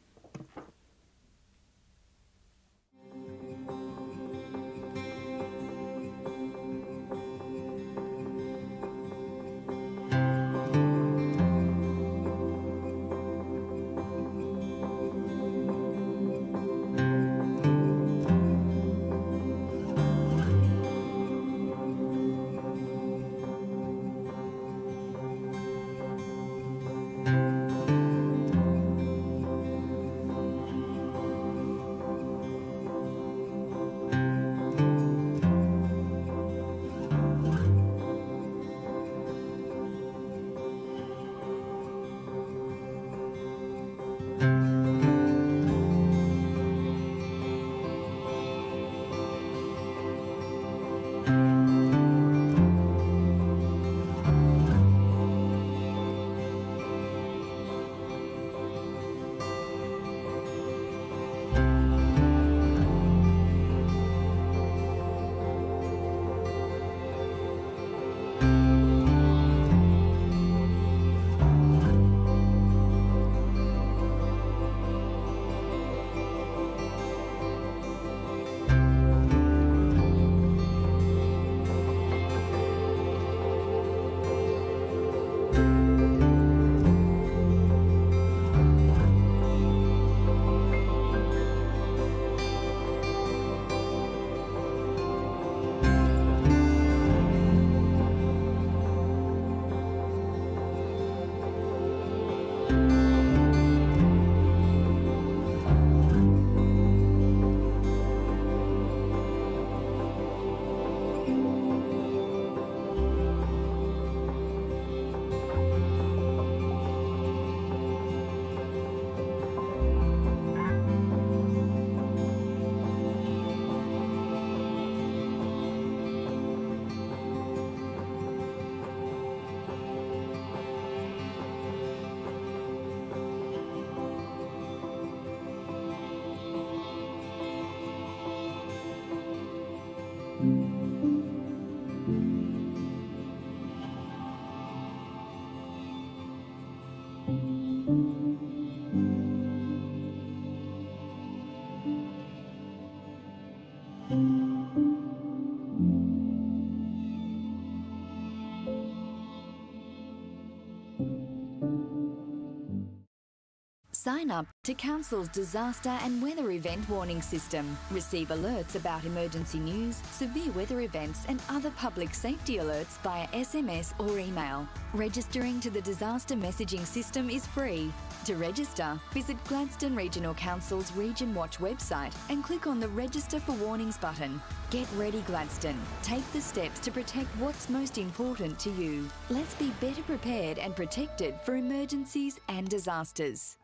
Sign up to Council's disaster and weather event warning system. Receive alerts about emergency news, severe weather events and other public safety alerts via SMS or email. Registering to the disaster messaging system is free. To register, visit Gladstone Regional Council's Region Watch website and click on the Register for Warnings button. Get ready, Gladstone. Take the steps to protect what's most important to you. Let's be better prepared and protected for emergencies and disasters.